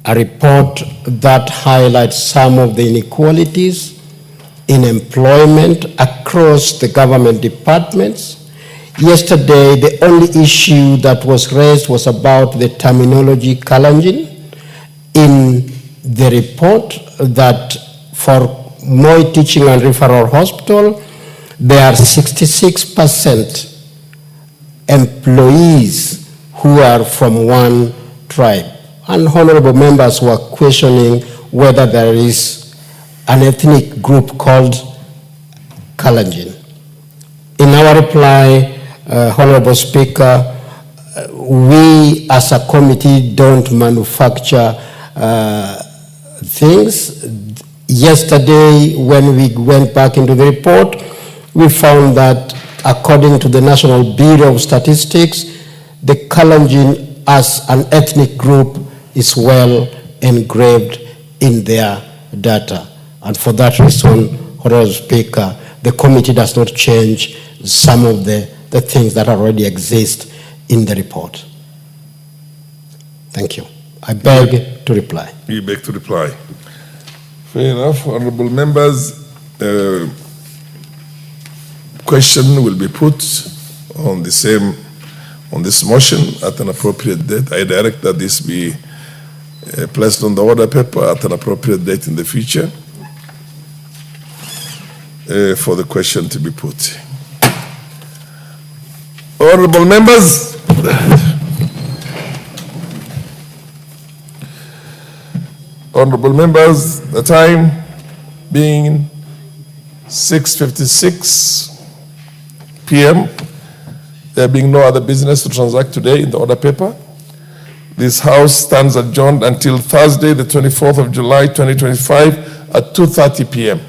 a report that highlights some of the inequalities in employment across the government departments. Yesterday, the only issue that was raised was about the terminology challenging in the report, that for Moi Teaching and Referral Hospital, there are 66% employees who are from one tribe. And honorable members were questioning whether there is an ethnic group called Kalenjin. In our reply, Honorable Speaker, we as a committee don't manufacture things. Yesterday, when we went back into the report, we found that according to the National Bureau of Statistics, the Kalenjin as an ethnic group is well engraved in their data. And for that reason, Honorable Speaker, the committee does not change some of the things that already exist in the report. Thank you. I beg to reply. You beg to reply. Fair enough. Honorable members, question will be put on this motion at an appropriate date. I direct that this be placed on the order paper at an appropriate date in the future for the question to be put. Honorable members, the time being 6:56 p.m., there being no other business to transact today in the order paper, this House stands adjourned until Thursday, the 24th of July, 2025 at 2:30 p.m.